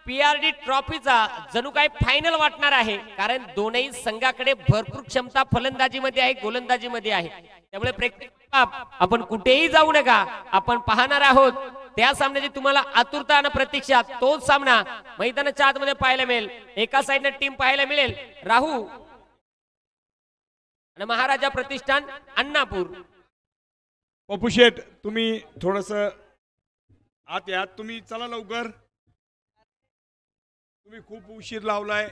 PRD ट्रॉफीचा जणू काय फायनल वाटणार आहे. कारण दोन्ही संघाकडे भरपूर क्षमता फलंदाजीमध्ये आहे गोलंदाजीमध्ये आहे. त्यामुळे प्रेक्षक आपण कुठेही जाऊ नका. आपण पाहणार आहोत त्या सामन्याची तुम्हाला आतुरता आणि प्रतीक्षा. तोच सामना मैदानाच्या आतमध्ये पाहायला मिळेल. एका साईडने टीम पाहायला मिळेल राहू आणि महाराजा प्रतिष्ठान अण्णापूर. पप्पू शेठ तुम्ही थोडस आत या. तुम्ही चला लवकर. तुम्ही खूप उशीर लावलाय.